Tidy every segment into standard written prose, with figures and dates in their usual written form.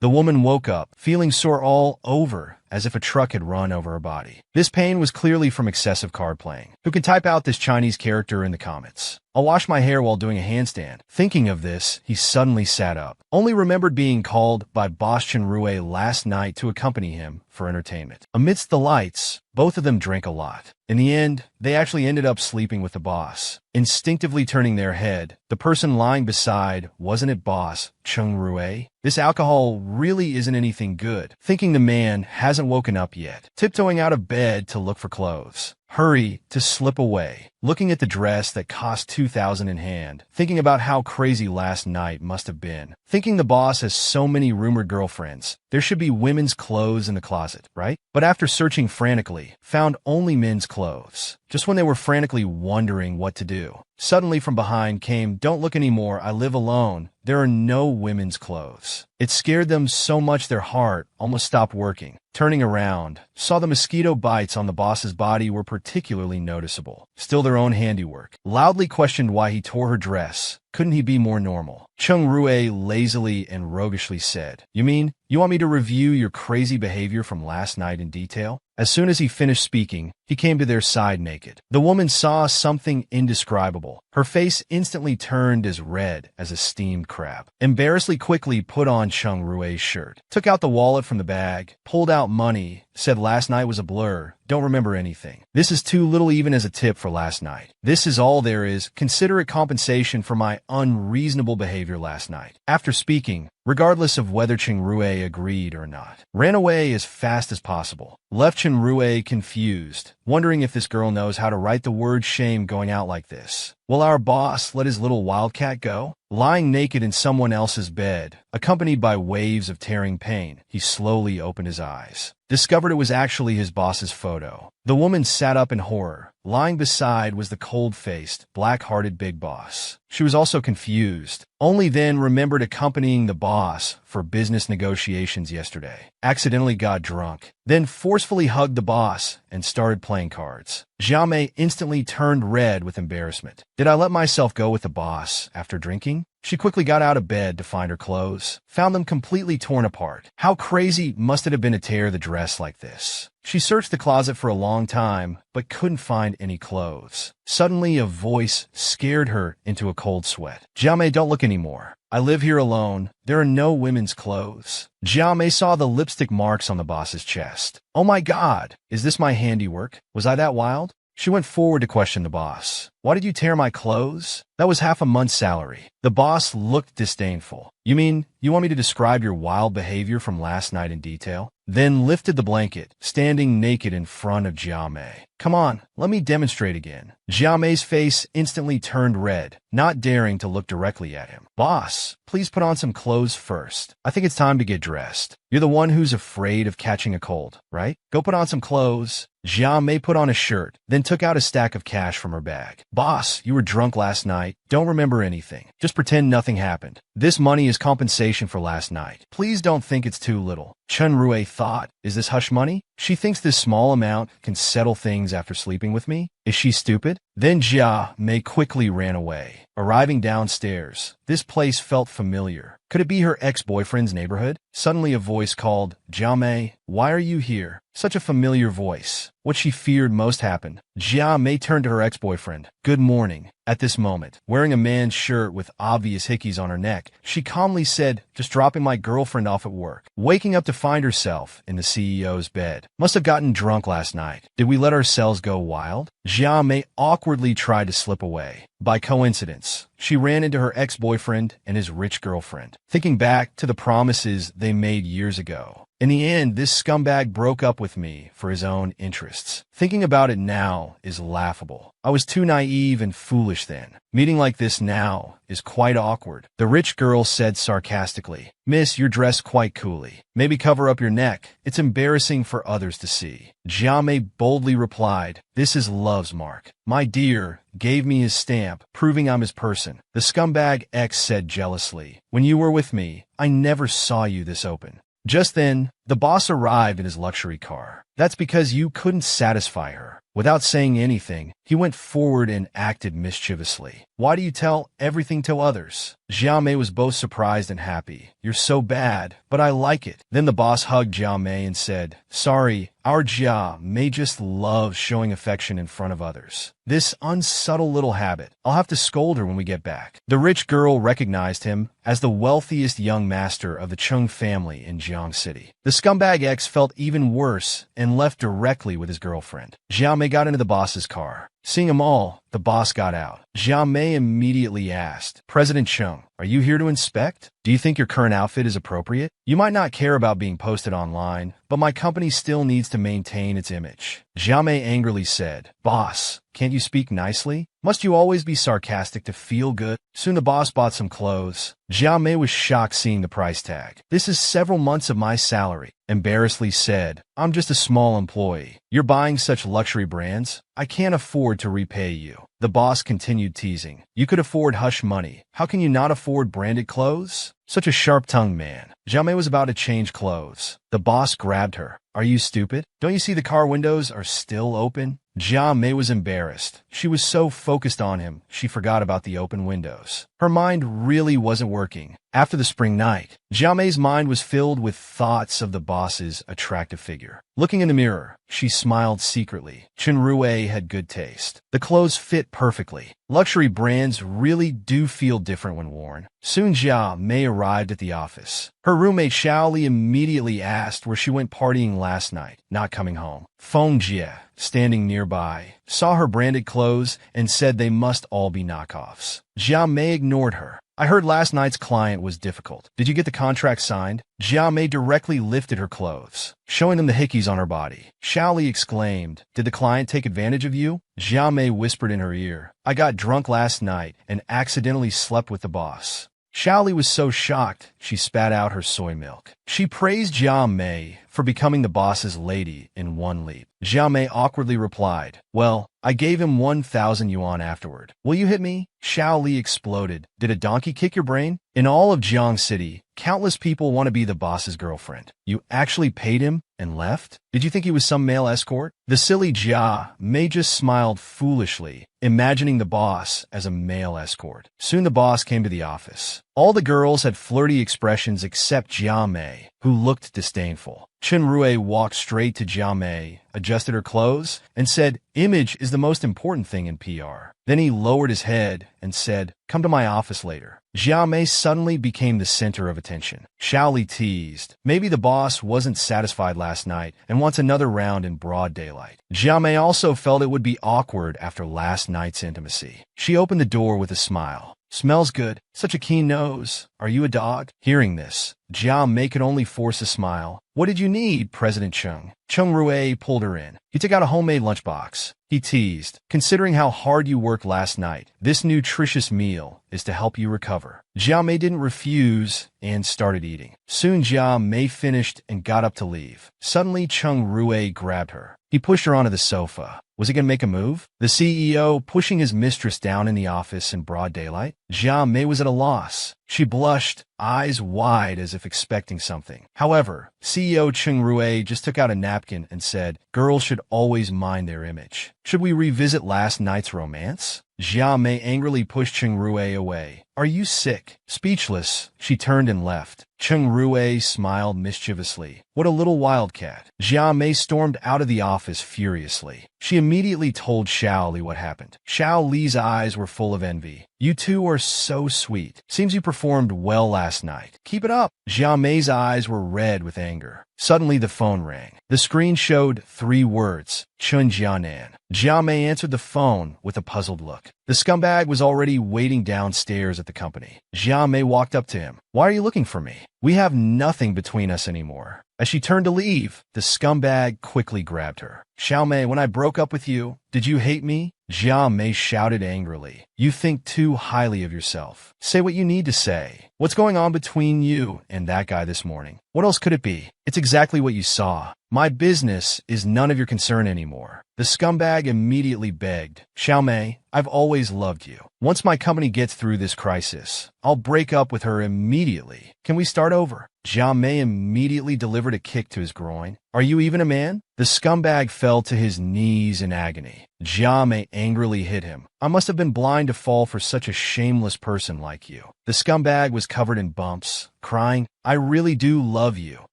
The woman woke up, feeling sore all over, as if a truck had run over her body. This pain was clearly from excessive card playing. Who can type out this Chinese character in the comments? I'll wash my hair while doing a handstand. Thinking of this, he suddenly sat up. Only remembered being called by boss Chen Rui last night to accompany him for entertainment. Amidst the lights, both of them drank a lot. In the end, they actually ended up sleeping with the boss. Instinctively turning their head, the person lying beside, wasn't it boss Chen Rui? This alcohol really isn't anything good. Thinking the man hasn't woken up yet. Tiptoeing out of bed to look for clothes. Hurry to slip away. Looking at the dress that cost $2,000 in hand. Thinking about how crazy last night must have been. Thinking the boss has so many rumored girlfriends. There should be women's clothes in the closet, right? But after searching frantically, found only men's clothes. Just when they were frantically wondering what to do, suddenly from behind came, "Don't look anymore, I live alone. There are no women's clothes." It scared them so much their heart almost stopped working. Turning around, saw the mosquito bites on the boss's body were particularly noticeable. Still their own handiwork. Loudly questioned why he tore her dress. Couldn't he be more normal? Chung Rui lazily and roguishly said, "You mean, you want me to review your crazy behavior from last night in detail?" As soon as he finished speaking, he came to their side naked. The woman saw something indescribable. Her face instantly turned as red as a steamed crab. Embarrassedly quickly put on Chung Rui's shirt. Took out the wallet from the bag, pulled out money, said last night was a blur, don't remember anything. This is too little even as a tip for last night. This is all there is. Consider it compensation for my unreasonable behavior last night. After speaking, regardless of whether Chen Rui agreed or not, ran away as fast as possible. Left Chen Rui confused, wondering if this girl knows how to write the word shame going out like this. Will our boss let his little wildcat go? Lying naked in someone else's bed, accompanied by waves of tearing pain, he slowly opened his eyes. Discovered it was actually his boss's photo. The woman sat up in horror. Lying beside was the cold-faced, black-hearted big boss. She was also confused. Only then remembered accompanying the boss for business negotiations yesterday. Accidentally got drunk. Then forcefully hugged the boss and started playing cards. Jiamei instantly turned red with embarrassment. Did I let myself go with the boss after drinking? She quickly got out of bed to find her clothes. Found them completely torn apart. How crazy must it have been to tear the dress like this? She searched the closet for a long time, but couldn't find any clothes. Suddenly, a voice scared her into a cold sweat. Jiamei, don't look anymore. I live here alone. There are no women's clothes. Jiamei saw the lipstick marks on the boss's chest. Oh my God, is this my handiwork? Was I that wild? She went forward to question the boss. Why did you tear my clothes? That was half a month's salary. The boss looked disdainful. You mean, you want me to describe your wild behavior from last night in detail? Then lifted the blanket, standing naked in front of Jiamei. Come on, let me demonstrate again. Jiamei's face instantly turned red, not daring to look directly at him. Boss, please put on some clothes first. I think it's time to get dressed. You're the one who's afraid of catching a cold, right? Go put on some clothes. Jiamei put on a shirt, then took out a stack of cash from her bag. Boss, you were drunk last night. Don't remember anything. Just pretend nothing happened. This money is compensation for last night. Please don't think it's too little. Chen Rui thought, is this hush money? She thinks this small amount can settle things after sleeping with me? Is she stupid? Then Jiamei quickly ran away. Arriving downstairs, this place felt familiar. Could it be her ex-boyfriend's neighborhood? Suddenly a voice called, Jiamei, why are you here? Such a familiar voice. What she feared most happened. Jiamei turned to her ex-boyfriend. Good morning. At this moment, wearing a man's shirt with obvious hickeys on her neck, she calmly said, just dropping my girlfriend off at work. Waking up to find herself in the CEO's bed. Must have gotten drunk last night. Did we let ourselves go wild? Jiamei awkwardly tried to slip away. By coincidence, she ran into her ex-boyfriend and his rich girlfriend, thinking back to the promises they made years ago. In the end, this scumbag broke up with me for his own interests. Thinking about it now is laughable. I was too naive and foolish then. Meeting like this now is quite awkward. The rich girl said sarcastically, Miss, you're dressed quite coolly. Maybe cover up your neck. It's embarrassing for others to see. Jiamei boldly replied, this is love's mark. My dear, gave me his stamp, proving I'm his person. The scumbag ex said jealously, when you were with me, I never saw you this open. Just then, The boss arrived in his luxury car. That's because you couldn't satisfy her. Without saying anything, he went forward and acted mischievously. Why do you tell everything to others? Jiao Mei was both surprised and happy. You're so bad, but I like it. Then the boss hugged Jiao Mei and said, sorry, our Jiao Mei just loves showing affection in front of others. This unsubtle little habit. I'll have to scold her when we get back. The rich girl recognized him as the wealthiest young master of the Chung family in Jiang City. The scumbag X felt even worse and left directly with his girlfriend. Jiao Mei got into the boss's car. Seeing them all, the boss got out. Jiao Mei immediately asked, President Chung, are you here to inspect? Do you think your current outfit is appropriate? You might not care about being posted online, but my company still needs to maintain its image. Jiao Mei angrily said, Boss, can't you speak nicely? Must you always be sarcastic to feel good? Soon the boss bought some clothes. Jiao Mei was shocked seeing the price tag. This is several months of my salary. Embarrassedly said, I'm just a small employee. You're buying such luxury brands? I can't afford to repay you. The boss continued teasing. You could afford hush money. How can you not afford branded clothes? Such a sharp-tongued man. Jiao Mei was about to change clothes. The boss grabbed her. Are you stupid? Don't you see the car windows are still open? Jiao Mei was embarrassed. She was so focused on him, she forgot about the open windows. Her mind really wasn't working. After the spring night, Jiao Mei's mind was filled with thoughts of the boss's attractive figure. Looking in the mirror, she smiled secretly. Chen Rui had good taste. The clothes fit perfectly. Luxury brands really do feel different when worn. Soon Jiao Mei arrived at the office. Her roommate Xiao Li immediately asked where she went partying last night, not coming home. Feng Jie, standing nearby, saw her branded clothes and said they must all be knockoffs. Jiao Mei ignored her. I heard last night's client was difficult. Did you get the contract signed? Jiao Mei directly lifted her clothes, showing them the hickeys on her body. Xiao Li exclaimed, Did the client take advantage of you? Jiao Mei whispered in her ear, I got drunk last night and accidentally slept with the boss. Xiao Li was so shocked, she spat out her soy milk. She praised Jiao Mei for becoming the boss's lady in one leap. Jiao Mei awkwardly replied, Well, I gave him 1,000 yuan afterward. Will you hit me? Xiao Li exploded. Did a donkey kick your brain? In all of Jiang City, countless people want to be the boss's girlfriend. You actually paid him and left? Did you think he was some male escort? The silly Jiao Mei just smiled foolishly, imagining the boss as a male escort. Soon the boss came to the office. All the girls had flirty expressions except Jiao Mei, who looked disdainful. Chen Rui walked straight to Jiao Mei, adjusted her clothes, and said, Image is the most important thing in PR. Then he lowered his head and said, Come to my office later. Jiao Mei suddenly became the center of attention. Xiao Li teased. Maybe the boss wasn't satisfied last night and wants another round in broad daylight. Jiao Mei also felt it would be awkward after last night's intimacy. She opened the door with a smile. Smells good. Such a keen nose. Are you a dog? Hearing this, Jiao Mei could only force a smile. What did you need, President Chung? Chung Rui pulled her in. He took out a homemade lunchbox. He teased, Considering how hard you worked last night, this nutritious meal is to help you recover. Jiao Mei didn't refuse and started eating. Soon Jiao Mei finished and got up to leave. Suddenly Chung Rui grabbed her. He pushed her onto the sofa. Was he going to make a move? The CEO pushing his mistress down in the office in broad daylight? Jiao Mei was at a loss. She blushed, eyes wide as if expecting something. However, CEO Chung Rui just took out a napkin and said, Girls should always mind their image. Should we revisit last night's romance? Jiao Mei angrily pushed Chung Rui away. Are you sick? Speechless, she turned and left. Chung Rui smiled mischievously. What a little wildcat. Jiao Mei stormed out of the office furiously. She immediately told Xiao Li what happened. Xiao Li's eyes were full of envy. You two are so sweet. Seems you performed well last night. Keep it up. Jiao Mei's eyes were red with anger. Suddenly the phone rang. The screen showed 3 words, Chun Jianan. Jiao Mei answered the phone with a puzzled look. The scumbag was already waiting downstairs at the company. Jiao Mei walked up to him. Why are you looking for me? We have nothing between us anymore. As she turned to leave, the scumbag quickly grabbed her. Xiao Mei, when I broke up with you, did you hate me? Jiao Mei shouted angrily. You think too highly of yourself. Say what you need to say. What's going on between you and that guy this morning? What else could it be? It's exactly what you saw. My business is none of your concern anymore. The scumbag immediately begged. Xiao Mei, I've always loved you. Once my company gets through this crisis, I'll break up with her immediately. Can we start over? Jia Mei immediately delivered a kick to his groin. Are you even a man? The scumbag fell to his knees in agony. Jia Mei angrily hit him. I must have been blind to fall for such a shameless person like you. The scumbag was covered in bumps, crying, I really do love you.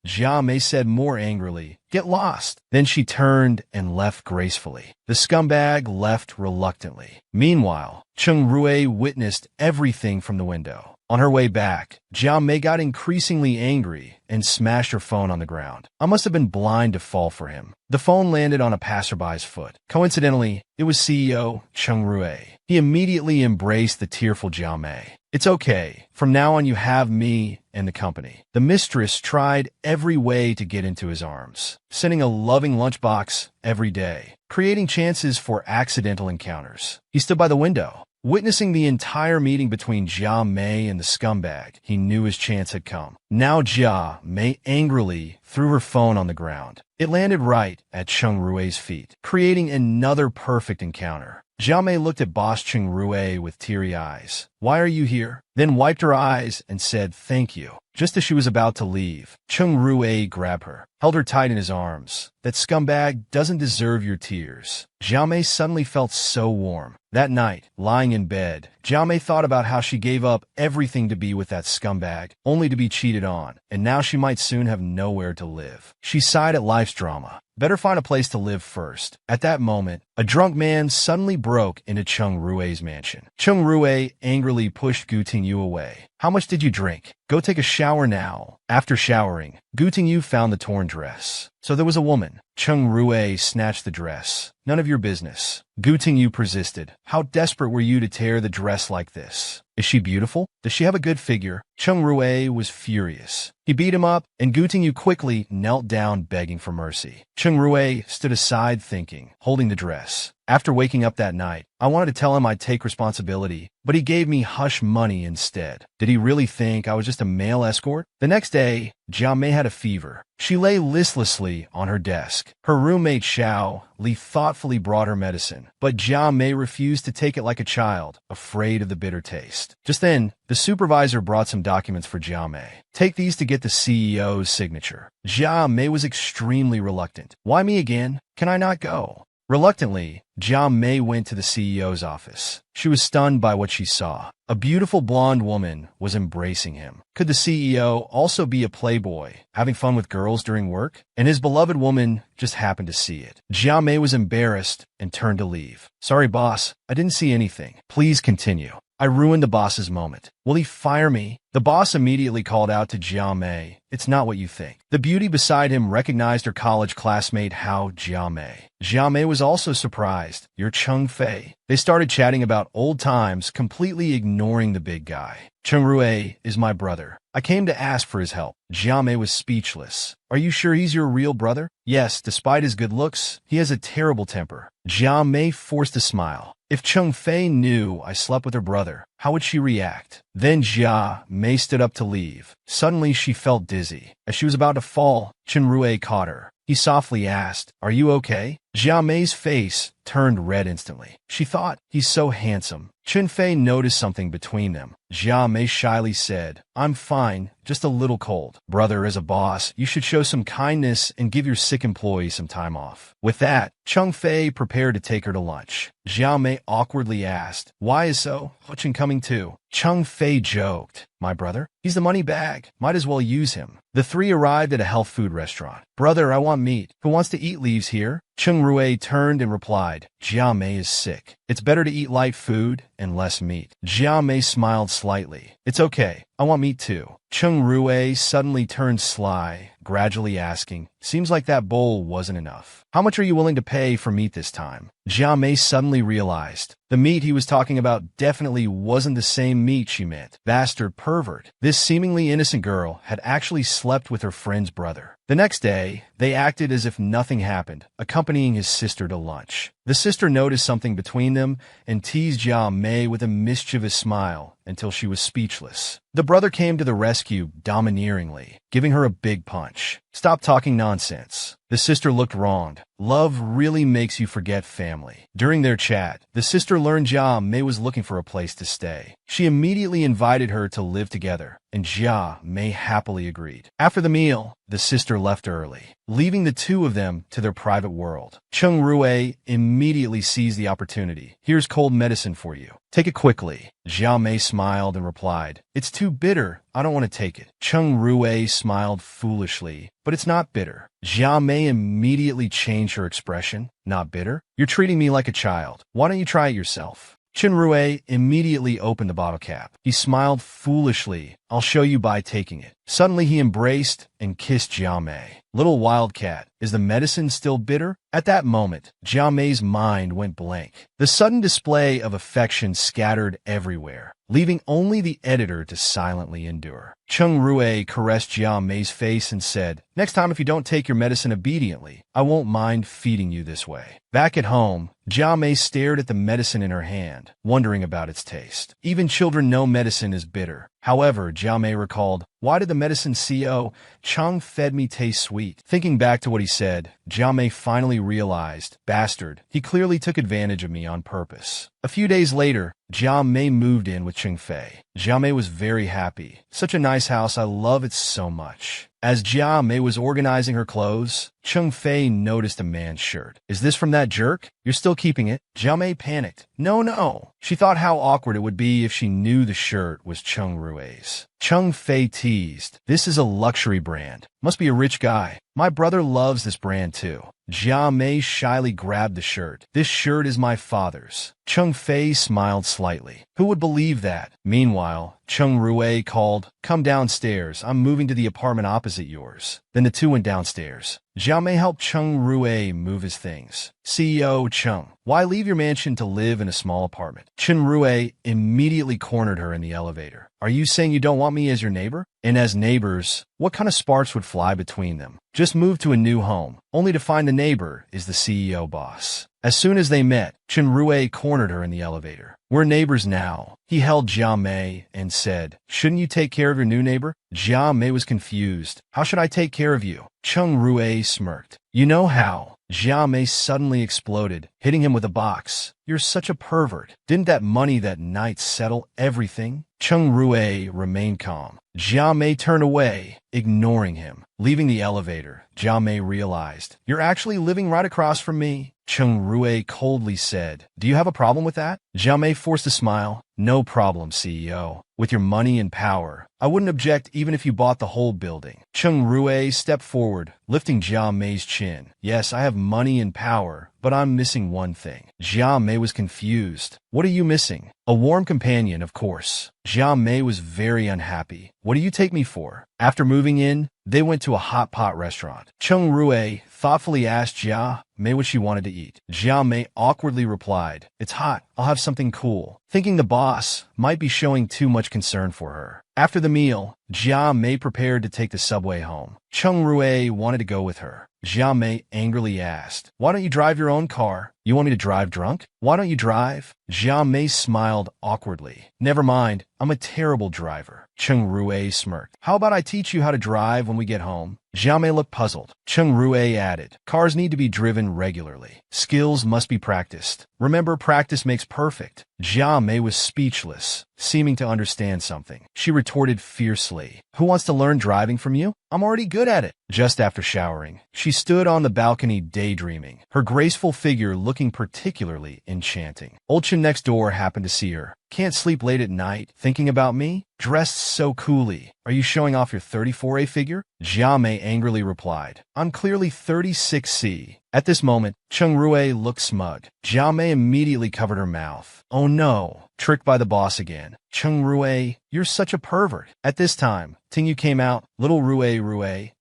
Jia Mei said more angrily, get lost. Then she turned and left gracefully. The scumbag left reluctantly. Meanwhile, Cheng Rui witnessed everything from the window. On her way back, Jia Mei got increasingly angry and smashed her phone on the ground. I must have been blind to fall for him. The phone landed on a passerby's foot. Coincidentally, it was CEO Cheng Rui. He immediately embraced the tearful Jia Mei. It's okay. From now on you have me and the company. The mistress tried every way to get into his arms, sending a loving lunchbox every day, creating chances for accidental encounters. He stood by the window, witnessing the entire meeting between Jia Mei and the scumbag. He knew his chance had come. Now Jia Mei angrily threw her phone on the ground. It landed right at Cheng Rui's feet, creating another perfect encounter. Jia Mei looked at boss Cheng Rui with teary eyes. Why are you here? Then wiped her eyes and said thank you. Just as she was about to leave, Cheng Rui grabbed her, held her tight in his arms. That scumbag doesn't deserve your tears. Jia Mei suddenly felt so warm. That night, lying in bed, Jia Mei thought about how she gave up everything to be with that scumbag, only to be cheated on, and now she might soon have nowhere to live. She sighed at life's drama. Better find a place to live first. At that moment, a drunk man suddenly broke into Cheng Rui's mansion. Cheng Rui angrily pushed Gu Tingyu away. How much did you drink? Go take a shower now. After showering, Gu Tingyu found the torn dress. So there was a woman. Cheng Rui snatched the dress. None of your business. Gu Tingyu persisted. How desperate were you to tear the dress like this? Is she beautiful? Does she have a good figure? Cheng Rui was furious. He beat him up, and Gu Tingyu quickly knelt down begging for mercy. Cheng Rui stood aside thinking, holding the dress. After waking up that night, I wanted to tell him I'd take responsibility, but he gave me hush money instead. Did he really think I was just a male escort? The next day, Jia Mei had a fever. She lay listlessly on her desk. Her roommate Xiao Li thoughtfully brought her medicine, but Jia Mei refused to take it like a child, afraid of the bitter taste. Just then, the supervisor brought some documents for Jia Mei. Take these to get the CEO's signature. Jia Mei was extremely reluctant. Why me again? Can I not go? Reluctantly, Jia Mei went to the CEO's office. She was stunned by what she saw. A beautiful blonde woman was embracing him. Could the CEO also be a playboy, having fun with girls during work? And his beloved woman just happened to see it. Jia Mei was embarrassed and turned to leave. Sorry, boss. I didn't see anything. Please continue. I ruined the boss's moment. Will he fire me? The boss immediately called out to Jia Mei. It's not what you think. The beauty beside him recognized her college classmate Hao Jia Mei. Jia Mei was also surprised. You're Cheng Fei. They started chatting about old times, completely ignoring the big guy. Cheng Rui is my brother. I came to ask for his help. Jia Mei was speechless. Are you sure he's your real brother? Yes, despite his good looks, he has a terrible temper. Jia Mei forced a smile. If Cheng Fei knew I slept with her brother, how would she react? Then Jia Mei stood up to leave. Suddenly she felt dizzy. As she was about to fall, Cheng Rui caught her. He softly asked, Are you okay? Jia Mei's face turned red instantly. She thought, he's so handsome. Chen Fei noticed something between them. Jia Mei shyly said, I'm fine, just a little cold. Brother, as a boss, you should show some kindness and give your sick employee some time off. With that, Cheng Fei prepared to take her to lunch. Jia Mei awkwardly asked, Why is so? Chen coming too? Cheng Fei joked, My brother? He's the money bag. Might as well use him. The three arrived at a health food restaurant. Brother, I want meat. Who wants to eat leaves here? Cheng Rui turned and replied, Jia Mei is sick. It's better to eat light food and less meat. Jia Mei smiled slightly. It's okay. I want meat too. Cheng Rui suddenly turned sly, gradually asking, Seems like that bowl wasn't enough. How much are you willing to pay for meat this time? Jia Mei suddenly realized the meat he was talking about definitely wasn't the same meat she meant. Bastard pervert. This seemingly innocent girl had actually slept with her friend's brother. The next day, they acted as if nothing happened, accompanying his sister to lunch. The sister noticed something between them and teased Jia Mei with a mischievous smile until she was speechless. The brother came to the rescue domineeringly, giving her a big punch. Stop talking nonsense. The sister looked wronged. Love really makes you forget family. During their chat, the sister learned Jia Mei was looking for a place to stay. She immediately invited her to live together, and Jia Mei happily agreed. After the meal, the sister left early, leaving the two of them to their private world. Cheng Rui immediately seized the opportunity. Here's cold medicine for you. Take it quickly. Jia Mei smiled and replied, It's too bitter. I don't want to take it. Cheng Rui smiled foolishly, but it's not bitter. Jia Mei immediately changed her expression. Not bitter? You're treating me like a child. Why don't you try it yourself? Chen Rui immediately opened the bottle cap. He smiled foolishly. I'll show you by taking it. Suddenly he embraced and kissed Jia Mei. Little wildcat, is the medicine still bitter? At that moment, Jia Mei's mind went blank. The sudden display of affection scattered everywhere, leaving only the editor to silently endure. Cheng Rui caressed Jia Mei's face and said, Next time if you don't take your medicine obediently, I won't mind feeding you this way. Back at home, Jia Mei stared at the medicine in her hand, wondering about its taste. Even children know medicine is bitter. However, Jia Mei recalled, Why did the medicine CO Chang fed me taste sweet? Thinking back to what he said, Jia Mei finally realized, Bastard, he clearly took advantage of me on purpose. A few days later, Jia Mei moved in with Cheng Fei. Jia Mei was very happy. Such a nice house, I love it so much. As Jia Mei was organizing her clothes, Cheng Fei noticed a man's shirt. Is this from that jerk? You're still keeping it? Jia Mei panicked. No. She thought how awkward it would be if she knew the shirt was Cheng Rui's. Cheng Fei teased. This is a luxury brand. Must be a rich guy. My brother loves this brand too. Jia Mei shyly grabbed the shirt. This shirt is my father's. Cheng Fei smiled slightly. Who would believe that? Meanwhile, Cheng Rui called, Come downstairs. I'm moving to the apartment opposite yours. Then the two went downstairs. Jia Mei helped Cheng Rui move his things. CEO Cheng, why leave your mansion to live in a small apartment? Chen Rui immediately cornered her in the elevator. Are you saying you don't want me as your neighbor? And as neighbors, what kind of sparks would fly between them? Just move to a new home, only to find the neighbor is the CEO boss. As soon as they met, Chen Rui cornered her in the elevator. We're neighbors now. He held Jia Mei and said, Shouldn't you take care of your new neighbor? Jia Mei was confused. How should I take care of you? Cheng Rui smirked. You know how. Jia Mei suddenly exploded, hitting him with a box. You're such a pervert. Didn't that money that night settle everything? Cheng Rui remained calm. Jia Mei turned away, ignoring him. Leaving the elevator, Jia Mei realized, You're actually living right across from me. Cheng Rui coldly said, Do you have a problem with that? Jia Mei forced a smile. No problem, CEO. With your money and power, I wouldn't object even if you bought the whole building. Cheng Rui stepped forward, lifting Jia Mei's chin. Yes, I have money and power, but I'm missing one thing. Jia Mei was confused. What are you missing? A warm companion, of course. Jia Mei was very unhappy. What do you take me for? After moving in, they went to a hot pot restaurant. Cheng Rui thoughtfully asked Jia Mei what she wanted to eat. Jia Mei awkwardly replied, It's hot. I'll have something cool. Thinking the boss might be showing too much concern for her. After the meal, Jia Mei prepared to take the subway home. Cheng Rui wanted to go with her. Jia Mei angrily asked, Why don't you drive your own car? You want me to drive drunk? Why don't you drive? Jia Mei smiled awkwardly. Never mind, I'm a terrible driver. Cheng Rui smirked. How about I teach you how to drive when we get home? Jia Mei looked puzzled. Cheng Rui added, Cars need to be driven regularly. Skills must be practiced. Remember, practice makes perfect. Jia Mei was speechless, seeming to understand something. She retorted fiercely, Who wants to learn driving from you? I'm already good at it. Just after showering, she stood on the balcony daydreaming, her graceful figure looking particularly enchanting. Old Chen next door happened to see her. Can't sleep late at night, thinking about me? Dressed so coolly. Are you showing off your 34A figure? Jia Mei angrily replied, I'm clearly 36C. At this moment, Cheng Rui looked smug. Jia Mei immediately covered her mouth. Oh no, tricked by the boss again. Cheng Rui, you're such a pervert. At this time, Tingyu came out. Little Rui,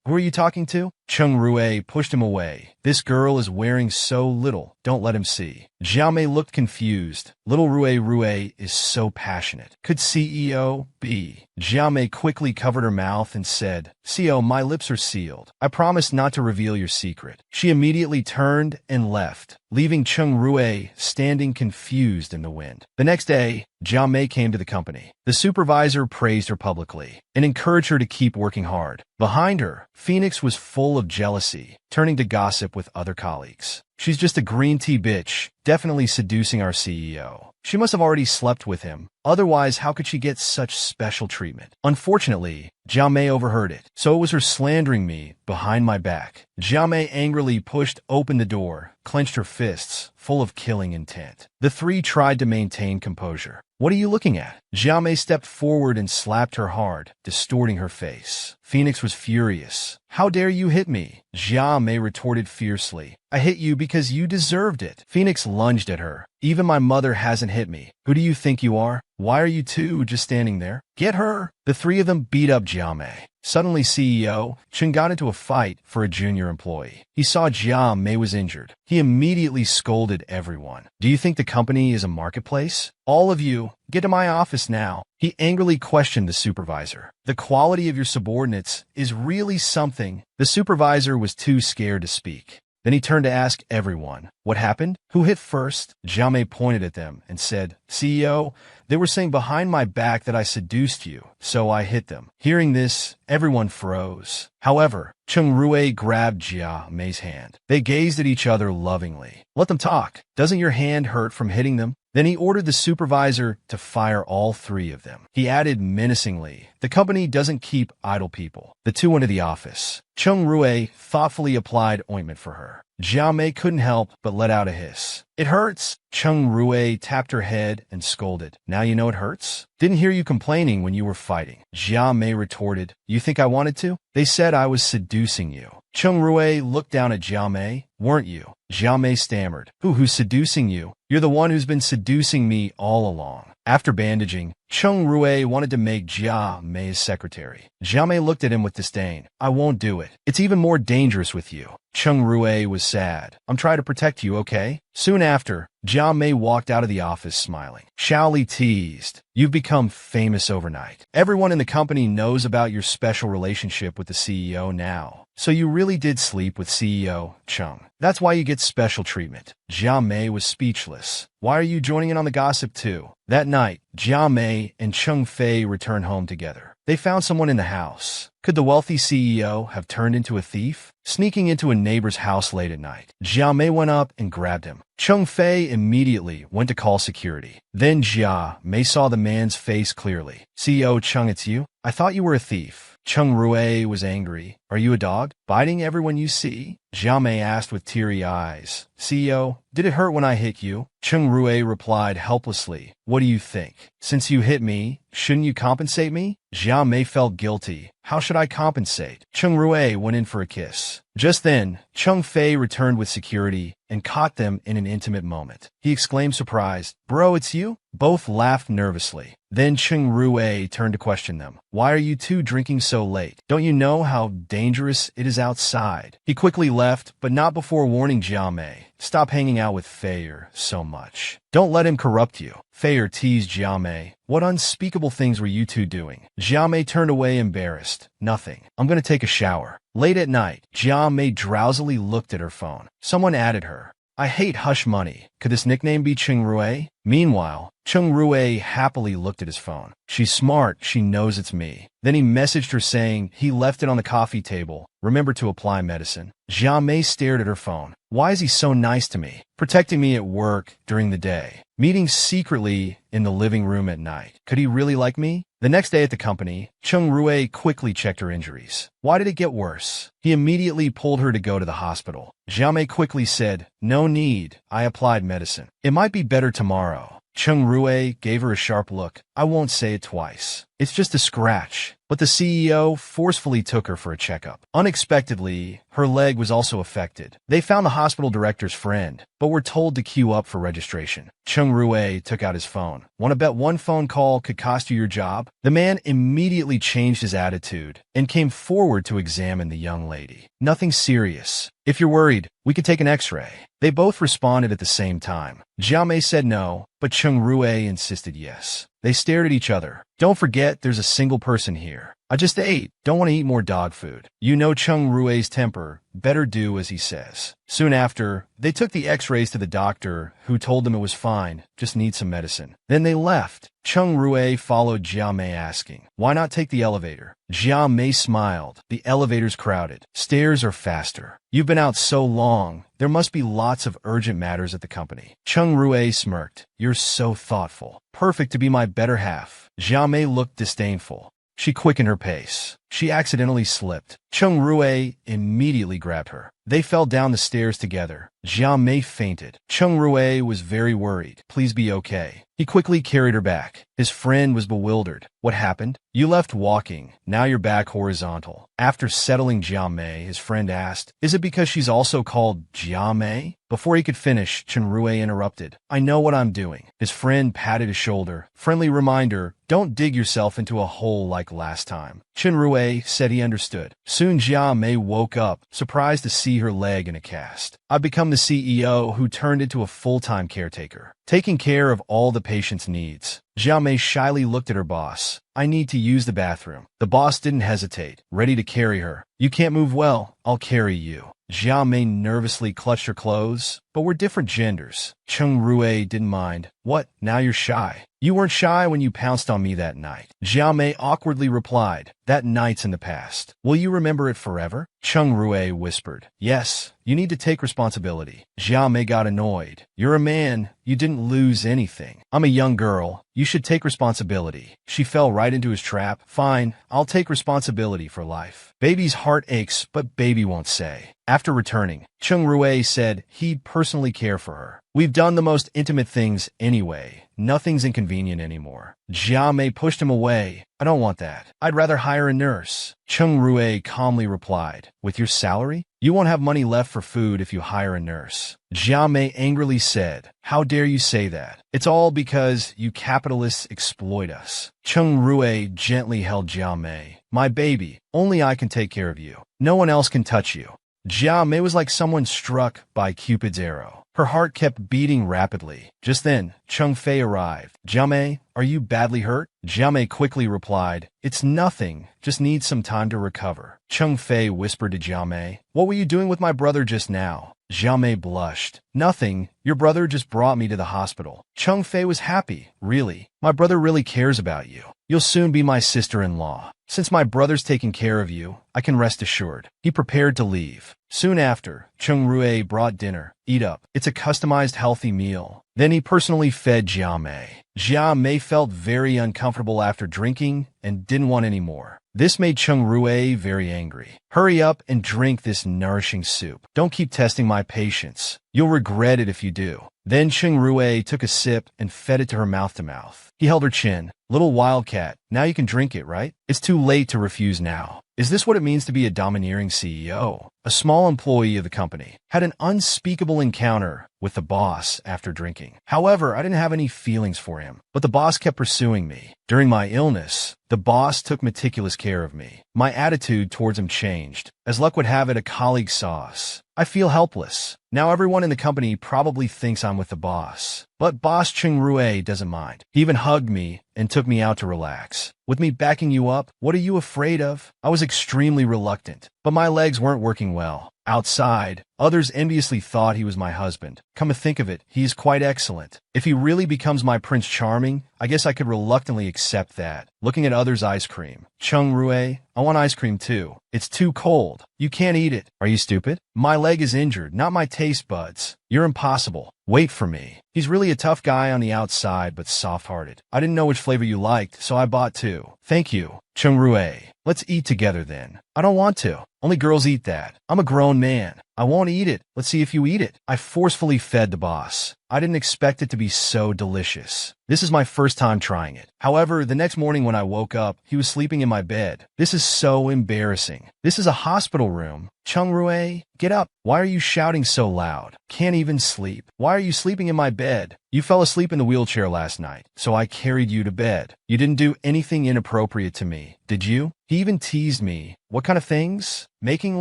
who are you talking to? Cheng Rui pushed him away. This girl is wearing so little. Don't let him see. Jia Mei looked confused. Little Rui is so passionate. Could CEO be? Jia Mei quickly covered her mouth and said, CEO, my lips are sealed. I promise not to reveal your secret. She immediately turned and left. leaving Chung Rue standing confused in the wind. The next day, Jia Mei came to the company. The supervisor praised her publicly and encouraged her to keep working hard. Behind her, Phoenix was full of jealousy, turning to gossip with other colleagues. She's just a green tea bitch, definitely seducing our CEO. She must have already slept with him. Otherwise, how could she get such special treatment? Unfortunately, Jia Mei overheard it, so it was her slandering me behind my back. Jia Mei angrily pushed open the door, clenched her fists, full of killing intent. The three tried to maintain composure. What are you looking at? Jia Mei stepped forward and slapped her hard, distorting her face. Phoenix was furious. How dare you hit me? Jia Mei retorted fiercely. I hit you because you deserved it. Phoenix lunged at her. Even my mother hasn't hit me. Who do you think you are? Why are you two just standing there? Get her! The three of them beat up Jia Mei. Suddenly, CEO Chen got into a fight for a junior employee. He saw Jia Mei was injured. He immediately scolded everyone. Do you think the company is a marketplace? All of you, get to my office now. He angrily questioned the supervisor. The quality of your subordinates is really something. The supervisor was too scared to speak. Then he turned to ask everyone, what happened? Who hit first? Jia Mei pointed at them and said, CEO, they were saying behind my back that I seduced you, so I hit them. Hearing this, everyone froze. However, Chung Rue grabbed Jia Mei's hand. They gazed at each other lovingly. Let them talk. Doesn't your hand hurt from hitting them? Then he ordered the supervisor to fire all three of them. He added menacingly, the company doesn't keep idle people. The two went to the office. Chung Rue thoughtfully applied ointment for her. Jia Mei couldn't help but let out a hiss. It hurts. Chung Rue tapped her head and scolded. Now you know it hurts? Didn't hear you complaining when you were fighting. Jia Mei retorted, you think I wanted to? They said I was seducing you. Chung Rue looked down at Jia Mei. Weren't you? Jia Mei stammered. Who's seducing you? You're the one who's been seducing me all along. After bandaging, Chung Rue wanted to make Jia Mei his secretary. Jia Mei looked at him with disdain. I won't do it. It's even more dangerous with you. Chung Rue was sad. I'm trying to protect you, okay? Soon after, Jia Mei walked out of the office smiling. Xiao Li teased. You've become famous overnight. Everyone in the company knows about your special relationship with the CEO now. So you really did sleep with CEO Chung. That's why you get special treatment. Jia Mei was speechless. Why are you joining in on the gossip too? That night, Jia Mei and Chung Fei returned home together. They found someone in the house. Could the wealthy CEO have turned into a thief? Sneaking into a neighbor's house late at night, Jia Mei went up and grabbed him. Chung Fei immediately went to call security. Then Jia Mei saw the man's face clearly. CEO Chung, it's you? I thought you were a thief. Chung Rue was angry. Are you a dog? Biting everyone you see? Jia Mei asked with teary eyes. CEO, did it hurt when I hit you? Chung Rue replied helplessly. What do you think? Since you hit me, shouldn't you compensate me? Jia Mei felt guilty. How should I compensate? Chung Rue went in for a kiss. Just then, Chung Fei returned with security and caught them in an intimate moment. He exclaimed surprised, Bro, it's you? Both laughed nervously. Then Chung Rue turned to question them. Why are you two drinking so late? Don't you know how dangerous it is outside? He quickly left, but not before warning Jia Mei. Stop hanging out with Feier so much. Don't let him corrupt you. Feier teased Jia Mei. What unspeakable things were you two doing? Jia Mei turned away embarrassed. Nothing. I'm going to take a shower. Late at night, Jia Mei drowsily looked at her phone. Someone added her. I hate hush money. Could this nickname be Chung Rue? Meanwhile, Chung Rue happily looked at his phone. She's smart. She knows it's me. Then he messaged her saying he left it on the coffee table. Remember to apply medicine. Jia Mei stared at her phone. Why is he so nice to me? Protecting me at work during the day. Meeting secretly in the living room at night. Could he really like me? The next day at the company, Chung Rue quickly checked her injuries. Why did it get worse? He immediately pulled her to go to the hospital. Jia Mei quickly said, no need. I applied medicine. It might be better tomorrow. Chung Rue gave her a sharp look. I won't say it twice. It's just a scratch. But the CEO forcefully took her for a checkup. Unexpectedly, her leg was also affected. They found the hospital director's friend, but were told to queue up for registration. Chung Rue took out his phone. Want to bet one phone call could cost you your job? The man immediately changed his attitude and came forward to examine the young lady. Nothing serious. If you're worried, we could take an x-ray. They both responded at the same time. Jia Mei said no, but Chung Rue insisted yes. They stared at each other. Don't forget, there's a single person here. I just ate. Don't want to eat more dog food. You know Chung Rue's temper. Better do as he says. Soon after, they took the x-rays to the doctor, who told them it was fine, just need some medicine. Then they left. Chung Rue followed Jia Mei asking, "Why not take the elevator?" Jia Mei smiled. "The elevator's crowded. Stairs are faster. You've been out so long. There must be lots of urgent matters at the company." Chung Rue smirked. "You're so thoughtful. Perfect to be my better half." Jia Mei looked disdainful. She quickened her pace. She accidentally slipped. Chung Rue immediately grabbed her. They fell down the stairs together. Jia Mei fainted. Chung Rue was very worried. "Please be okay." He quickly carried her back. His friend was bewildered. "What happened?" "You left walking. Now you're back horizontal." After settling Jia Mei, his friend asked, "Is it because she's also called Jia Mei?" Before he could finish, Chen Rue interrupted. "I know what I'm doing." His friend patted his shoulder. Friendly reminder, don't dig yourself into a hole like last time. Chen Rue said he understood. Soon Jia Mei woke up, surprised to see her leg in a cast. "I've become the CEO who turned into a full-time caretaker, taking care of all the patient's needs." Jia Mei shyly looked at her boss. "I need to use the bathroom." The boss didn't hesitate, ready to carry her. "You can't move well. I'll carry you." Jia Mei nervously clutched her clothes, but we're different genders. Chung Rue didn't mind. "What? Now you're shy." "You weren't shy when you pounced on me that night." Jia Mei awkwardly replied. "That night's in the past. Will you remember it forever?" Chung Rue whispered. "Yes, you need to take responsibility." Jia Mei got annoyed. "You're a man. You didn't lose anything. I'm a young girl. You should take responsibility." She fell right into his trap. "Fine, I'll take responsibility for life." Baby's heart aches, but baby won't say. After returning, Chung Rue said he'd personally care for her. "We've done the most intimate things anyway. Nothing's inconvenient anymore." Jia Mei pushed him away. "I don't want that. I'd rather hire a nurse." Chung Rue calmly replied, "With your salary? You won't have money left for food if you hire a nurse." Jia Mei angrily said, "How dare you say that? It's all because you capitalists exploit us." Chung Rue gently held Jia Mei. "My baby, only I can take care of you. No one else can touch you." Jia Mei was like someone struck by Cupid's arrow. Her heart kept beating rapidly. Just then, Chung Fei arrived. "Jia Mei, are you badly hurt?" Jia Mei quickly replied, "It's nothing. Just need some time to recover." Chung Fei whispered to Jia Mei, "What were you doing with my brother just now?" Jia Mei blushed. "Nothing. Your brother just brought me to the hospital." Chung Fei was happy. "Really? My brother really cares about you. You'll soon be my sister-in-law. Since my brother's taking care of you, I can rest assured." He prepared to leave. Soon after, Chung Rue brought dinner. "Eat up. It's a customized healthy meal." Then he personally fed Jia Mei. Jia Mei felt very uncomfortable after drinking and didn't want any more. This made Chung Rue very angry. "Hurry up and drink this nourishing soup. Don't keep testing my patience. You'll regret it if you do." Then Chung Rue took a sip and fed it to her mouth to mouth. He held her chin. "Little wildcat, now you can drink it, right? It's too late to refuse now." Is this what it means to be a domineering CEO? A small employee of the company had an unspeakable encounter with the boss after drinking. However, I didn't have any feelings for him, but the boss kept pursuing me. During my illness, the boss took meticulous care of me. My attitude towards him changed. As luck would have it, a colleague saw us. I feel helpless. Now everyone in the company probably thinks I'm with the boss. But Boss Chung Rue doesn't mind. He even hugged me and took me out to relax. "With me backing you up, what are you afraid of?" I was extremely reluctant, but my legs weren't working well. Outside, others enviously thought he was my husband. Come to think of it, he is quite excellent. If he really becomes my Prince Charming, I guess I could reluctantly accept that. Looking at others' ice cream. "Chung Rue, I want ice cream too. It's too cold. You can't eat it." "Are you stupid? My leg is injured, not my taste buds." "You're impossible. Wait for me." He's really a tough guy on the outside, but soft-hearted. "I didn't know which flavor you liked, so I bought two." "Thank you." "Chung Rue, let's eat together then." "I don't want to. Only girls eat that. I'm a grown man. I won't eat it. Let's see if you eat it." I forcefully fed the boss. I didn't expect it to be so delicious. This is my first time trying it. However, the next morning when I woke up, he was sleeping in my bed. This is so embarrassing. This is a hospital room. "Chung Rue, get up. Why are you shouting so loud? Can't even sleep. Why are you sleeping in my bed? You fell asleep in the wheelchair last night, so I carried you to bed. You didn't do anything inappropriate to me, did you?" He even teased me. What kind of things? Making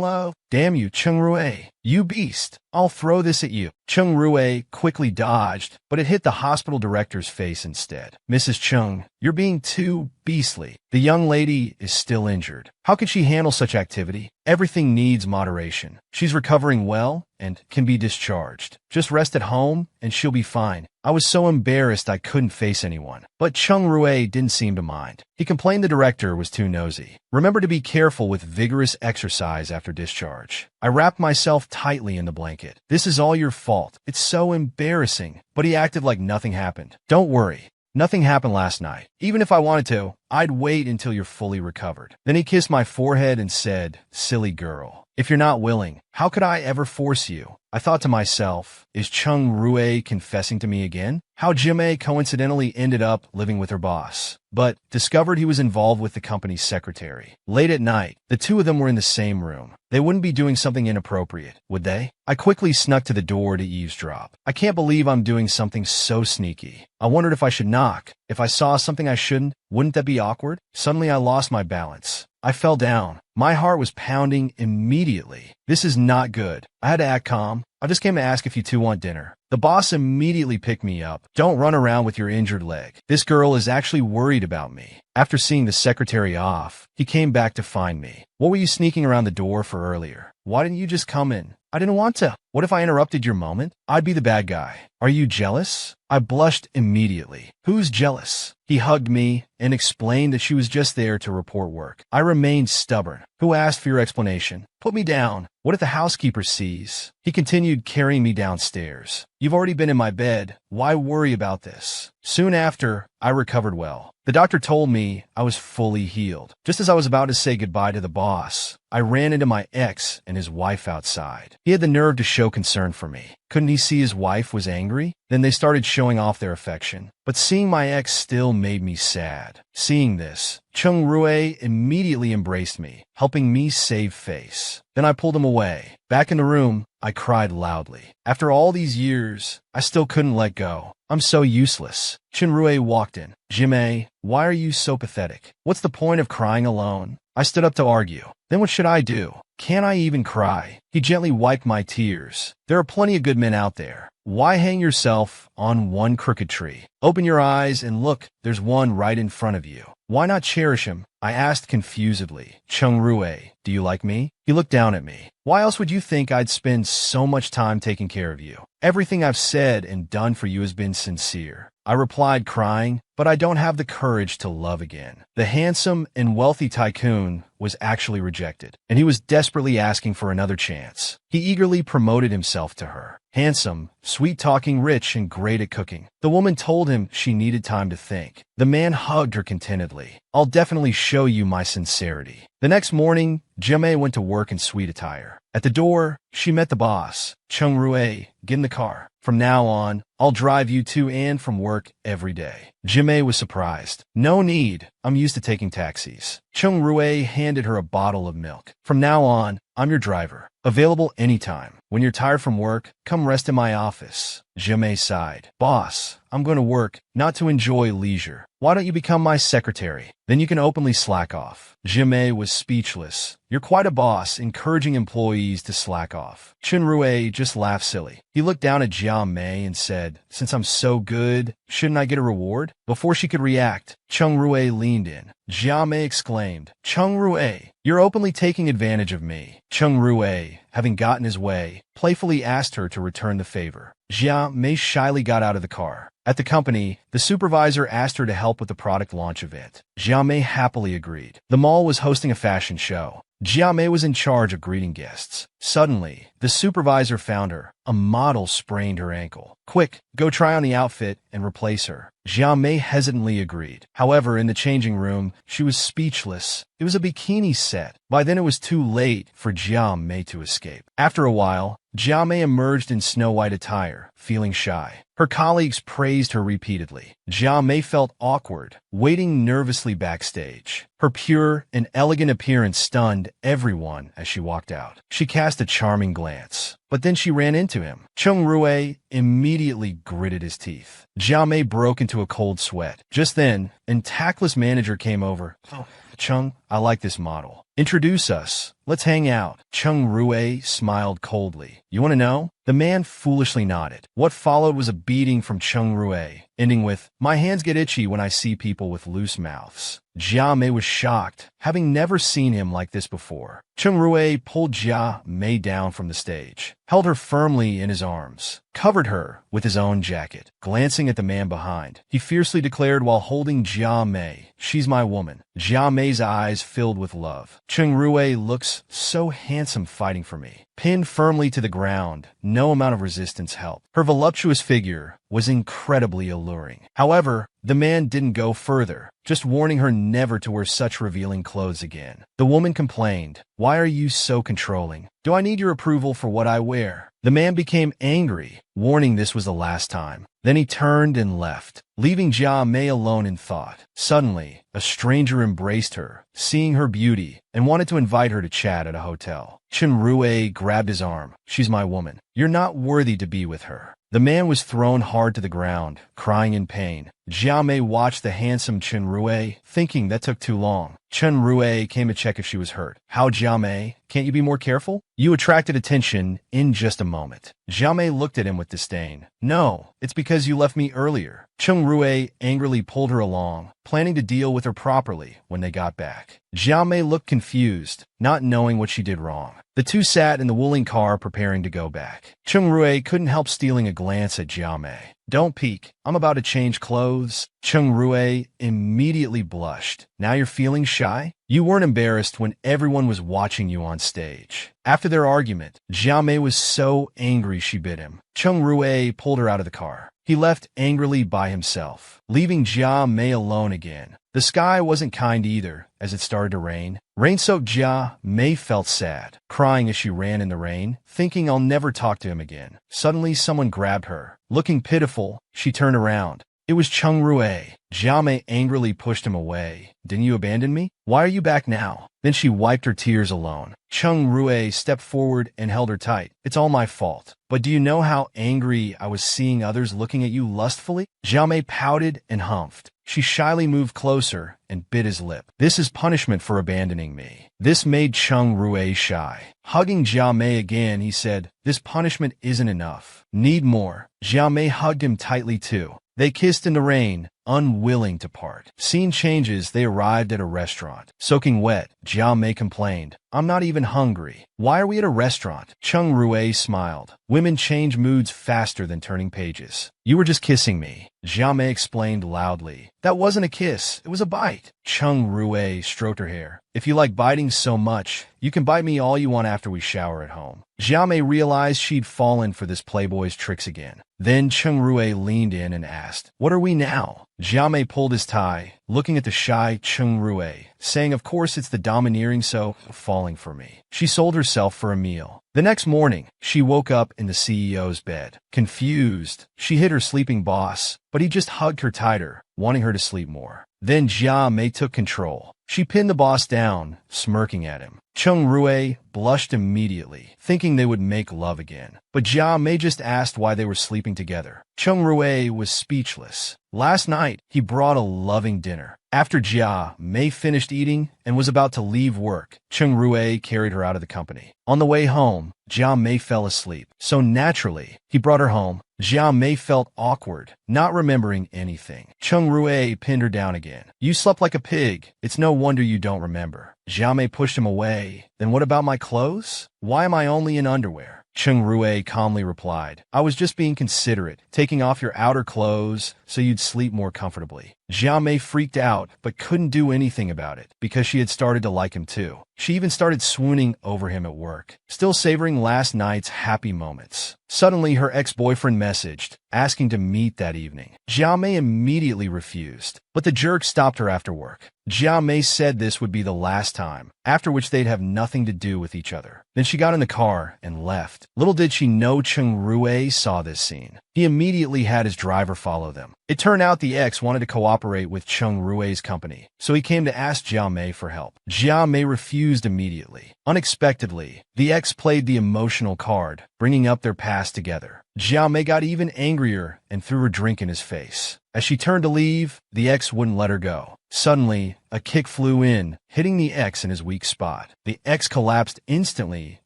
love? Damn you, Chung Rue. You beast. I'll throw this at you. Chung Rue quickly dodged, but it hit the hospital director's face instead. Mrs. Chung, you're being too beastly. The young lady is still injured. How could she handle such activity? Everything needs moderation. She's recovering well and can be discharged. Just rest at home and she'll be fine. I was so embarrassed I couldn't face anyone. But Chung Rue didn't seem to mind. He complained the director was too nosy. Remember to be careful with vigorous exercise after discharge. I wrapped myself tightly in the blanket. This is all your fault. It's so embarrassing. But he acted like nothing happened. Don't worry. Nothing happened last night. Even if I wanted to, I'd wait until you're fully recovered. Then he kissed my forehead and said, silly girl. If you're not willing, how could I ever force you? I thought to myself, is Chung Rue confessing to me again? How Jimei coincidentally ended up living with her boss, but discovered he was involved with the company's secretary. Late at night, the two of them were in the same room. They wouldn't be doing something inappropriate, would they? I quickly snuck to the door to eavesdrop. I can't believe I'm doing something so sneaky. I wondered if I should knock. If I saw something I shouldn't, wouldn't that be awkward? Suddenly I lost my balance. I fell down. My heart was pounding immediately. This is not good. I had to act calm. I just came to ask if you two want dinner. The boss immediately picked me up. Don't run around with your injured leg. This girl is actually worried about me. After seeing the secretary off, he came back to find me. What were you sneaking around the door for earlier? Why didn't you just come in? I didn't want to. What if I interrupted your moment? I'd be the bad guy. Are you jealous? I blushed immediately. Who's jealous? He hugged me and explained that she was just there to report work. I remained stubborn. Who asked for your explanation? Put me down. What if the housekeeper sees? He continued carrying me downstairs. You've already been in my bed. Why worry about this? Soon after, I recovered well. The doctor told me I was fully healed. Just as I was about to say goodbye to the boss, I ran into my ex and his wife outside. He had the nerve to show concern for me. Couldn't he see his wife was angry? Then they started showing off their affection. But seeing my ex still made me sad. Seeing this, Chung Rue immediately embraced me, helping me save face. Then I pulled him away. Back in the room, I cried loudly. After all these years, I still couldn't let go. I'm so useless. Chung Rue walked in. Jimei, why are you so pathetic? What's the point of crying alone? I stood up to argue. Then what should I do? Can't I even cry? He gently wiped my tears. There are plenty of good men out there. Why hang yourself on one crooked tree? Open your eyes and look, there's one right in front of you. Why not cherish him? I asked confusedly. Chung Rue, do you like me? He looked down at me. Why else would you think I'd spend so much time taking care of you? Everything I've said and done for you has been sincere. I replied, crying, but I don't have the courage to love again. The handsome and wealthy tycoon was actually rejected, and he was desperately asking for another chance. He eagerly promoted himself to her. Handsome, sweet-talking, rich, and great at cooking. The woman told him she needed time to think. The man hugged her contentedly. I'll definitely show you my sincerity. The next morning, Jimei went to work in sweet attire. At the door, she met the boss. Chung Rue, get in the car. From now on, I'll drive you to and from work every day. Jimei was surprised. No need. I'm used to taking taxis. Chung Rue handed her a bottle of milk. From now on, I'm your driver. Available anytime. When you're tired from work, come rest in my office. Jimei sighed. Boss, I'm going to work, not to enjoy leisure. Why don't you become my secretary? Then you can openly slack off. Jimei was speechless. You're quite a boss, encouraging employees to slack off. Chung Rue just laughed silly. He looked down at Jia Mei and said, since I'm so good, shouldn't I get a reward? Before she could react, Chung Rue leaned in. Jia Mei exclaimed, Chung Rue, you're openly taking advantage of me. Chung Rue, having gotten his way, playfully asked her to return the favor. Jia Mei shyly got out of the car. At the company, the supervisor asked her to help with the product launch event. Jia Mei happily agreed. The mall was hosting a fashion show. Jia Mei was in charge of greeting guests. Suddenly, the supervisor found her. A model sprained her ankle. Quick, go try on the outfit and replace her. Jia Mei hesitantly agreed. However, in the changing room, she was speechless. It was a bikini set. By then it was too late for Jia Mei to escape. After a while, Jia Mei emerged in snow-white attire, feeling shy. Her colleagues praised her repeatedly. Jia Mei felt awkward, waiting nervously backstage. Her pure and elegant appearance stunned everyone as she walked out. She cast a charming glance. but then she ran into him. Chung Rui immediately gritted his teeth. Jia Mei broke into a cold sweat. Just then, an tactless manager came over. "Oh, Chung, I like this model. Introduce us. Let's hang out." Chung Rui smiled coldly. "You want to know?" The man foolishly nodded. What followed was a beating from Chung Rui, ending with, "My hands get itchy when I see people with loose mouths." Jia Mei was shocked, having never seen him like this before. Chung Rui pulled Jia Mei down from the stage, held her firmly in his arms, covered her with his own jacket. Glancing at the man behind, he fiercely declared while holding Jia Mei, "She's my woman." Jia Mei's eyes filled with love. Chung Rui looks so handsome fighting for me. Pinned firmly to the ground, no amount of resistance helped. Her voluptuous figure was incredibly alluring. However, the man didn't go further, just warning her never to wear such revealing clothes again. The woman complained, "Why are you so controlling? Do I need your approval for what I wear?" The man became angry, warning this was the last time. Then he turned and left, leaving Jia Mei alone in thought. Suddenly, a stranger embraced her, seeing her beauty, and wanted to invite her to chat at a hotel. Chen Rui grabbed his arm. "She's my woman. You're not worthy to be with her." The man was thrown hard to the ground, crying in pain. Jia Mei watched the handsome Chen Rui, thinking that took too long. Chen Rui came to check if she was hurt. "How, Jia Mei? Can't you be more careful? You attracted attention in just a moment." Jia Mei looked at him with disdain. "No, it's because you left me earlier." Chen Rui angrily pulled her along, planning to deal with her properly when they got back. Jia Mei looked confused, not knowing what she did wrong. The two sat in the wooling car preparing to go back. Chung Rui couldn't help stealing a glance at Jia Mei. "Don't peek. I'm about to change clothes." Chung Rui immediately blushed. "Now you're feeling shy? You weren't embarrassed when everyone was watching you on stage." After their argument, Jia Mei was so angry she bit him. Chung Rui pulled her out of the car. He left angrily by himself, leaving Jia Mei alone again. The sky wasn't kind either, as it started to rain. Rain-soaked Jia Mei felt sad, crying as she ran in the rain, thinking I'll never talk to him again. Suddenly, someone grabbed her. Looking pitiful, she turned around. It was Chung Rui. Jia Mei angrily pushed him away. "Didn't you abandon me? Why are you back now?" Then she wiped her tears alone. Chung Rui stepped forward and held her tight. "It's all my fault. But do you know how angry I was seeing others looking at you lustfully?" Jia Mei pouted and humphed. She shyly moved closer and bit his lip. "This is punishment for abandoning me." This made Chung Rui shy. Hugging Jia Mei again, he said, "This punishment isn't enough. Need more." Jia Mei hugged him tightly too. They kissed in the rain, unwilling to part. Scene changes, they arrived at a restaurant. Soaking wet, Jia Mei complained, "I'm not even hungry. Why are we at a restaurant?" Chung Rui smiled. "Women change moods faster than turning pages. You were just kissing me." Jia Mei explained loudly. "That wasn't a kiss, it was a bite." Chung Rui stroked her hair. "If you like biting so much, you can bite me all you want after we shower at home." Jia Mei realized she'd fallen for this playboy's tricks again. Then Chung Rui leaned in and asked, "What are we now?" Jia Mei pulled his tie, looking at the shy Chung Rui, saying, "Of course it's the domineering so falling for me." She sold herself for a meal. The next morning, she woke up in the CEO's bed. Confused, she hit her sleeping boss, but he just hugged her tighter, wanting her to sleep more. Then Jia Mei took control. She pinned the boss down, smirking at him. Chung Rui blushed immediately, thinking they would make love again. But Jia Mei just asked why they were sleeping together. Chung Rui was speechless. Last night, he brought a loving dinner. After Jia Mei finished eating and was about to leave work, Chung Rui carried her out of the company. On the way home, Jia Mei fell asleep. So naturally, he brought her home. Jia Mei felt awkward, not remembering anything. Chung Rui pinned her down again. "You slept like a pig. It's no wonder you don't remember." Jia Mei pushed him away. "Then what about my clothes? Why am I only in underwear?" Chung Rui calmly replied, "I was just being considerate, taking off your outer clothes so you'd sleep more comfortably." Jia Mei freaked out, but couldn't do anything about it, because she had started to like him too. She even started swooning over him at work, still savoring last night's happy moments. Suddenly, her ex-boyfriend messaged, asking to meet that evening. Jia Mei immediately refused, but the jerk stopped her after work. Jia Mei said this would be the last time, after which they'd have nothing to do with each other. Then she got in the car and left. Little did she know Chung Rui saw this scene. He immediately had his driver follow them. It turned out the ex wanted to cooperate with Chung Rui's company, so he came to ask Jia Mei for help. Jia Mei refused immediately. Unexpectedly, the ex played the emotional card, bringing up their past together. Jia Mei got even angrier and threw her drink in his face. As she turned to leave, the ex wouldn't let her go. Suddenly, a kick flew in, hitting the ex in his weak spot. The ex collapsed instantly,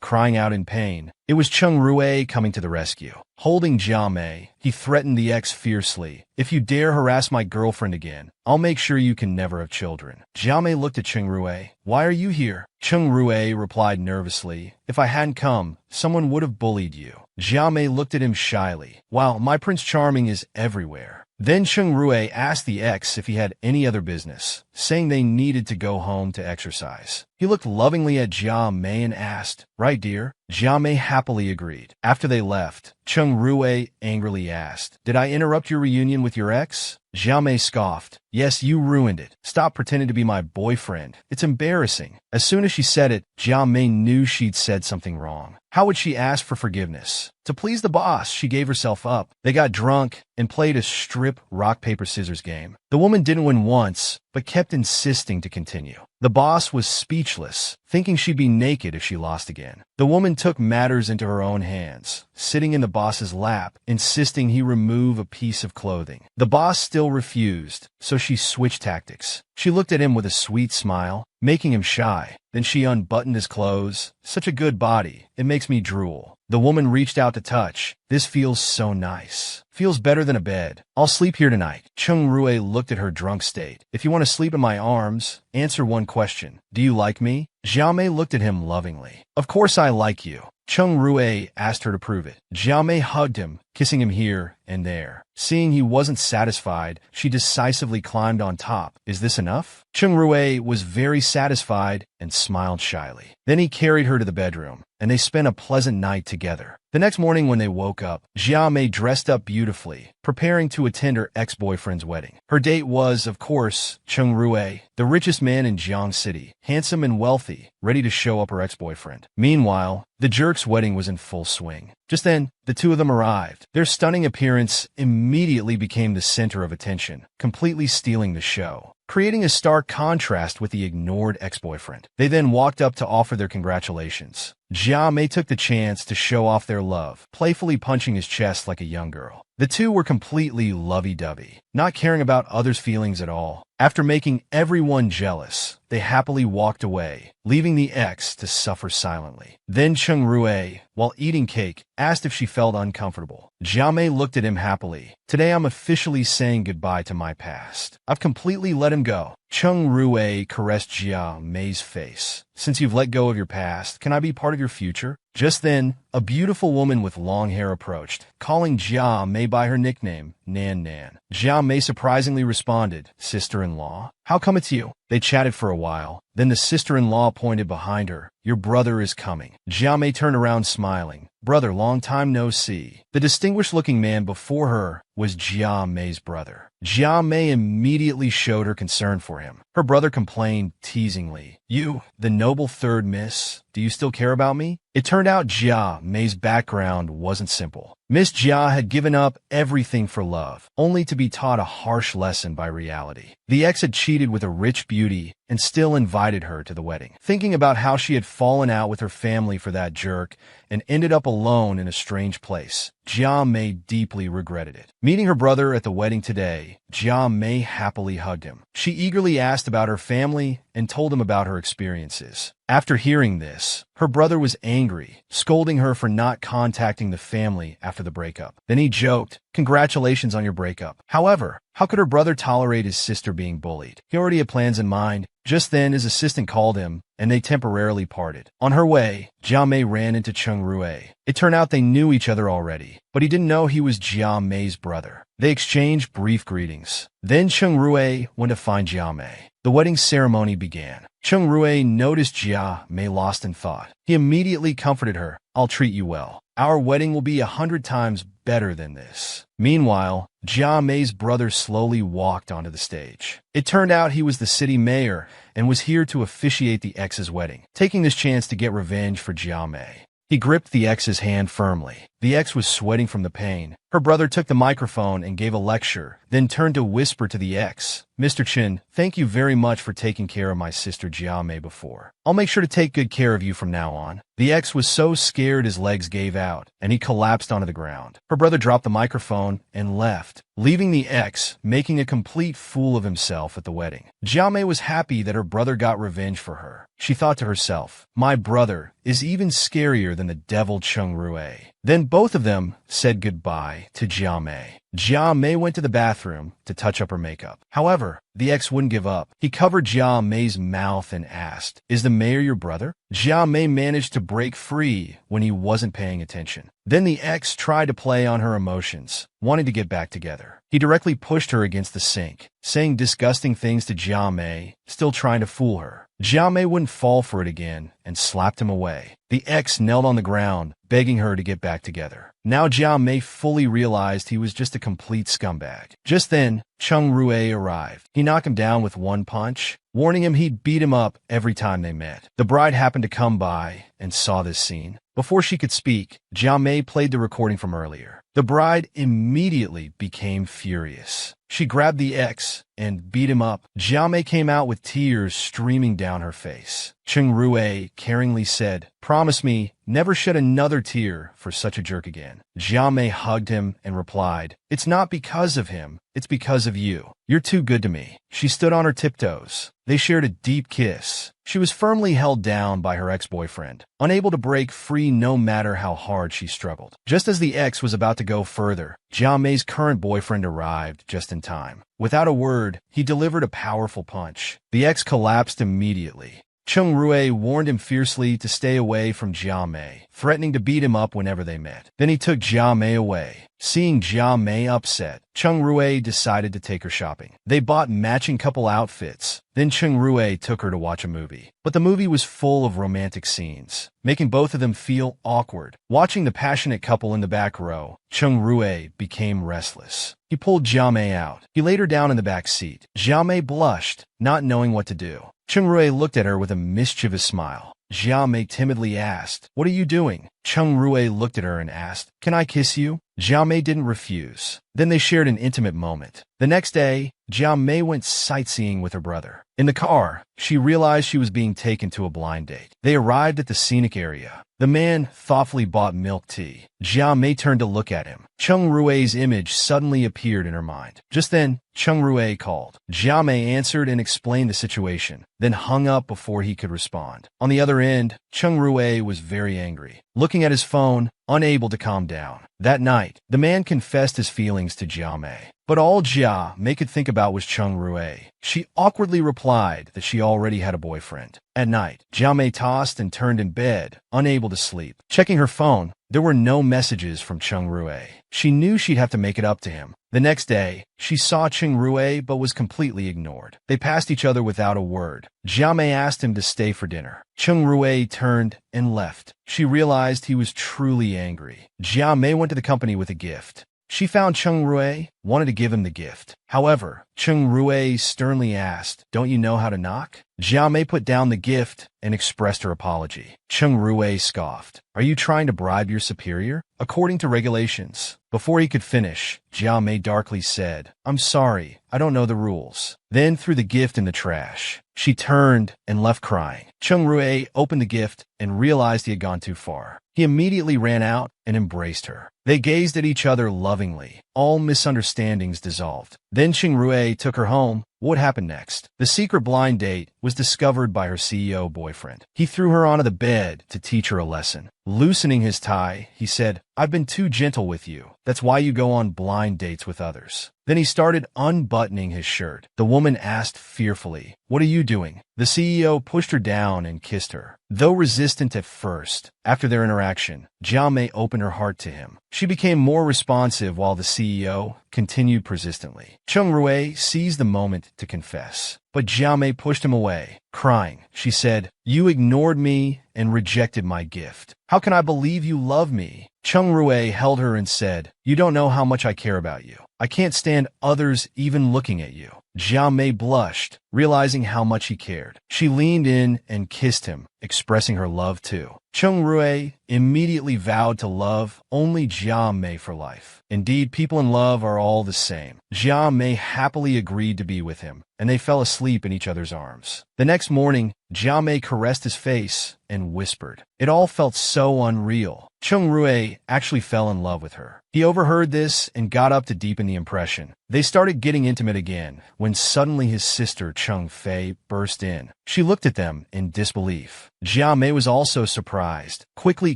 crying out in pain. It was Chung Rui coming to the rescue. Holding Jia Mei, he threatened the ex fiercely. "If you dare harass my girlfriend again, I'll make sure you can never have children." Jia Mei looked at Chung Rui. "Why are you here?" Chung Rui replied nervously, "If I hadn't come, someone would have bullied you." Jia Mei looked at him shyly. "Wow, my Prince Charming is everywhere." Then Chung Rui asked the ex if he had any other business, saying they needed to go home to exercise. He looked lovingly at Jia Mei and asked, "Right, dear?" Jia Mei happily agreed. After they left, Chung Rui angrily asked, "Did I interrupt your reunion with your ex?" Jia Mei scoffed. "Yes, you ruined it. Stop pretending to be my boyfriend. It's embarrassing." As soon as she said it, Jia Mei knew she'd said something wrong. How would she ask for forgiveness? To please the boss, she gave herself up. They got drunk and played a strip rock-paper-scissors game. The woman didn't win once, but kept insisting to continue. The boss was speechless, thinking she'd be naked if she lost again. The woman took matters into her own hands, sitting in the boss's lap, insisting he remove a piece of clothing. The boss still refused, so she switched tactics. She looked at him with a sweet smile, making him shy. Then she unbuttoned his clothes. "Such a good body. It makes me drool." The woman reached out to touch. "This feels so nice. Feels better than a bed. I'll sleep here tonight." Chung Rui looked at her drunk state. "If you want to sleep in my arms, answer one question. Do you like me?" Jia Mei looked at him lovingly. "Of course I like you." Chung Rui asked her to prove it. Jia Mei hugged him, kissing him here and there. Seeing he wasn't satisfied, she decisively climbed on top. "Is this enough?" Chung Rui was very satisfied and smiled shyly. Then he carried her to the bedroom, and they spent a pleasant night together. The next morning when they woke up, Jia Mei dressed up beautifully, preparing to attend her ex-boyfriend's wedding. Her date was, of course, Chung Rui, the richest man in Jiang City, handsome and wealthy, ready to show up her ex-boyfriend. Meanwhile, the jerk's wedding was in full swing. Just then, the two of them arrived. Their stunning appearance immediately became the center of attention, completely stealing the show, creating a stark contrast with the ignored ex-boyfriend. They then walked up to offer their congratulations. Jia Mei took the chance to show off their love, playfully punching his chest like a young girl. The two were completely lovey-dovey, not caring about others' feelings at all. After making everyone jealous, they happily walked away, leaving the ex to suffer silently. Then Chung Rui, while eating cake, asked if she felt uncomfortable. Jia Mei looked at him happily. "Today I'm officially saying goodbye to my past. I've completely let him go." Chung Rui caressed Jia Mei's face. "Since you've let go of your past, can I be part of your future?" Just then, a beautiful woman with long hair approached, calling Jia Mei by her nickname, Nan Nan. Jia Mei surprisingly responded, "Sister-in-law? How come it's you?" They chatted for a while. Then the sister-in-law pointed behind her. "Your brother is coming." Jia Mei turned around smiling. "Brother, long time no see." The distinguished-looking man before her was Jia Mei's brother. Jia Mei immediately showed her concern for him. Her brother complained teasingly, "You, the noble third miss, do you still care about me?" It turned out Jia Mei's background wasn't simple. Miss Jia had given up everything for love, only to be taught a harsh lesson by reality. The ex had cheated with a rich beauty and still invited her to the wedding. Thinking about how she had fallen out with her family for that jerk and ended up alone in a strange place, Jia Mei deeply regretted it. Meeting her brother at the wedding today, Jia Mei happily hugged him. She eagerly asked about her family and told him about her experiences. After hearing this, her brother was angry, scolding her for not contacting the family after the breakup. Then he joked, "Congratulations on your breakup." However, how could her brother tolerate his sister being bullied? He already had plans in mind. Just then, his assistant called him, and they temporarily parted. On her way, Jia Mei ran into Chung Rui. It turned out they knew each other already, but he didn't know he was Jia Mei's brother. They exchanged brief greetings. Then Chung Rui went to find Jia Mei. The wedding ceremony began. Chung Rui noticed Jia Mei lost in thought. He immediately comforted her. "I'll treat you well. Our wedding will be 100 times better than this." Meanwhile, Jia Mei's brother slowly walked onto the stage. It turned out he was the city mayor and was here to officiate the ex's wedding, taking this chance to get revenge for Jia Mei. He gripped the ex's hand firmly. The ex was sweating from the pain. Her brother took the microphone and gave a lecture, then turned to whisper to the ex, "Mr. Chin, thank you very much for taking care of my sister Jiamei before. I'll make sure to take good care of you from now on." The ex was so scared his legs gave out, and he collapsed onto the ground. Her brother dropped the microphone and left, leaving the ex making a complete fool of himself at the wedding. Jiamei was happy that her brother got revenge for her. She thought to herself, "My brother is even scarier than the devil Cheng Rue." Then both of them said goodbye to Jiamei. Jiamei went to the bathroom to touch up her makeup. However, the ex wouldn't give up. He covered Jiamei's mouth and asked, "Is the mayor your brother?" Jiamei managed to break free when he wasn't paying attention. Then the ex tried to play on her emotions, wanting to get back together. He directly pushed her against the sink, saying disgusting things to Jiamei, still trying to fool her. Jiamei wouldn't fall for it again and slapped him away. The ex knelt on the ground, begging her to get back together. Now Jiamei fully realized he was just a complete scumbag. Just then, Cheng Rue arrived. He knocked him down with one punch, warning him he'd beat him up every time they met. The bride happened to come by and saw this scene. Before she could speak, Jiamei played the recording from earlier. The bride immediately became furious. She grabbed the ex and beat him up. Jiamei came out with tears streaming down her face. Cheng Rue caringly said, "Promise me, never shed another tear for such a jerk again." Jiamei hugged him and replied, "It's not because of him, it's because of you. You're too good to me." She stood on her tiptoes. They shared a deep kiss. She was firmly held down by her ex-boyfriend, unable to break free no matter how hard she struggled. Just as the ex was about to go further, Jiamei's current boyfriend arrived just in time. Without a word, he delivered a powerful punch. The ex collapsed immediately. Cheng Rue warned him fiercely to stay away from Jiamei, threatening to beat him up whenever they met. Then he took Jiamei away. Seeing Jiamei upset, Cheng Rue decided to take her shopping. They bought matching couple outfits. Then Cheng Rue took her to watch a movie. But the movie was full of romantic scenes, making both of them feel awkward. Watching the passionate couple in the back row, Cheng Rue became restless. He pulled Jiamei out. He laid her down in the back seat. Jiamei blushed, not knowing what to do. Cheng Rue looked at her with a mischievous smile. Jiamei timidly asked, "What are you doing?" Cheng Rue looked at her and asked, "Can I kiss you?" Jiamei didn't refuse. Then they shared an intimate moment. The next day, Jiamei went sightseeing with her brother. In the car, she realized she was being taken to a blind date. They arrived at the scenic area. The man thoughtfully bought milk tea. Jiamei turned to look at him. Cheng Rue's image suddenly appeared in her mind. Just then, Cheng Rue called. Jiamei answered and explained the situation, then hung up before he could respond. On the other end, Cheng Rue was very angry, looking at his phone, unable to calm down. That night, the man confessed his feelings to Jiamei. But all Jiamei could think about was Cheng Rue. She awkwardly replied that she already had a boyfriend. At night, Jiamei tossed and turned in bed, unable to sleep. Checking her phone, there were no messages from Cheng Rue. She knew she'd have to make it up to him. The next day, she saw Cheng Rue but was completely ignored. They passed each other without a word. Jiamei asked him to stay for dinner. Cheng Rue turned and left. She realized he was truly angry. Jiamei went to the company with a gift. She found Cheng Rue, wanted to give him the gift. However, Cheng Rue sternly asked, "Don't you know how to knock?" Jiamei put down the gift and expressed her apology. Cheng Rue scoffed. "Are you trying to bribe your superior?" "According to regulations." Before he could finish, Jiamei darkly said, "I'm sorry, I don't know the rules." Then threw the gift in the trash. She turned and left crying. Cheng Rue opened the gift and realized he had gone too far. He immediately ran out and embraced her. They gazed at each other lovingly. All misunderstandings dissolved. Then Cheng Rue took her home. What happened next? The secret blind date was discovered by her CEO boyfriend. He threw her onto the bed to teach her a lesson. Loosening his tie, he said, "I've been too gentle with you. That's why you go on blind dates with others." Then he started unbuttoning his shirt. The woman asked fearfully, "What are you doing?" The CEO pushed her down and kissed her. Though resistant at first, after their interaction, Jiamei opened her heart to him. She became more responsive while the CEO continued persistently. Cheng Rue seized the moment to confess, but Jiamei pushed him away. Crying, she said, "You ignored me and rejected my gift. How can I believe you love me?" Cheng Rue held her and said, "You don't know how much I care about you. I can't stand others even looking at you." Jia Mei blushed, realizing how much he cared. She leaned in and kissed him, expressing her love too. Cheng Rui immediately vowed to love only Jia Mei for life. Indeed, people in love are all the same. Jia Mei happily agreed to be with him, and they fell asleep in each other's arms. The next morning, Jia Mei caressed his face and whispered. It all felt so unreal. Cheng Rui actually fell in love with her. He overheard this and got up to deepen the impression. They started getting intimate again, when suddenly his sister Cheng Fei burst in. She looked at them in disbelief. Jia Mei was also surprised, quickly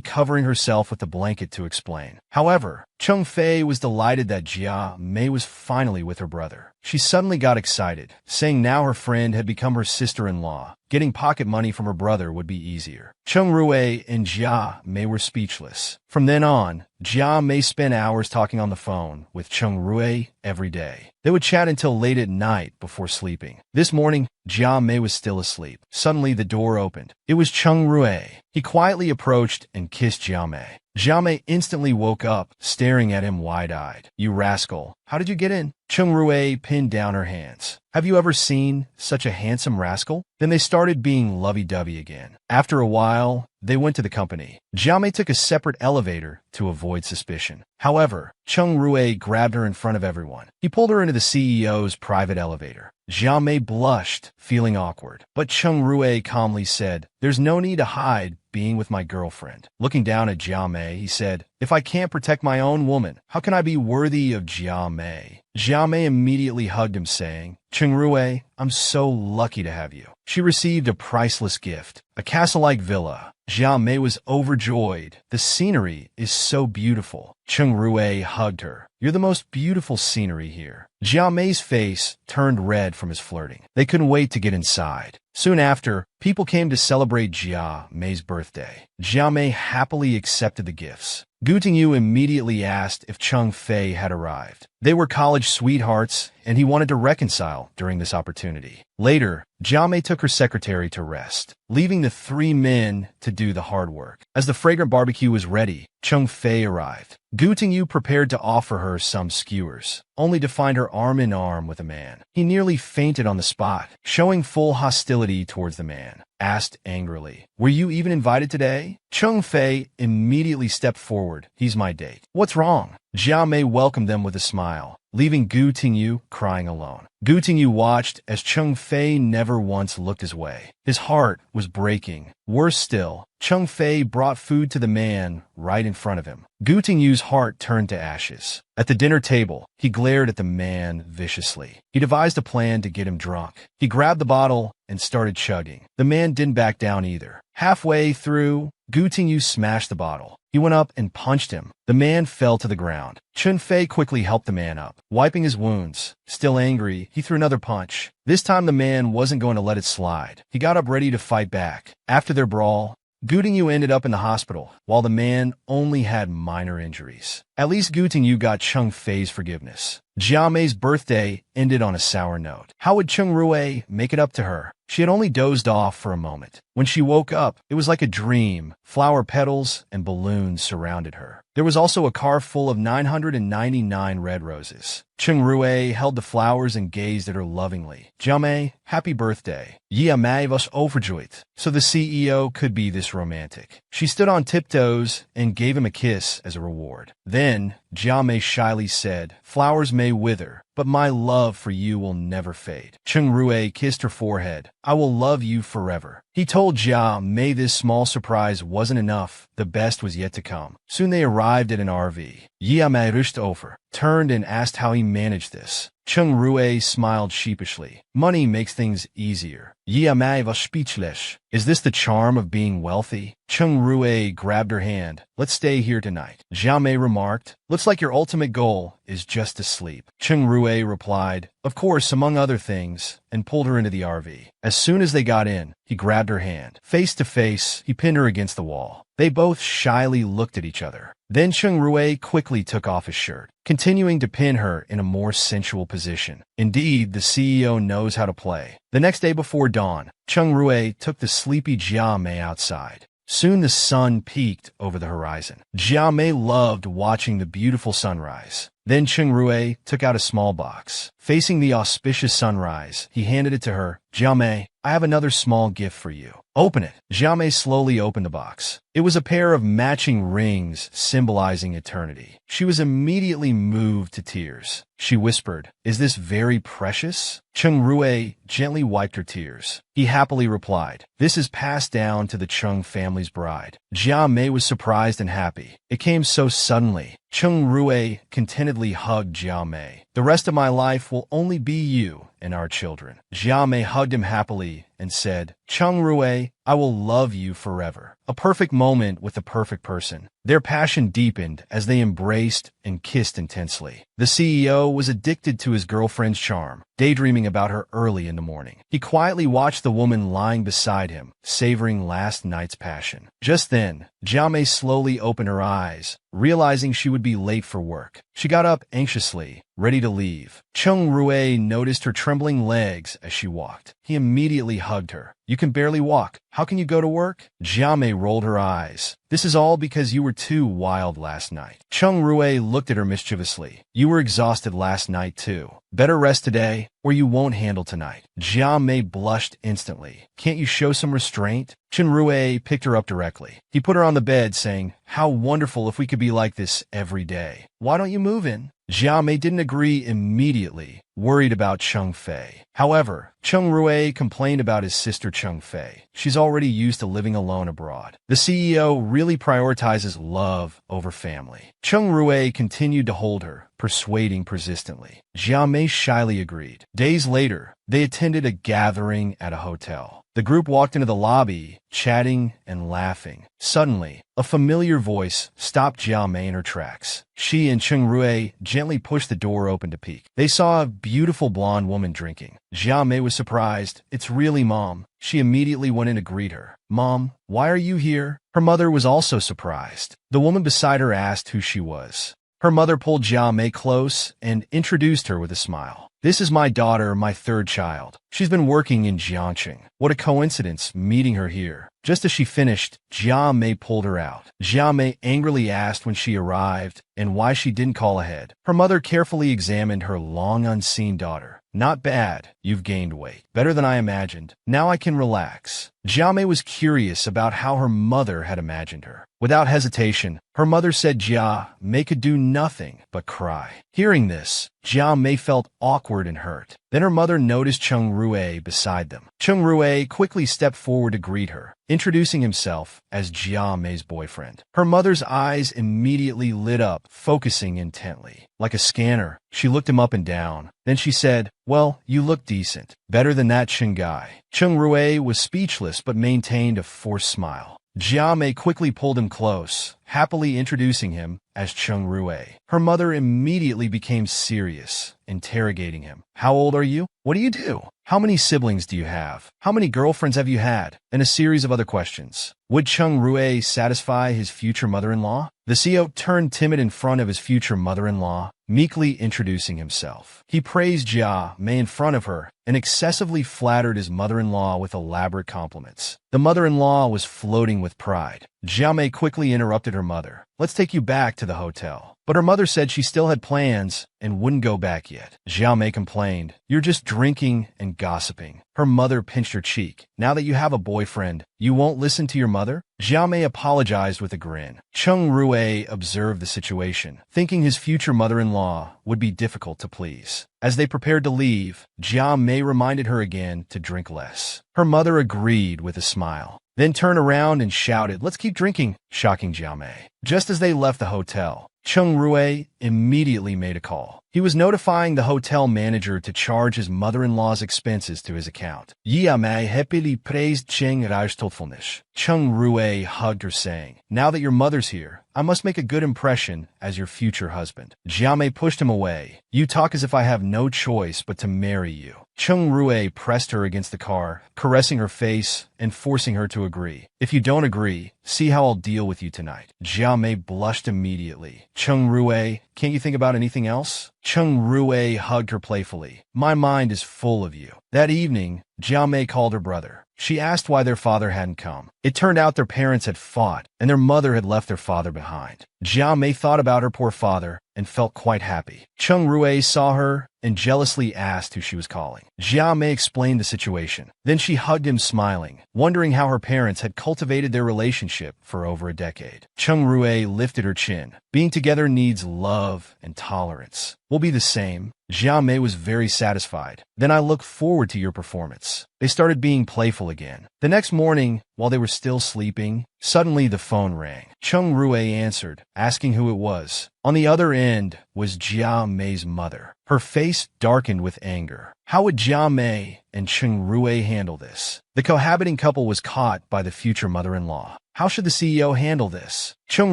covering herself with a blanket to explain. However, Cheng Fei was delighted that Jia Mei was finally with her brother. She suddenly got excited, saying now her friend had become her sister-in-law. Getting pocket money from her brother would be easier. Cheng Rui and Jia Mei were speechless. From then on, Jia Mei spent hours talking on the phone with Cheng Rui every day. They would chat until late at night before sleeping. This morning, Jia Mei was still asleep. Suddenly, the door opened. It was Cheng Rui. He quietly approached and kissed Jia Mei. Jia Mei instantly woke up, staring at him wide-eyed. "You rascal, how did you get in?" Cheng Rui pinned down her hands. "Have you ever seen such a handsome rascal?" Then they started being lovey-dovey again. After a while, they went to the company. Jia Mei took a separate elevator to avoid suspicion. However, Cheng Rui grabbed her in front of everyone. He pulled her into the CEO's private elevator. Jia Mei blushed, feeling awkward. But Cheng Rui calmly said, "There's no need to hide being with my girlfriend." Looking down at Jia Mei, he said, "If I can't protect my own woman, how can I be worthy of Jia Mei?" Jia Mei immediately hugged him, saying, "Cheng Rui, I'm so lucky to have you." She received a priceless gift, a castle-like villa. Jia Mei was overjoyed. "The scenery is so beautiful." Cheng Rui hugged her. "You're the most beautiful scenery here." Jia Mei's face turned red from his flirting. They couldn't wait to get inside. Soon after, people came to celebrate Jia Mei's birthday. Jia Mei happily accepted the gifts. Gu Tingyu immediately asked if Cheng Fei had arrived. They were college sweethearts, and he wanted to reconcile during this opportunity. Later, Jia Mei took her secretary to rest, leaving the three men to do the hard work. As the fragrant barbecue was ready, Cheng Fei arrived. Gu Tingyu prepared to offer her some skewers, only to find her arm in arm with a man. He nearly fainted on the spot, showing full hostility towards the man. Asked angrily, "Were you even invited today?" Cheng Fei immediately stepped forward. "He's my date." "What's wrong?" Jia Mei welcomed them with a smile, leaving Gu Tingyu crying alone. Gu Tingyu watched as Cheng Fei never once looked his way. His heart was breaking. Worse still, Cheng Fei brought food to the man right in front of him. Gu Tingyu's heart turned to ashes. At the dinner table, he glared at the man viciously. He devised a plan to get him drunk. He grabbed the bottle and started chugging. The man didn't back down either. Halfway through, Gu Tingyu smashed the bottle. He went up and punched him. The man fell to the ground. Cheng Fei quickly helped the man up, wiping his wounds. Still angry, he threw another punch. This time the man wasn't going to let it slide. He got up ready to fight back. After their brawl, Gu Tingyu ended up in the hospital, while the man only had minor injuries. At least Gu Tingyu got Cheng Fei's forgiveness. Jia Mei's birthday ended on a sour note. How would Cheng Rui make it up to her? She had only dozed off for a moment. When she woke up, it was like a dream. Flower petals and balloons surrounded her. There was also a car full of 999 red roses. Cheng Rui held the flowers and gazed at her lovingly. "Jia Mei, happy birthday." Jia Mei was overjoyed. So the CEO could be this romantic. She stood on tiptoes and gave him a kiss as a reward. Then, Jia Mei shyly said, "Flowers may wither, but my love for you will never fade." Cheng Rui kissed her forehead. "I will love you forever." He told Jia Mei this small surprise wasn't enough. The best was yet to come. Soon they arrived at an RV. Jia Mei rushed over, turned and asked how he managed this. Cheng Rui smiled sheepishly. "Money makes things easier." Jia Mei was speechless. Is this the charm of being wealthy? Cheng Rui grabbed her hand. "Let's stay here tonight." Jia Mei remarked, "Looks like your ultimate goal is just to sleep." Cheng Rui replied, "Of course, among other things," and pulled her into the RV. As soon as they got in, he grabbed her hand. Face to face, he pinned her against the wall. They both shyly looked at each other. Then Cheng Rui quickly took off his shirt, continuing to pin her in a more sensual position. Indeed, the CEO knows how to play. The next day before dawn, Cheng Rui took the sleepy Jia Mei outside. Soon the sun peaked over the horizon. Jia Mei loved watching the beautiful sunrise. Then Cheng Rui took out a small box. Facing the auspicious sunrise, he handed it to her. Jiamei, I have another small gift for you. Open it. Jiamei slowly opened the box. It was a pair of matching rings symbolizing eternity. She was immediately moved to tears. She whispered, "Is this very precious?" Cheng Rui gently wiped her tears. He happily replied, "This is passed down to the Cheng family's bride." Jia Mei was surprised and happy. It came so suddenly. Cheng Rui contentedly hugged Jia Mei. "The rest of my life will only be you and our children." Jia Mei hugged him happily and said, "Cheng Rui, I will love you forever." A perfect moment with the perfect person. Their passion deepened as they embraced and kissed intensely. The CEO was addicted to his girlfriend's charm, daydreaming about her early in the morning. He quietly watched the woman lying beside him, savoring last night's passion. Just then, Jiamei slowly opened her eyes, realizing she would be late for work. She got up anxiously, ready to leave. Cheng Rui noticed her trembling legs as she walked. He immediately hugged her. "You can barely walk. How can you go to work?" Jiamei rolled her eyes. "This is all because you were too wild last night." Cheng Rui looked at her mischievously. "You were exhausted last night too. Better rest today, or you won't handle tonight." Jiamei blushed instantly. "Can't you show some restraint?" Chen Rui picked her up directly. He put her on the bed, saying, "How wonderful if we could be like this every day. Why don't you move in?" Jiamei didn't agree immediately, worried about Cheng Fei. However, Cheng Rui complained about his sister Cheng Fei. She's already used to living alone abroad. The CEO really prioritizes love over family. Cheng Rui continued to hold her, persuading persistently. Jiamei shyly agreed. Days later, they attended a gathering at a hotel. The group walked into the lobby, chatting and laughing. Suddenly, a familiar voice stopped Jiamei in her tracks. She and Cheng Rui gently pushed the door open to peek. They saw a beautiful blonde woman drinking. Jiamei was surprised. "It's really Mom." She immediately went in to greet her. "Mom, why are you here?" Her mother was also surprised. The woman beside her asked who she was. Her mother pulled Jiamei close and introduced her with a smile. "This is my daughter, my third child. She's been working in Jiangqing. What a coincidence meeting her here." Just as she finished, Jiamei pulled her out. Jiamei angrily asked when she arrived and why she didn't call ahead. Her mother carefully examined her long-unseen daughter. "Not bad. You've gained weight. Better than I imagined. Now I can relax." Jiamei was curious about how her mother had imagined her. Without hesitation, her mother said Jiamei could do nothing but cry. Hearing this, Jiamei felt awkward and hurt. Then her mother noticed Cheng Rui beside them. Cheng Rui quickly stepped forward to greet her, introducing himself as Jiamei's boyfriend. Her mother's eyes immediately lit up, focusing intently. Like a scanner, she looked him up and down. Then she said, "Well, you look decent. Better than that Cheng guy." Cheng Rui was speechless but maintained a forced smile. Jiamei quickly pulled him close, happily introducing him as Cheng Rui. Her mother immediately became serious, interrogating him. "How old are you? What do you do? How many siblings do you have? How many girlfriends have you had?" And a series of other questions. Would Cheng Rui satisfy his future mother-in-law? The CEO turned timid in front of his future mother-in-law, meekly introducing himself. He praised Jiamei in front of her and excessively flattered his mother-in-law with elaborate compliments. The mother-in-law was floating with pride. Jiamei quickly interrupted her mother. "Let's take you back to the hotel." But her mother said she still had plans and wouldn't go back yet. Jiamei complained, "You're just drinking and gossiping." Her mother pinched her cheek. "Now that you have a boyfriend, you won't listen to your mother?" Jiamei apologized with a grin. Cheng Rui observed the situation, thinking his future mother-in-law would be difficult to please. As they prepared to leave, Jiamei reminded her again to drink less. Her mother agreed with a smile, then turned around and shouted, "Let's keep drinking," shocking Jiamei. Just as they left the hotel, Cheng Rui immediately made a call. He was notifying the hotel manager to charge his mother-in-law's expenses to his account. Jiamei happily praised Cheng Rui's thoughtfulness. Cheng Rui hugged her, saying, "Now that your mother's here, I must make a good impression as your future husband." Jiamei pushed him away. "You talk as if I have no choice but to marry you." Cheng Rui pressed her against the car, caressing her face and forcing her to agree. "If you don't agree, see how I'll deal with you tonight." Jiamei blushed immediately. "Cheng Rui, can't you think about anything else?" Cheng Rui hugged her playfully. "My mind is full of you." That evening, Jiamei called her brother. She asked why their father hadn't come. It turned out their parents had fought, and their mother had left their father behind. Jiamei thought about her poor father and felt quite happy. Chung Rui saw her and jealously asked who she was calling. Jia Mei explained the situation. Then she hugged him smiling, wondering how her parents had cultivated their relationship for over a decade. Chung Rui lifted her chin. Being together needs love and tolerance. We'll be the same. Jia Mei was very satisfied. Then I look forward to your performance. They started being playful again. The next morning, while they were still sleeping, suddenly the phone rang. Chung Rui answered, asking who it was. On the other end was Jia Mei's mother. Her face darkened with anger. How would Jia Mei and Chung Rui handle this? The cohabiting couple was caught by the future mother-in-law. How should the CEO handle this? Chung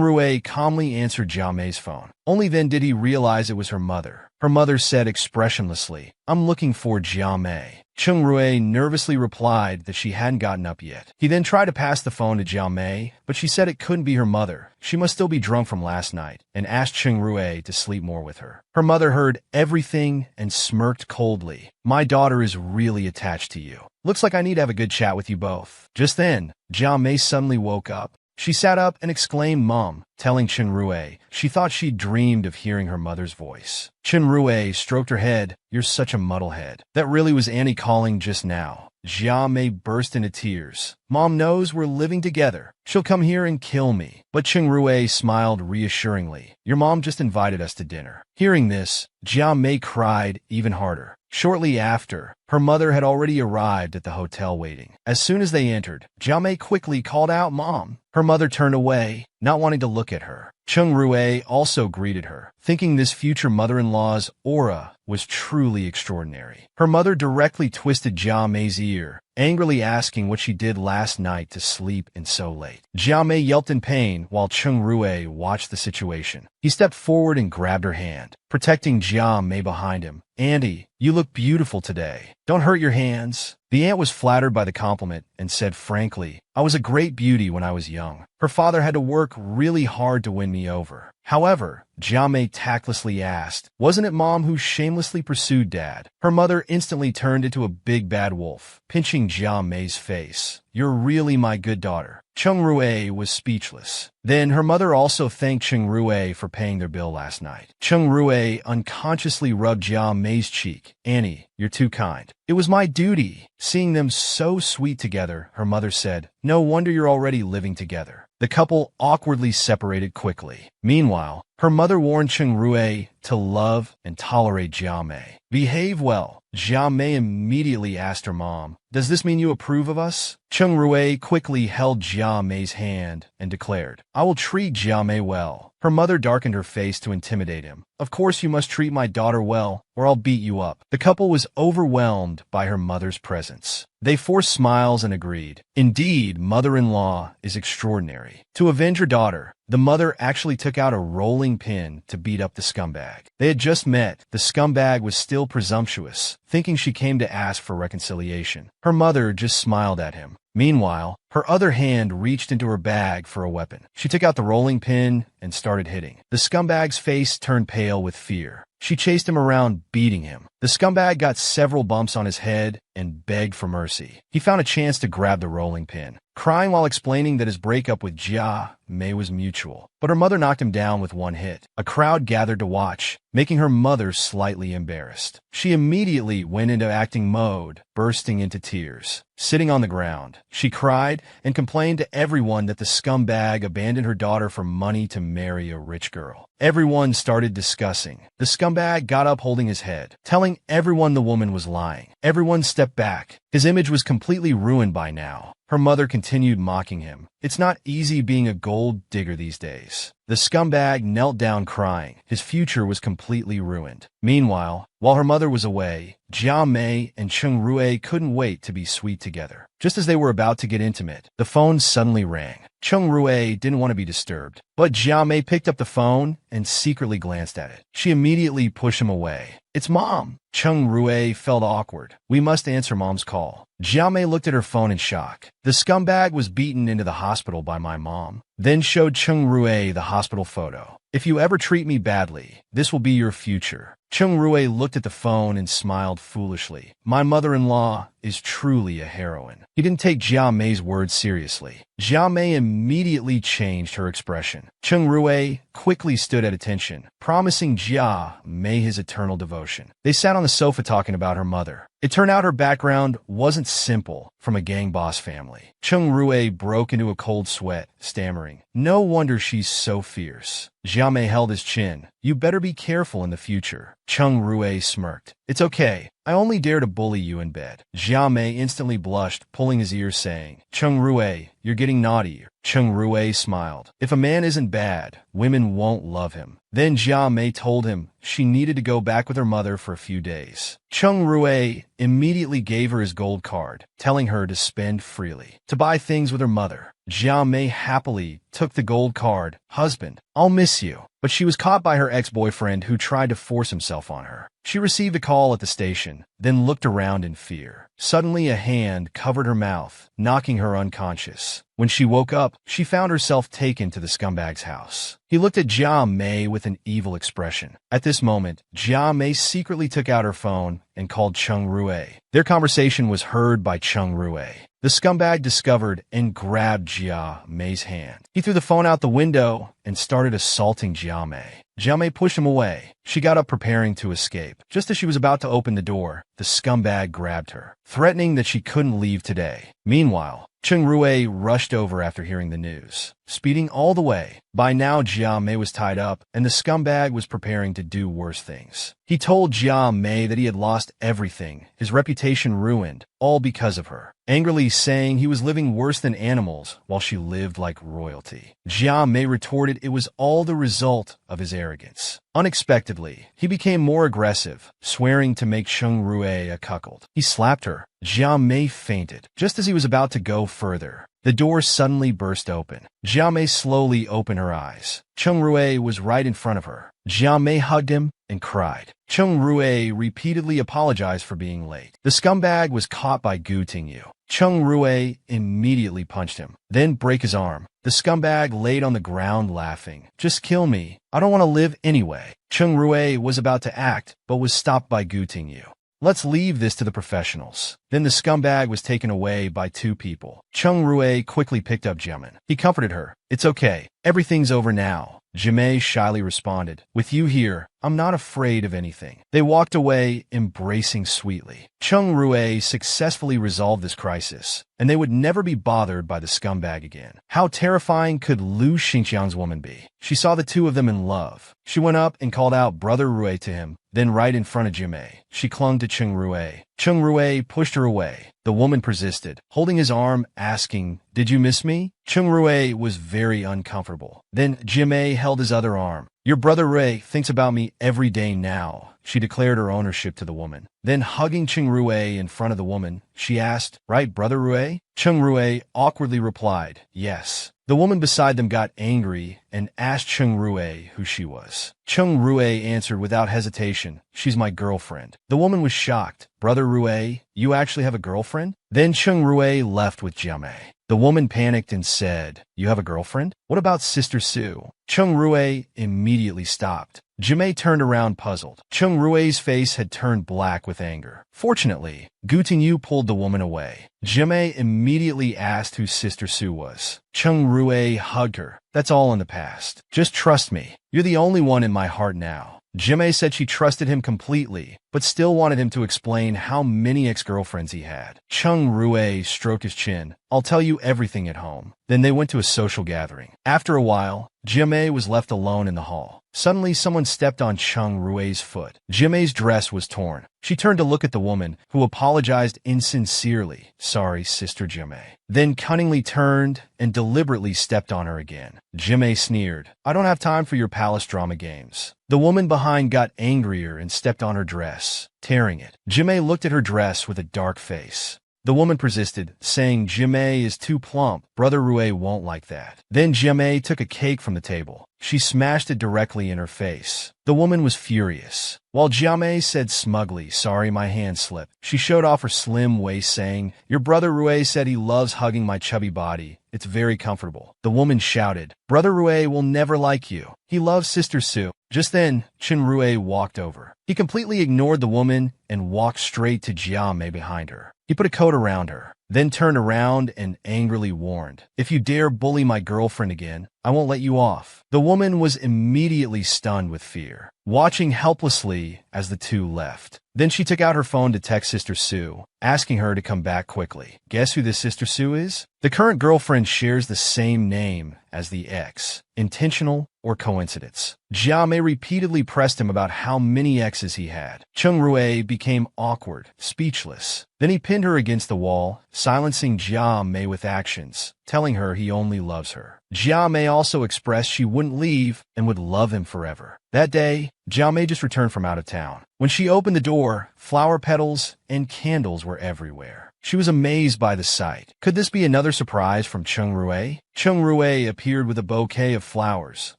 Rui calmly answered Jia Mei's phone. Only then did he realize it was her mother. Her mother said expressionlessly, "I'm looking for Jia Mei." Chung Rui nervously replied that she hadn't gotten up yet. He then tried to pass the phone to Jia Mei, but she said it couldn't be her mother. She must still be drunk from last night, and asked Chung Rui to sleep more with her. Her mother heard everything and smirked coldly. "My daughter is really attached to you. Looks like I need to have a good chat with you both." Just then, Jia Mei suddenly woke up. She sat up and exclaimed, "Mom," telling Chen Rui she thought she'd dreamed of hearing her mother's voice. Chen Rui stroked her head. "You're such a muddlehead. That really was Annie calling just now." Jia Mei burst into tears. "Mom knows we're living together. She'll come here and kill me." But Chen Rui smiled reassuringly. "Your mom just invited us to dinner." Hearing this, Jia Mei cried even harder. Shortly after, her mother had already arrived at the hotel waiting. As soon as they entered, Jia Mei quickly called out, "Mom." Her mother turned away, not wanting to look at her. Chung Rui also greeted her, thinking this future mother-in-law's aura was truly extraordinary. Her mother directly twisted Jia Mei's ear, angrily asking what she did last night to sleep in so late. Jia Mei yelped in pain while Chung Rui watched the situation. He stepped forward and grabbed her hand, protecting Jia Mei behind him. "Andy, you look beautiful today. Don't hurt your hands." The aunt was flattered by the compliment and said frankly, "I was a great beauty when I was young. Her father had to work really hard to win me over." However, Jia Mei tactlessly asked, "Wasn't it Mom who shamelessly pursued Dad?" Her mother instantly turned into a big bad wolf, pinching Jia Mei's face. "You're really my good daughter." Chung Rui was speechless. Then her mother also thanked Chung Rui for paying their bill last night. Chung Rui unconsciously rubbed Jia Mei's cheek. "Annie, you're too kind. It was my duty." Seeing them so sweet together, her mother said, "No wonder you're already living together." The couple awkwardly separated quickly. Meanwhile, her mother warned Chung Rui to love and tolerate Jia Mei. "Behave well." Jia Mei immediately asked her mom, "Does this mean you approve of us?" Chung Rui quickly held Jia Mei's hand and declared, "I will treat Jia Mei well." Her mother darkened her face to intimidate him. "Of course you must treat my daughter well, or I'll beat you up." The couple was overwhelmed by her mother's presence. They forced smiles and agreed. Indeed, mother-in-law is extraordinary. To avenge her daughter, the mother actually took out a rolling pin to beat up the scumbag. They had just met. The scumbag was still presumptuous, thinking she came to ask for reconciliation. Her mother just smiled at him. Meanwhile, her other hand reached into her bag for a weapon. She took out the rolling pin and started hitting. The scumbag's face turned pale with fear. She chased him around, beating him. The scumbag got several bumps on his head and begged for mercy. He found a chance to grab the rolling pin, crying while explaining that his breakup with Jia Mei was mutual. But her mother knocked him down with one hit. A crowd gathered to watch, making her mother slightly embarrassed. She immediately went into acting mode, bursting into tears. Sitting on the ground, she cried and complained to everyone that the scumbag abandoned her daughter for money to marry a rich girl. Everyone started discussing. The scumbag got up holding his head, telling everyone the woman was lying. Everyone stepped back. His image was completely ruined by now. Her mother continued mocking him. "It's not easy being a gold digger these days." The scumbag knelt down crying. His future was completely ruined. Meanwhile, while her mother was away, Jia Mei and Chung Rui couldn't wait to be sweet together. Just as they were about to get intimate, the phone suddenly rang. Chung Rui didn't want to be disturbed, but Jia Mei picked up the phone and secretly glanced at it. She immediately pushed him away. "It's Mom." Chung Rui felt awkward. "We must answer Mom's call." Jia Mei looked at her phone in shock. "The scumbag was beaten into the hospital by my mom." then showed Chung Rue the hospital photo. If you ever treat me badly, this will be your future. Chung Rue looked at the phone and smiled foolishly. My mother-in-law is truly a heroine. He didn't take Jia Mei's words seriously. Jia Mei immediately changed her expression. Chung Rue quickly stood at attention, promising Jia Mei his eternal devotion. They sat on the sofa talking about her mother. It turned out her background wasn't simple, from a gang boss family. Chung Rue broke into a cold sweat, stammering, "No wonder she's so fierce." Jia Mei held his chin. "You better be careful in the future." Chung Rue smirked. "It's okay. I only dare to bully you in bed." Jia Mei instantly blushed, pulling his ear, saying, "Chung Rue, you're getting naughty." Chung Rue smiled. "If a man isn't bad, women won't love him." Then Jia Mei told him she needed to go back with her mother for a few days. Chung Rue immediately gave her his gold card, telling her to spend freely, to buy things with her mother. Jia Mei happily took the gold card. "Husband, I'll miss you." But she was caught by her ex-boyfriend who tried to force himself on her. She received a call at the station, then looked around in fear. Suddenly a hand covered her mouth, knocking her unconscious. When she woke up, she found herself taken to the scumbag's house. He looked at Jia Mei with an evil expression. At this moment, Jia Mei secretly took out her phone and called Chung Rue. Their conversation was heard by Chung Rue. The scumbag discovered and grabbed Jia Mei's hand. He threw the phone out the window and started assaulting Jia Mei. Jia Mei pushed him away. She got up preparing to escape. Just as she was about to open the door, the scumbag grabbed her, threatening that she couldn't leave today. Meanwhile, Chung Rue rushed over after hearing the news, speeding all the way. By now, Jia Mei was tied up, and the scumbag was preparing to do worse things. He told Jia Mei that he had lost everything, his reputation ruined, all because of her, angrily saying he was living worse than animals while she lived like royalty. Jia Mei retorted it was all the result of his arrogance. Unexpectedly, he became more aggressive, swearing to make Chung Rue a cuckold. He slapped her. Jia Mei fainted. Just as he was about to go further, the door suddenly burst open. Jia Mei slowly opened her eyes. Chung Rue was right in front of her. Jia Mei hugged him and cried. Chung Rue repeatedly apologized for being late. The scumbag was caught by Gu Tingyu. Chung Rue immediately punched him, then break his arm. The scumbag laid on the ground laughing. "Just kill me. I don't want to live anyway." Chung Rue was about to act, but was stopped by Gu Tingyu. "Let's leave this to the professionals." Then the scumbag was taken away by two people. Chung Rue quickly picked up Jimin. He comforted her. "It's okay. Everything's over now." Jimei shyly responded, "With you here, I'm not afraid of anything." They walked away, embracing sweetly. Chung Rue successfully resolved this crisis, and they would never be bothered by the scumbag again. How terrifying could Lu Xingqiang's woman be? She saw the two of them in love. She went up and called out Brother Rue to him, then right in front of Jimei, she clung to Chung Rue. Chung Rue pushed her away. The woman persisted, holding his arm, asking, "Did you miss me?" Chung Rue was very uncomfortable. Then Jimei held his other arm. "Your brother Rue thinks about me every day now." She declared her ownership to the woman. Then hugging Chung Rue in front of the woman, she asked, "Right, Brother Rue?" Chung Rue awkwardly replied, "Yes." The woman beside them got angry and asked Chung Rue who she was. Chung Rue answered without hesitation, "She's my girlfriend." The woman was shocked. "Brother Rue, you actually have a girlfriend?" Then Chung Rue left with Jia Mei. The woman panicked and said, "You have a girlfriend? What about Sister Sue?" Chung Rue immediately stopped. Jimei turned around puzzled. Chung Rue's face had turned black with anger. Fortunately, Gu Tingyu pulled the woman away. Jimei immediately asked who Sister Sue was. Chung Rue hugged her. "That's all in the past. Just trust me. You're the only one in my heart now." Jimei said she trusted him completely, but still wanted him to explain how many ex-girlfriends he had. Chung Rue stroked his chin. "I'll tell you everything at home." Then they went to a social gathering. After a while, Jimei was left alone in the hall. Suddenly, someone stepped on Chung Rue's foot. Jimei's dress was torn. She turned to look at the woman, who apologized insincerely. "Sorry, Sister Jimei." Then cunningly turned and deliberately stepped on her again. Jimei sneered, "I don't have time for your palace drama games." The woman behind got angrier and stepped on her dress, tearing it. Jimei looked at her dress with a dark face. The woman persisted, saying Jimei is too plump. Brother Rue won't like that. Then Jimei took a cake from the table. she smashed it directly in her face. The woman was furious. While Jiamei said smugly, "Sorry, my hand slipped," she showed off her slim waist, saying, "Your brother Rue said he loves hugging my chubby body. It's very comfortable." The woman shouted, "Brother Rue will never like you. He loves Sister Sue." Just then, Chen Rue walked over. He completely ignored the woman and walked straight to Jiamei behind her. He put a coat around her, then turned around and angrily warned, "If you dare bully my girlfriend again, I won't let you off." The woman was immediately stunned with fear, watching helplessly as the two left. Then she took out her phone to text Sister Sue, asking her to come back quickly. Guess who this Sister Sue is? The current girlfriend shares the same name as the ex. Intentional or coincidence? Jiamei repeatedly pressed him about how many exes he had. Cheng Rue became awkward, speechless. Then he pinned her against the wall, silencing Jiamei with actions, telling her he only loves her. Jiamei also expressed she wouldn't leave and would love him forever. That day, Jiamei just returned from out of town. When she opened the door, flower petals and candles were everywhere. She was amazed by the sight. Could this be another surprise from Cheng Rue? Cheng Rue appeared with a bouquet of flowers.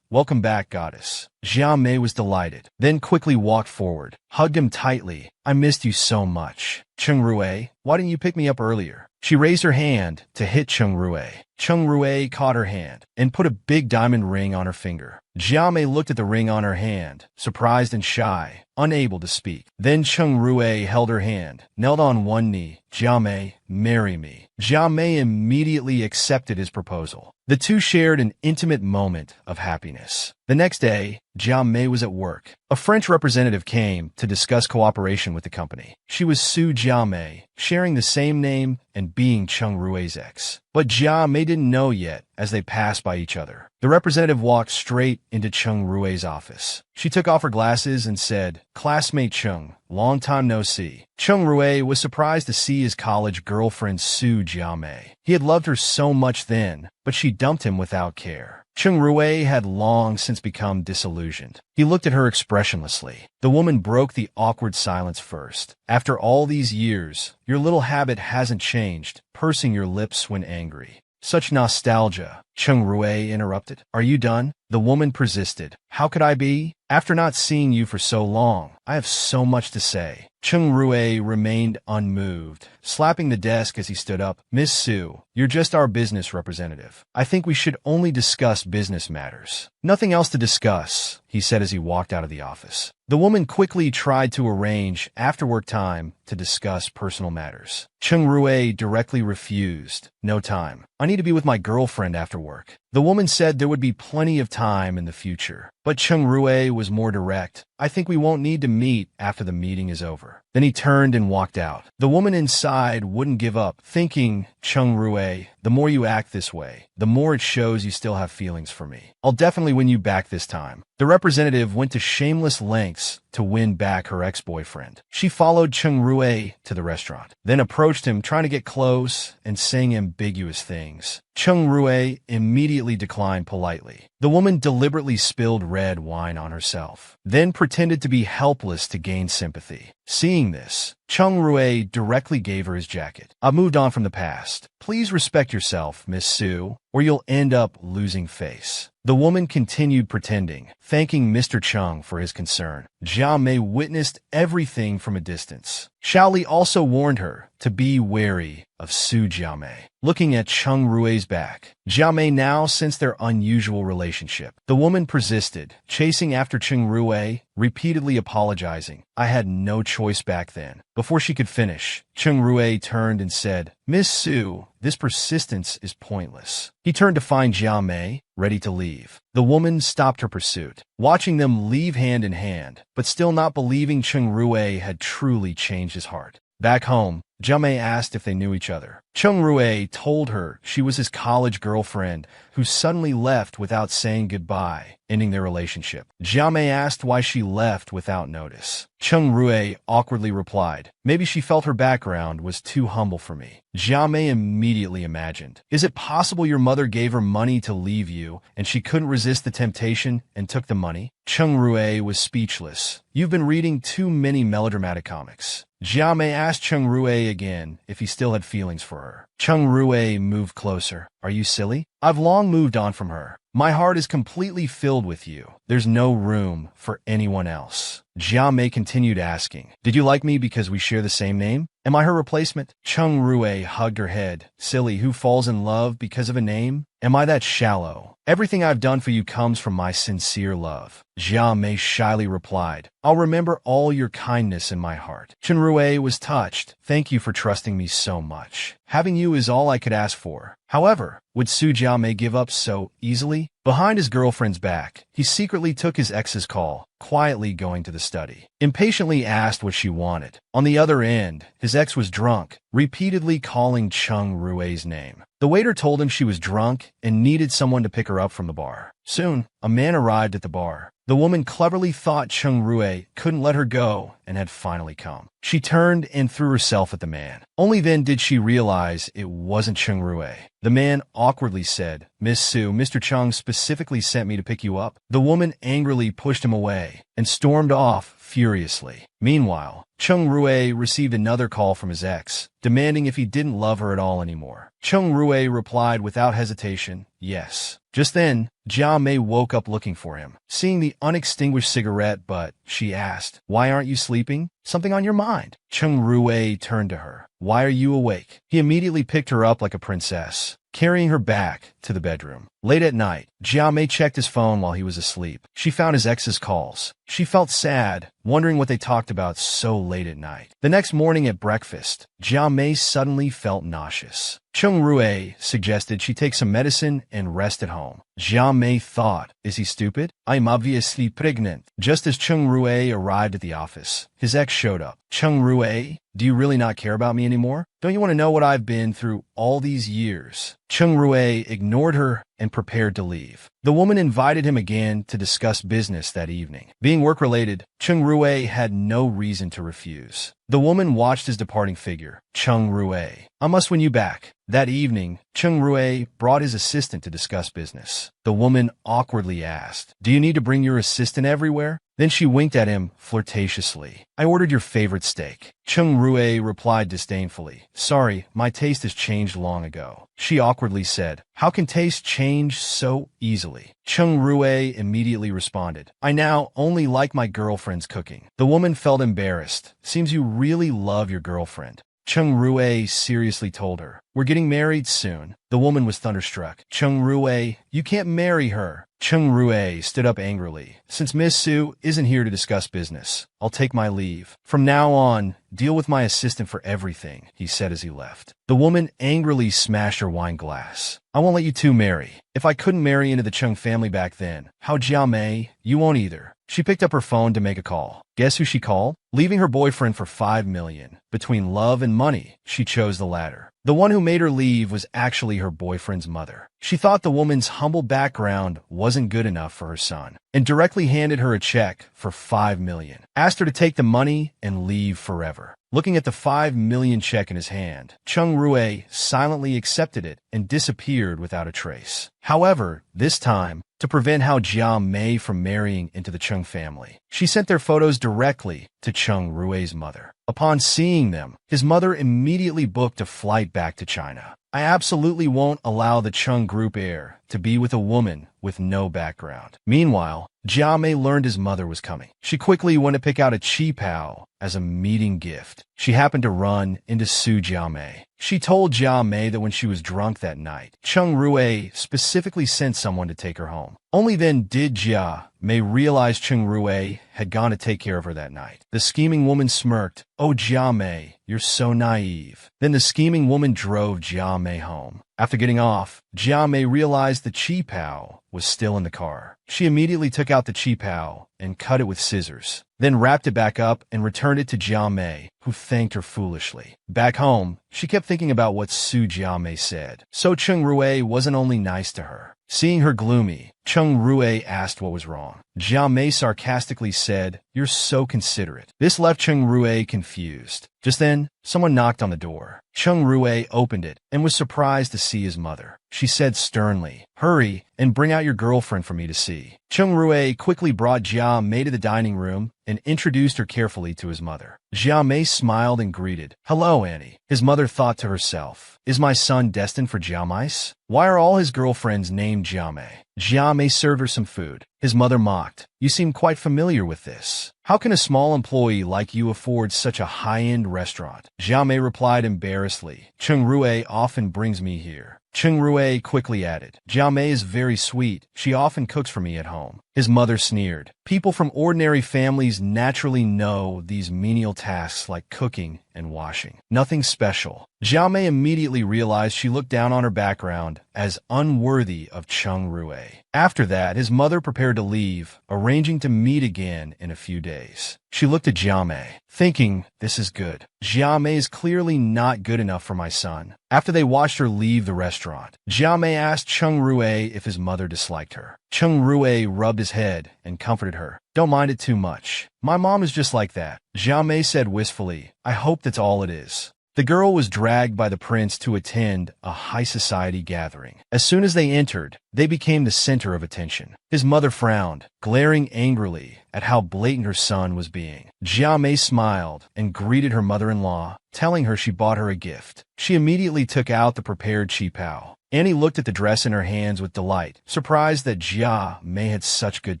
"Welcome back, goddess." Jiamei was delighted, then quickly walked forward, hugged him tightly. "I missed you so much." "Cheng Rue, why didn't you pick me up earlier?" She raised her hand to hit Cheng Rue. Cheng Rue caught her hand and put a big diamond ring on her finger. Jiamei looked at the ring on her hand, surprised and shy, unable to speak. Then Cheng Rue held her hand, knelt on one knee. "Jiamei, marry me." Jiamei immediately accepted his proposal. The two shared an intimate moment of happiness. The next day, Jiamei was at work. A French representative came to discuss cooperation with the company. She was Sue Jiamei, sharing the same name and being Cheng Rue's ex. But Jiamei didn't know yet as they passed by each other. The representative walked straight into Cheng Rue's office. She took off her glasses and said, "Classmate Cheng, long time no see." Cheng Rue was surprised to see his college girlfriend Sue Jiamei. He had loved her so much then, but she dumped him without care. Cheng Rue had long since become disillusioned. He looked at her expressionlessly. The woman broke the awkward silence first. "After all these years, your little habit hasn't changed, pursing your lips when angry." "Such nostalgia," Cheng Rue interrupted. "Are you done?" The woman persisted. "How could I be? After not seeing you for so long, I have so much to say." Cheng Rue remained unmoved, slapping the desk as he stood up. "Miss Sue, you're just our business representative. I think we should only discuss business matters." "Nothing else to discuss," he said as he walked out of the office. The woman quickly tried to arrange after-work time to discuss personal matters. Cheng Rue directly refused. "No time. I need to be with my girlfriend after work." The woman said there would be plenty of time in the future. But Cheng Rue was more direct. "I think we won't need to meet after the meeting is over." Then he turned and walked out. The woman inside wouldn't give up, thinking, "Cheng Rue, the more you act this way, the more it shows you still have feelings for me. I'll definitely win you back this time." The representative went to shameless lengths to win back her ex-boyfriend. She followed Cheng Rue to the restaurant, then approached him trying to get close and saying ambiguous things. Cheng Rue immediately declined politely. The woman deliberately spilled red wine on herself, then pretended to be helpless to gain sympathy. Seeing this, Cheng Rue directly gave her his jacket. "I've moved on from the past. Please respect yourself, Miss Sue, or you'll end up losing face." The woman continued pretending, thanking Mr. Chung for his concern. Jiamei witnessed everything from a distance. Xiaoli also warned her to be wary of Sue Jiamei. Looking at Cheng Rue's back, Jiamei now sensed their unusual relationship. The woman persisted, chasing after Cheng Rue, repeatedly apologizing. "I had no choice back then." Before she could finish, Cheng Rue turned and said, "Miss Sue, this persistence is pointless." He turned to find Jiamei, ready to leave. The woman stopped her pursuit, watching them leave hand in hand, but still not believing Cheng Rue had truly changed his heart. Back home, Jiamei asked if they knew each other. Cheng Rue told her she was his college girlfriend who suddenly left without saying goodbye, ending their relationship. Jiamei asked why she left without notice. Cheng Rue awkwardly replied, "Maybe she felt her background was too humble for me." Jiamei immediately imagined, "Is it possible your mother gave her money to leave you and she couldn't resist the temptation and took the money?" Cheng Rue was speechless. "You've been reading too many melodramatic comics." Jiamei asked Cheng Rue again if he still had feelings for her. Cheng Rue moved closer. "Are you silly? I've long moved on from her. My heart is completely filled with you. There's no room for anyone else. Jia Mei continued asking, did you like me because we share the same name? Am I her replacement? Cheng Rui hugged her head. Silly, who falls in love because of a name? Am I that shallow? Everything I've done for you comes from my sincere love. Jia Mei shyly replied, I'll remember all your kindness in my heart. Chen Rui was touched. Thank you for trusting me so much. Having you is all I could ask for. However, would Su Jiamei give up so easily? Behind his girlfriend's back, he secretly took his ex's call, quietly going to the study. Impatiently asked what she wanted. On the other end, his ex was drunk, repeatedly calling Cheng Rui's name. The waiter told him she was drunk and needed someone to pick her up from the bar. Soon, a man arrived at the bar. The woman cleverly thought Cheng Rui couldn't let her go and had finally come. She turned and threw herself at the man. Only then did she realize it wasn't Cheng Rui. The man awkwardly said, Miss Su, Mr. Cheng specifically sent me to pick you up. The woman angrily pushed him away and stormed off furiously. Meanwhile, Cheng Rui received another call from his ex, demanding if he didn't love her at all anymore. Cheng Rui replied without hesitation, yes. Just then, Jia Mei woke up looking for him, seeing the unextinguished cigarette, but she asked, why aren't you sleeping? Something on your mind? Cheng Rui turned to her. Why are you awake? He immediately picked her up like a princess, carrying her back to the bedroom. Late at night, Jia Mei checked his phone while he was asleep. She found his ex's calls. She felt sad, wondering what they talked about so late at night. The next morning at breakfast, Jia Mei suddenly felt nauseous. Cheng Rui suggested she take some medicine and rest at home. Jia Mei thought, is he stupid? I'm obviously pregnant. Just as Cheng Rui arrived at the office, his ex showed up. Cheng Rui, do you really not care about me anymore? Don't you want to know what I've been through all these years? Cheng Rui ignored her and prepared to leave. The woman invited him again to discuss business that evening. Being work-related, Cheng Rui had no reason to refuse. The woman watched his departing figure. Cheng Rui, I must win you back. That evening, Cheng Rui brought his assistant to discuss business. The woman awkwardly asked, do you need to bring your assistant everywhere? Then she winked at him flirtatiously. I ordered your favorite steak. Cheng Rui replied disdainfully, sorry, my taste has changed long ago. She awkwardly said, how can taste change so easily? Cheng Rui immediately responded, I now only like my girlfriend's cooking. The woman felt embarrassed. Seems you really love your girlfriend. Cheng Rui seriously told her, we're getting married soon. The woman was thunderstruck. Cheng Rui, you can't marry her. Cheng Rui stood up angrily. Since Miss Su isn't here to discuss business, I'll take my leave. From now on, deal with my assistant for everything, he said as he left. The woman angrily smashed her wine glass. I won't let you two marry. If I couldn't marry into the Cheng family back then, how Jia Mei, you won't either. She picked up her phone to make a call. Guess who she called? Leaving her boyfriend for $5 million. Between love and money, she chose the latter. The one who made her leave was actually her boyfriend's mother. She thought the woman's humble background wasn't good enough for her son, and directly handed her a check for $5 million. Asked her to take the money and leave forever. Looking at the $5 million check in his hand, Cheng Rui silently accepted it and disappeared without a trace. However, this time, to prevent Hao Jia Mei from marrying into the Cheng family, she sent their photos directly to Cheng Rui's mother. Upon seeing them, his mother immediately booked a flight back to China. I absolutely won't allow the Cheng Group heir to be with a woman with no background. Meanwhile, Jia Mei learned his mother was coming. She quickly went to pick out a chi pao as a meeting gift. She happened to run into Su Jiamei. She told Jia Mei that when she was drunk that night, Cheng Rui specifically sent someone to take her home. Only then did Jia Mei realize Cheng Rui had gone to take care of her that night. The scheming woman smirked. Oh, Jia Mei, you're so naive. Then the scheming woman drove Jia Mei home. After getting off, Jia Mei realized the chi pao was still in the car. She immediately took out the chi pao and cut it with scissors, then wrapped it back up and returned it to Jia Mei, who thanked her foolishly. Back home, she kept thinking about what Su Jia Mei said. So Cheng Rui wasn't only nice to her. Seeing her gloomy, Cheng Rui asked what was wrong. Jia Mei sarcastically said, you're so considerate. This left Cheng Rui confused. Just then, someone knocked on the door. Cheng Rui opened it and was surprised to see his mother. she said sternly. Hurry and bring out your girlfriend for me to see. Chung Rui quickly brought Jia Mei to the dining room and introduced her carefully to his mother. Jia Mei smiled and greeted. Hello, Annie. His mother thought to herself, is my son destined for Jiamais? Why are all his girlfriends named Jia Mei? Jia Mei served her some food. His mother mocked. You seem quite familiar with this. How can a small employee like you afford such a high-end restaurant? Jia Mei replied embarrassedly. Chung Rui often brings me here. Chung Rui quickly added, Jia Mei is very sweet. She often cooks for me at home. His mother sneered. People from ordinary families naturally know these menial tasks like cooking and washing. Nothing special. Jia Mei immediately realized she looked down on her background as unworthy of Chung Rui. After that, his mother prepared to leave, arranging to meet again in a few days. She looked at Jia Mei, thinking, this is good. Jia Mei is clearly not good enough for my son. After they watched her leave the restaurant, Jia Mei asked Chung Rui if his mother disliked her. Chung Rui rubbed his head and comforted her. Don't mind it too much. My mom is just like that. Jia Mei said wistfully, I hope that's all it is. The girl was dragged by the prince to attend a high society gathering. As soon as they entered, they became the center of attention. His mother frowned, glaring angrily at how blatant her son was being. Jia Mei smiled and greeted her mother-in-law, telling her she bought her a gift. She immediately took out the prepared chi pao. Annie looked at the dress in her hands with delight, surprised that Jia Mei had such good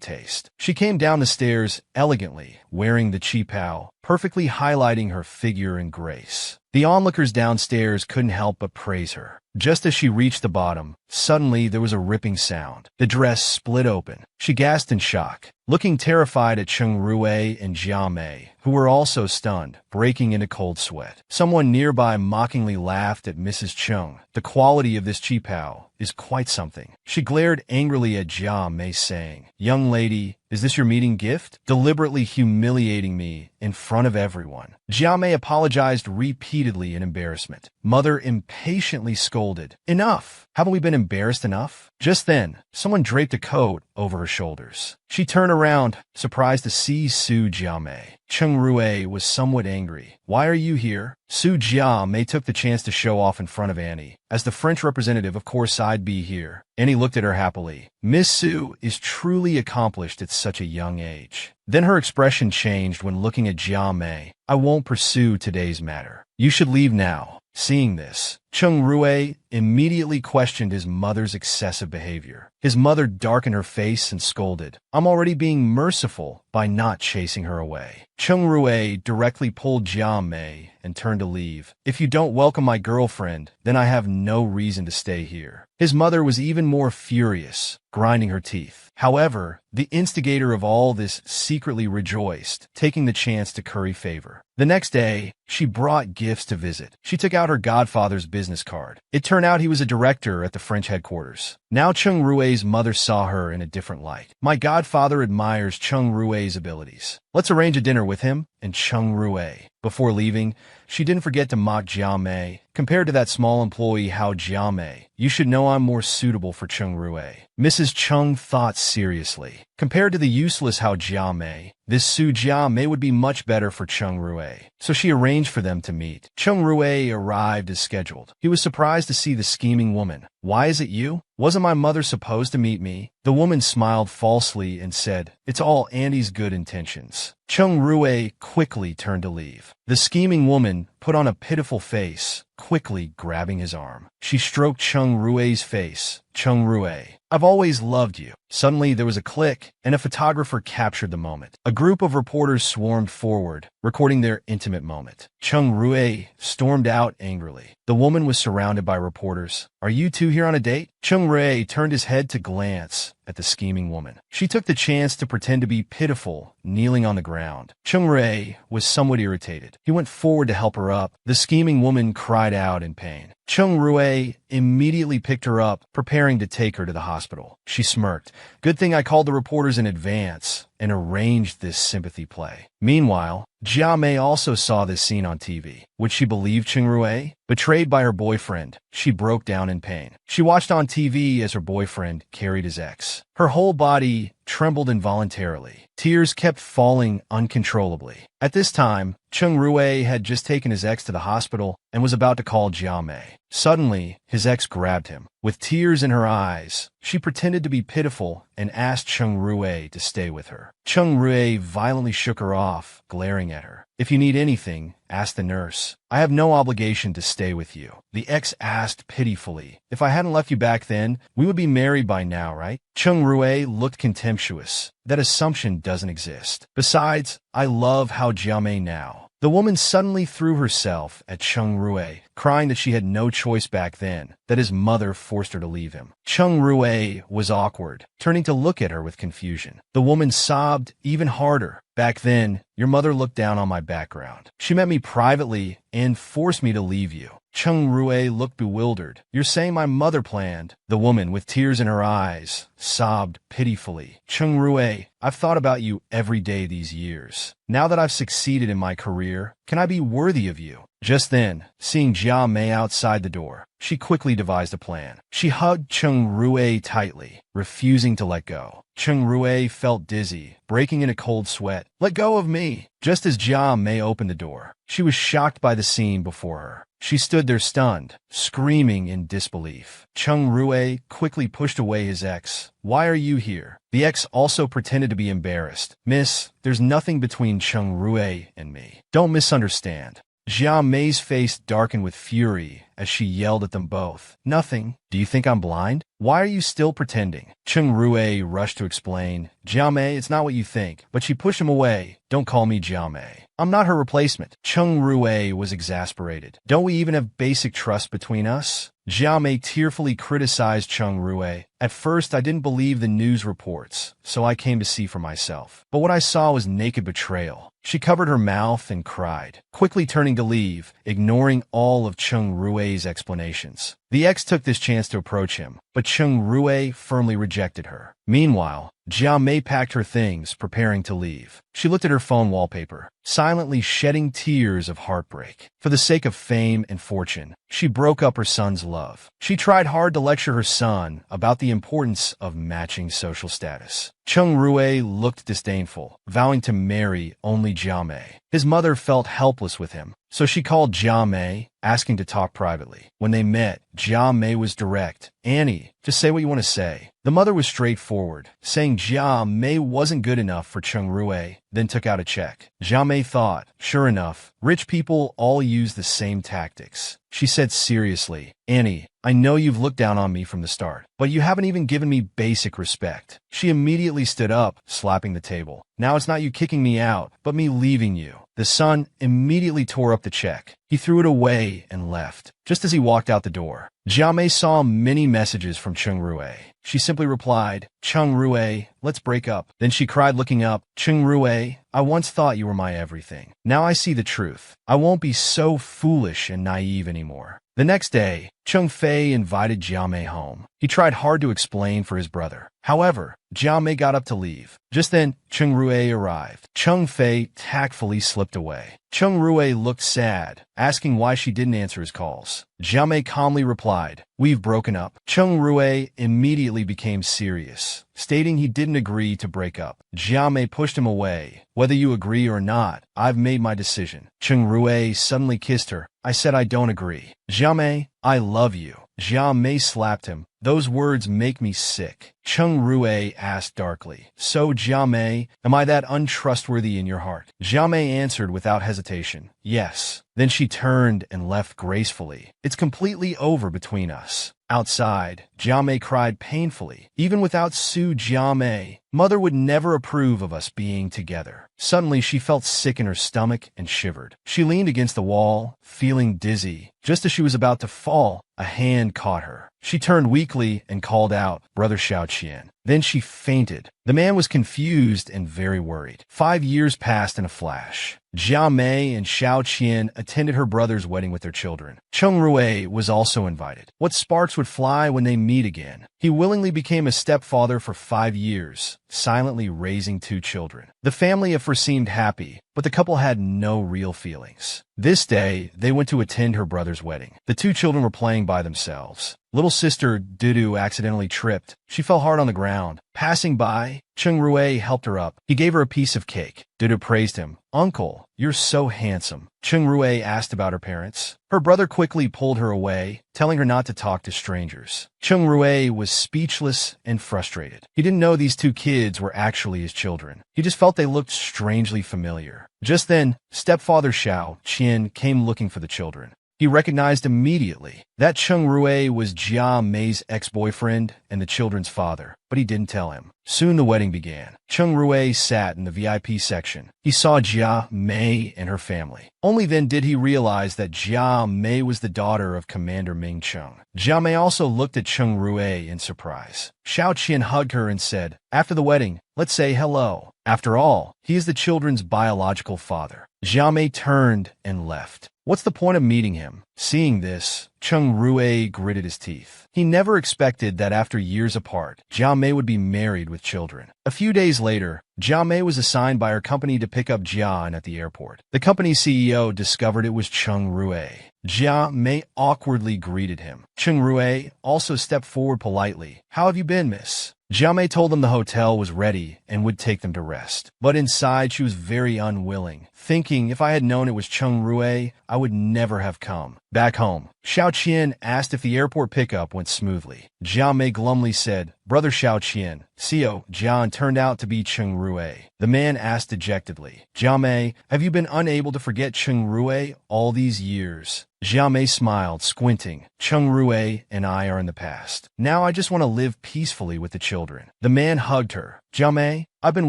taste. She came down the stairs elegantly, wearing the chi pao, perfectly highlighting her figure and grace. The onlookers downstairs couldn't help but praise her. Just as she reached the bottom, suddenly there was a ripping sound. The dress split open. She gasped in shock, looking terrified at Chung Rui and Jia Mei, who were also stunned, breaking into cold sweat. Someone nearby mockingly laughed at Mrs. Chung. The quality of this chi pao is quite something. She glared angrily at Jia Mei, saying, Young lady, is this your meeting gift? Deliberately humiliating me in front of everyone. Jia Mei apologized repeatedly in embarrassment. Mother impatiently scolded, Enough! Haven't we been embarrassed enough? Just then, someone draped a coat over her shoulders. She turned around, surprised to see Su Jia Mei. Chung Rui was somewhat angry. Why are you here? Su Jia Mei took the chance to show off in front of Annie. As the French representative, of course I'd be here. Annie looked at her happily. Miss Su is truly accomplished at such a young age. Then her expression changed when looking at Jia Mei. I won't pursue today's matter. You should leave now. Seeing this, Chung Rui immediately questioned his mother's excessive behavior. His mother darkened her face and scolded, I'm already being merciful by not chasing her away. Chung Rui directly pulled Jia Mei and turned to leave. If you don't welcome my girlfriend, then I have no reason to stay here. His mother was even more furious, grinding her teeth. However, the instigator of all this secretly rejoiced, taking the chance to curry favor. The next day, she brought gifts to visit. She took out her godfather's business card. It turned out he was a director at the French headquarters. Now Chung Rui's mother saw her in a different light. My godfather admires Chung Rui's abilities. Let's arrange a dinner with him and Chung Rui. Before leaving, she didn't forget to mock Jia Mei. Compared to that small employee Hao Jia Mei, you should know I'm more suitable for Chung Rui. Mrs. Chung thought seriously. Compared to the useless Hao Jia Mei, this Su Jia Mei would be much better for Chung Rui. So she arranged for them to meet. Chung Rui arrived as scheduled. He was surprised to see the scheming woman. Why is it you? Wasn't my mother supposed to meet me? The woman smiled falsely and said, It's all Andy's good intentions. Chung Rui quickly turned to leave. The scheming woman put on a pitiful face, quickly grabbing his arm. She stroked Chung Rui's face. Chung Rui, I've always loved you. Suddenly there was a click, and a photographer captured the moment. A group of reporters swarmed forward, recording their intimate moment. Chung Rui stormed out angrily. The woman was surrounded by reporters. Are you two here on a date? Chung Rui turned his head to glance at the scheming woman. She took the chance to pretend to be pitiful, kneeling on the ground. Chung Rui was somewhat irritated. He went forward to help her up. The scheming woman cried out in pain. Chung Rui immediately picked her up, preparing to take her to the hospital. She smirked. Good thing I called the reporters in advance and arranged this sympathy play. Meanwhile, Jia Mei also saw this scene on TV. Would she believe Chung Rui? Betrayed by her boyfriend, she broke down in pain. She watched on TV as her boyfriend carried his ex. Her whole body trembled involuntarily. Tears kept falling uncontrollably. At this time, Chung Rui had just taken his ex to the hospital and was about to call Jia Mei. Suddenly, his ex grabbed him. With tears in her eyes, she pretended to be pitiful and asked Cheng Rui to stay with her. Cheng Rui violently shook her off, glaring at her. "If you need anything, ask the nurse. I have no obligation to stay with you." The ex asked pitifully, "If I hadn't left you back then, we would be married by now, right?" Cheng Rui looked contemptuous. "That assumption doesn't exist. Besides, I love how Jiamei now." The woman suddenly threw herself at Cheng Rui, crying that she had no choice back then, that his mother forced her to leave him. Cheng Rui was awkward, turning to look at her with confusion. The woman sobbed even harder. "Back then, your mother looked down on my background. She met me privately and forced me to leave you." Cheng Rui looked bewildered. "You're saying my mother planned?" The woman, with tears in her eyes, sobbed pitifully. "Cheng Rui, I've thought about you every day these years. Now that I've succeeded in my career, can I be worthy of you?" Just then, seeing Jia Mei outside the door, she quickly devised a plan. She hugged Cheng Rui tightly, refusing to let go. Cheng Rui felt dizzy, breaking in a cold sweat. "Let go of me!" Just as Jia Mei opened the door, she was shocked by the scene before her. She stood there stunned, screaming in disbelief. Cheng Rui quickly pushed away his ex. "Why are you here?" The ex also pretended to be embarrassed. "Miss, there's nothing between Cheng Rui and me. Don't misunderstand." Jia Mei's face darkened with fury as she yelled at them both. "Nothing. Do you think I'm blind? Why are you still pretending?" Cheng Rui rushed to explain. "Jia Mei, it's not what you think." But she pushed him away. "Don't call me Jia Mei. I'm not her replacement." Cheng Rui was exasperated. "Don't we even have basic trust between us?" Jia Mei tearfully criticized Cheng Rui. "At first, I didn't believe the news reports, so I came to see for myself. But what I saw was naked betrayal." She covered her mouth and cried, quickly turning to leave, ignoring all of Cheng Rui's explanations. The ex took this chance to approach him, but Cheng Rui firmly rejected her. Meanwhile, Jia Mei packed her things, preparing to leave. She looked at her phone wallpaper, silently shedding tears of heartbreak. For the sake of fame and fortune, she broke up her son's love. She tried hard to lecture her son about the importance of matching social status. Cheng Rui looked disdainful, vowing to marry only Jia Mei. His mother felt helpless with him, so she called Jia Mei, asking to talk privately. When they met, Jia Mei was direct. "Annie, just say what you want to say." The mother was straightforward, saying Jia Mei wasn't good enough for Cheng Rui, then took out a check. Jia Mei thought, sure enough, rich people all use the same tactics. She said seriously, "Annie, I know you've looked down on me from the start, but you haven't even given me basic respect." She immediately stood up, slapping the table. "Now it's not you kicking me out, but me leaving you." The son immediately tore up the check. He threw it away and left. Just as he walked out the door, Jia Mei saw many messages from Cheng Rui. She simply replied, "Cheng Rui, let's break up." Then she cried looking up, "Cheng Rui, I once thought you were my everything. Now I see the truth. I won't be so foolish and naive anymore." The next day, Cheng Fei invited Jia Mei home. He tried hard to explain for his brother. However, Jia Mei got up to leave. Just then, Cheng Rui arrived. Cheng Fei tactfully slipped away. Cheng Rui looked sad, asking why she didn't answer his calls. Jia Mei calmly replied, "We've broken up." Cheng Rui immediately became serious, stating he didn't agree to break up. Jia Mei pushed him away. "Whether you agree or not, I've made my decision." Cheng Rui suddenly kissed her. "I said I don't agree." "Jia Mei, I love you." Jia Mei slapped him. "Those words make me sick." Cheng Rui asked darkly, "So, Jia Mei, am I that untrustworthy in your heart?" Jia Mei answered without hesitation, "Yes." Then she turned and left gracefully. "It's completely over between us." Outside, Jia Mei cried painfully. "Even without Su Jia Mei, Mother would never approve of us being together." Suddenly, she felt sick in her stomach and shivered. She leaned against the wall, feeling dizzy. Just as she was about to fall, a hand caught her. She turned weakly and called out, "Brother Xiaoqian." Then she fainted. The man was confused and very worried. 5 years passed in a flash. Jia Mei and Xiao Qian attended her brother's wedding with their children. Cheng Rui was also invited. What sparks would fly when they meet again? He willingly became a stepfather for 5 years, silently raising 2 children. The family at first seemed happy, but the couple had no real feelings. This day, they went to attend her brother's wedding. The 2 children were playing by themselves. Little sister Dudu accidentally tripped. She fell hard on the ground. Passing by, Chung Rui helped her up. He gave her a piece of cake. Dudu praised him. Uncle, you're so handsome. Chung Rui asked about her parents. Her brother quickly pulled her away, telling her not to talk to strangers. Chung Rui was speechless and frustrated. He didn't know these two kids were actually his children. He just felt they looked strangely familiar. Just then, stepfather Xiao Qian came looking for the children. He recognized immediately that Chung Rui was Jia Mei's ex-boyfriend and the children's father, but he didn't tell him. Soon the wedding began. Chung Rui sat in the VIP section. He saw Jia Mei and her family. Only then did he realize that Jia Mei was the daughter of Commander Ming Chung. Jia Mei also looked at Chung Rui in surprise. Xiao Qian hugged her and said, "After the wedding, let's say hello." After all, he is the children's biological father. Jia Mei turned and left. What's the point of meeting him? Seeing this, Chung Rui gritted his teeth. He never expected that after years apart, Jia Mei would be married with children. A few days later, Jia Mei was assigned by her company to pick up Jian at the airport. The company's CEO discovered it was Chung Rui. Jia Mei awkwardly greeted him. Chung Rui also stepped forward politely. "How have you been, miss?" Jia Mei told them the hotel was ready and would take them to rest. But inside, she was very unwilling, thinking if I had known it was Chung Rui, I would never have come. Back home, Xiao Qian asked if the airport pickup went smoothly. Jia Mei glumly said, "Brother Xiao Qian, CEO Jian turned out to be Chung Rui." The man asked dejectedly, "Jia Mei, have you been unable to forget Chung Rui all these years?" Jia Mei smiled, squinting. "Chung Rui and I are in the past. Now I just want to live peacefully with the children." The man hugged her. "Jia Mei, I've been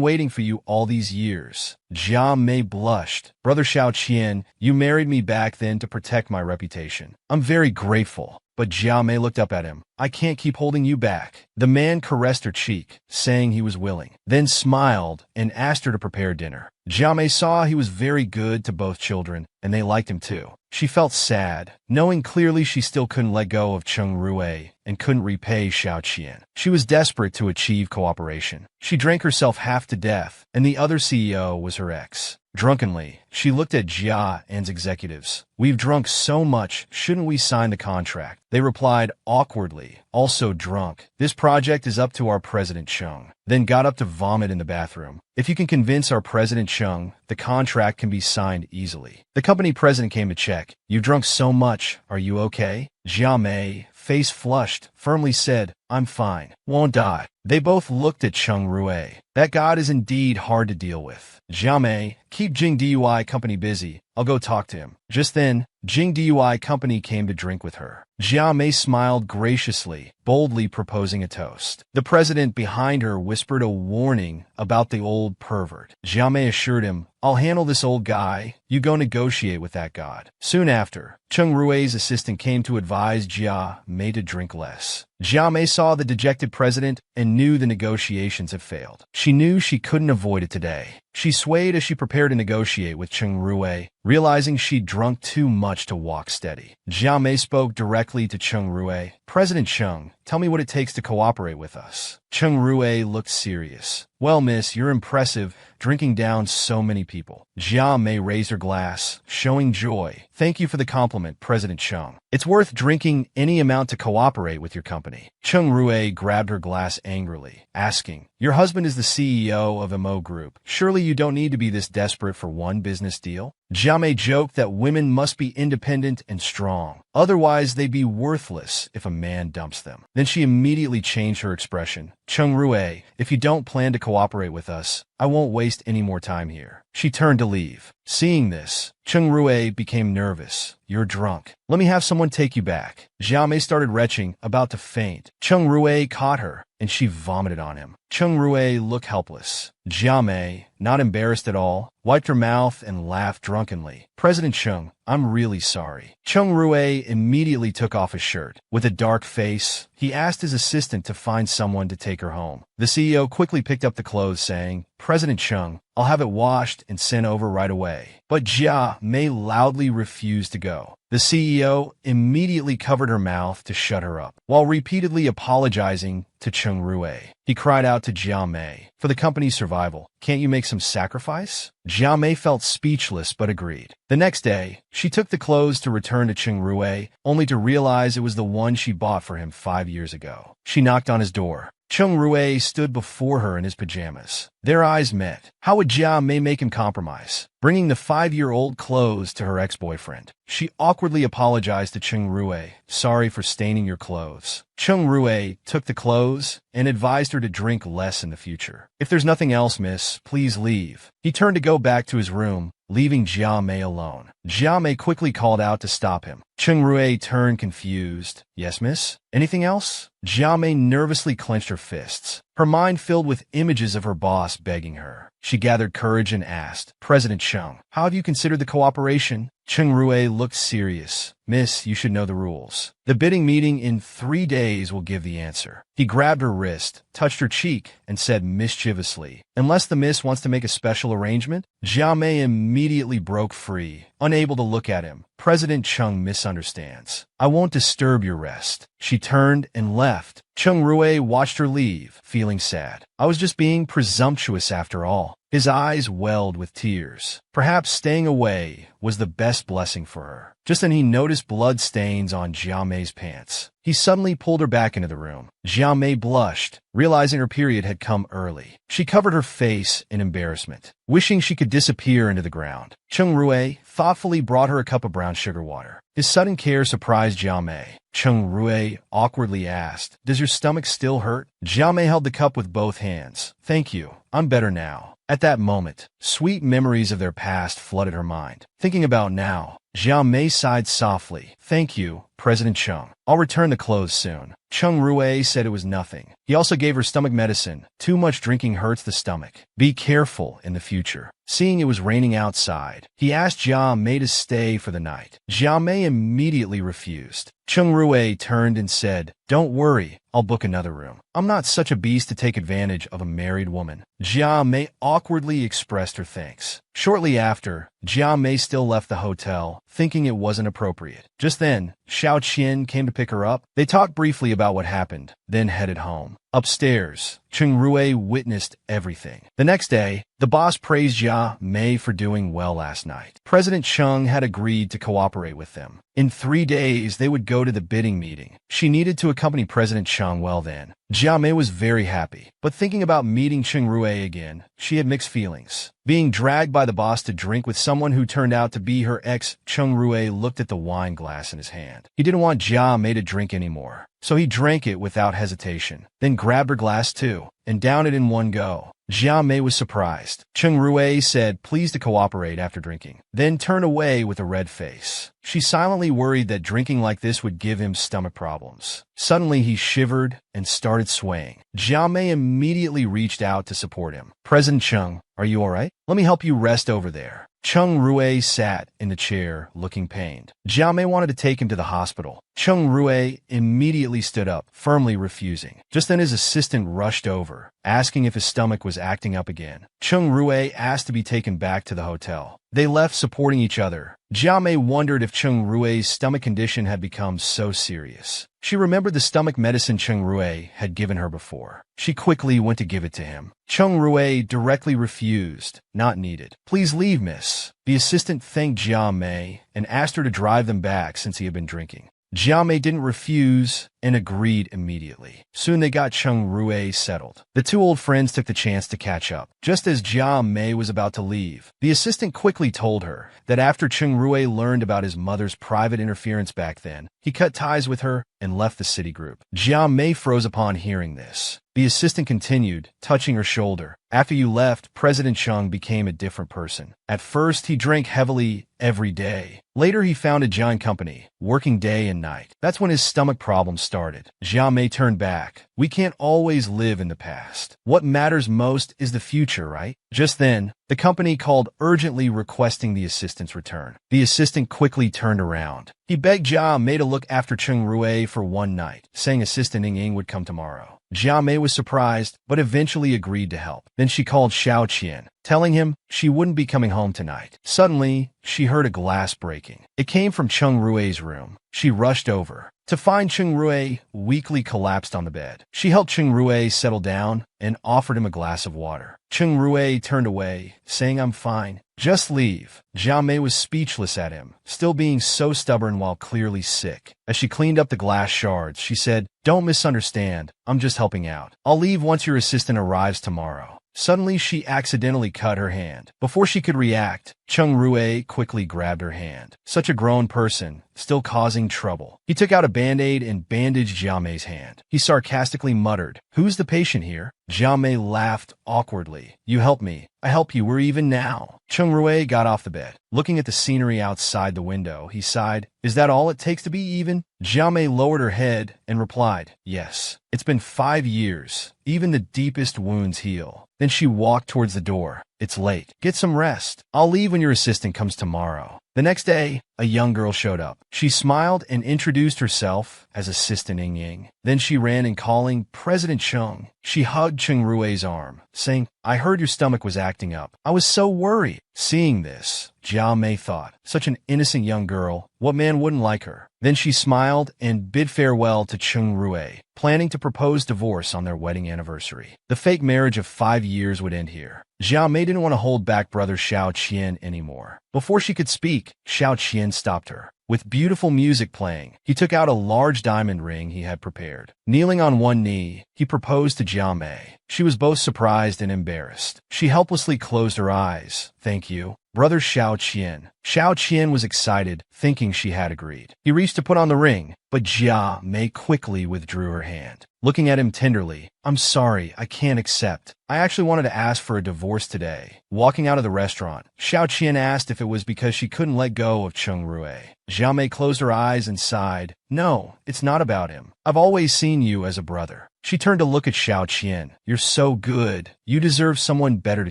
waiting for you all these years." Jia Mei blushed. "Brother Xiao Qian, you married me back then to protect my reputation. I'm very grateful." But Jia Mei looked up at him. "I can't keep holding you back." The man caressed her cheek, saying he was willing, then smiled and asked her to prepare dinner. Jia Mei saw he was very good to both children, and they liked him too. She felt sad, knowing clearly she still couldn't let go of Chung Rui and couldn't repay Xiao Qian. She was desperate to achieve cooperation. She drank herself half to death, and the other CEO was her ex. Drunkenly, she looked at Jia and executives. "We've drunk so much, shouldn't we sign the contract?" They replied awkwardly, also drunk. "This project is up to our President Chung." Then got up to vomit in the bathroom. "If you can convince our President Chung, the contract can be signed easily." The company president came to check. "You've drunk so much, are you okay?" Jia Mei, face flushed, firmly said, "I'm fine. Won't die." They both looked at Chung Rui. That god is indeed hard to deal with. Jia Mei, keep Jing DUI company busy. I'll go talk to him. Just then, Jing DUI company came to drink with her. Jia Mei smiled graciously, boldly proposing a toast. The president behind her whispered a warning about the old pervert. Jia Mei assured him, "I'll handle this old guy. You go negotiate with that god." Soon after, Chung Rui's assistant came to advise Jia Mei to drink less. Jia Mei saw the dejected president and knew the negotiations had failed. She knew she couldn't avoid it today. She swayed as she prepared to negotiate with Chung Rui, realizing she'd drunk too much to walk steady. Jia Mei spoke directly to Chung Rui. "President Chung, tell me what it takes to cooperate with us." Chung Rui looked serious. "Well, miss, you're impressive, drinking down so many people." Jia Mei raised her glass, showing joy. "Thank you for the compliment, President Chung. It's worth drinking any amount to cooperate with your company." Chung Rui grabbed her glass angrily, asking, "Your husband is the CEO of MO Group. Surely you don't need to be this desperate for one business deal?" Jia Mei joked that women must be independent and strong. Otherwise, they'd be worthless if a man dumps them. Then she immediately changed her expression. "Chung Rui, if you don't plan to cooperate with us, I won't waste any more time here." She turned to leave. Seeing this, Chung Rui became nervous. "You're drunk. Let me have someone take you back." Jia Mei started retching, about to faint. Chung Rui caught her, and she vomited on him. Chung Rui looked helpless. Jia Mei, not embarrassed at all, wiped her mouth and laughed drunkenly. "President Chung, I'm really sorry." Chung Rui immediately took off his shirt. With a dark face, he asked his assistant to find someone to take her home. The CEO quickly picked up the clothes, saying, "President Chung, I'll have it washed and sent over right away. But Jia Mei loudly refused to go. The CEO immediately covered her mouth to shut her up, while repeatedly apologizing to Cheng Rue. He cried out to Jia Mei, "For the company's survival, can't you make some sacrifice?" Jia Mei felt speechless but agreed. The next day, she took the clothes to return to Cheng Rue, only to realize it was the one she bought for him 5 years ago. She knocked on his door. Cheng Rue stood before her in his pajamas. Their eyes met. How would Jia Mei make him compromise? Bringing the 5-year-old clothes to her ex-boyfriend. She awkwardly apologized to Cheng Rue, "Sorry for staining your clothes." Cheng Rue took the clothes and advised her to drink less in the future. "If there's nothing else, miss, please leave." He turned to go back to his room, leaving Jia Mei alone. Jia Mei quickly called out to stop him. Cheng Rue turned confused. "Yes, miss? Anything else?" Jia Mei nervously clenched her fists, her mind filled with images of her boss begging her. She gathered courage and asked, "President Cheng, how have you considered the cooperation?" Cheng Rue looked serious. "Miss, you should know the rules. The bidding meeting in 3 days will give the answer." He grabbed her wrist, touched her cheek, and said mischievously, "Unless the miss wants to make a special arrangement?" Jia Mei immediately broke free, unable to look at him. "President Cheng misunderstands. I won't disturb your rest." She turned and left. Cheng Rue watched her leave, feeling sad. "I was just being presumptuous after all." His eyes welled with tears. Perhaps staying away was the best blessing for her. Just then he noticed blood stains on Jia Mei's pants. He suddenly pulled her back into the room. Jia Mei blushed, realizing her period had come early. She covered her face in embarrassment, wishing she could disappear into the ground. Cheng Rue thoughtfully brought her a cup of brown sugar water. His sudden care surprised Jia Mei. Cheng Rue awkwardly asked, "Does your stomach still hurt?" Jia Mei held the cup with both hands. "Thank you. I'm better now." At that moment, sweet memories of their past flooded her mind. Thinking about now, Jia Mei sighed softly. "Thank you, President Cheng. I'll return the clothes soon." Cheng Rue said it was nothing. He also gave her stomach medicine. "Too much drinking hurts the stomach. Be careful in the future." Seeing it was raining outside, he asked Jia Mei to stay for the night. Jia Mei immediately refused. Cheng Rue turned and said, "Don't worry, I'll book another room. I'm not such a beast to take advantage of a married woman." Jia Mei awkwardly expressed her thanks. Shortly after, Jia Mei still left the hotel, thinking it wasn't appropriate. Just then, Xiao Qian came to pick her up. They talked briefly about what happened, then headed home. Upstairs, Cheng Rue witnessed everything. The next day, the boss praised Jia Mei for doing well last night. President Cheng had agreed to cooperate with them. In 3 days, they would go to the bidding meeting. She needed to accompany President Cheng. Well then, Jia Mei was very happy. But thinking about meeting Cheng Rue again, she had mixed feelings. Being dragged by the boss to drink with someone who turned out to be her ex, Cheng Rue looked at the wine glass in his hand. He didn't want Jia Mei to drink anymore, so he drank it without hesitation, then grabbed her glass too, and downed it in one go. Jia Mei was surprised. Cheng Rue said, "Please to cooperate," after drinking, then turned away with a red face. She silently worried that drinking like this would give him stomach problems. Suddenly, he shivered and started swaying. Jia Mei immediately reached out to support him. "President Cheng, are you all right? Let me help you rest over there." Cheng Rue sat in the chair, looking pained. Jia Mei wanted to take him to the hospital. Cheng Rue immediately stood up, firmly refusing. Just then his assistant rushed over, asking if his stomach was acting up again. Cheng Rue asked to be taken back to the hotel. They left supporting each other. Jia Mei wondered if Cheng Rue's stomach condition had become so serious. She remembered the stomach medicine Cheng Rue had given her before. She quickly went to give it to him. Cheng Rue directly refused. "Not needed. Please leave, miss." The assistant thanked Jia Mei and asked her to drive them back since he had been drinking. Jia Mei didn't refuse and agreed immediately. Soon they got Cheng Rue settled. The two old friends took the chance to catch up. Just as Jia Mei was about to leave, the assistant quickly told her that after Cheng Rue learned about his mother's private interference back then, he cut ties with her and left the city group. Jia Mei froze upon hearing this. The assistant continued, touching her shoulder. "After you left, President Cheng became a different person. At first, he drank heavily every day. Later, he found a giant company, working day and night. That's when his stomach problems started." Jia Mei turned back. "We can't always live in the past. What matters most is the future, right?" Just then, the company called urgently requesting the assistant's return. The assistant quickly turned around. He begged Jia Mei to look after Cheng Rue for one night, saying assistant Ing Ing would come tomorrow. Jia Mei was surprised, but eventually agreed to help. Then she called Xiao Qian, telling him she wouldn't be coming home tonight. Suddenly, she heard a glass breaking. It came from Cheng Rui's room. She rushed over to find Cheng Rui weakly collapsed on the bed. She helped Cheng Rui settle down and offered him a glass of water. Cheng Rui turned away, saying, "I'm fine. Just leave." Jia Mei was speechless at him, still being so stubborn while clearly sick. As she cleaned up the glass shards, she said, "Don't misunderstand. I'm just helping out. I'll leave once your assistant arrives tomorrow." Suddenly, she accidentally cut her hand. Before she could react, Cheng Rui quickly grabbed her hand. Such a grown person, still causing trouble. He took out a Band-Aid and bandaged Jia Mei's hand. He sarcastically muttered, "Who's the patient here?" Jia Mei laughed awkwardly. "You help me. I help you. We're even now." Cheng Rui got off the bed. Looking at the scenery outside the window, he sighed. "Is that all it takes to be even?" Jia Mei lowered her head and replied, "Yes. It's been 5 years. Even the deepest wounds heal." Then she walked towards the door. "It's late. Get some rest. I'll leave when your assistant comes tomorrow." The next day, a young girl showed up. She smiled and introduced herself as Assistant Ying Ying. Then she ran in calling President Cheng. She hugged Cheng Rui's arm, saying, "I heard your stomach was acting up. I was so worried." Seeing this, Jia Mei thought, such an innocent young girl, what man wouldn't like her? Then she smiled and bid farewell to Cheng Rui, planning to propose divorce on their wedding anniversary. The fake marriage of 5 years would end here. Jia Mei didn't want to hold back brother Xiao Qian anymore. Before she could speak, Xiao Qian stopped her. With beautiful music playing, he took out a large diamond ring he had prepared. Kneeling on one knee, he proposed to Jia Mei. She was both surprised and embarrassed. She helplessly closed her eyes. "Thank you, brother Xiao Qian." Xiao Qian was excited, thinking she had agreed. He reached to put on the ring, but Jia Mei quickly withdrew her hand. Looking at him tenderly, "I'm sorry, I can't accept. I actually wanted to ask for a divorce today." Walking out of the restaurant, Xiao Qian asked if it was because she couldn't let go of Cheng Rui. Jia Mei closed her eyes and sighed. "No, it's not about him. I've always seen you as a brother." She turned to look at Xiao Qian. "You're so good. You deserve someone better to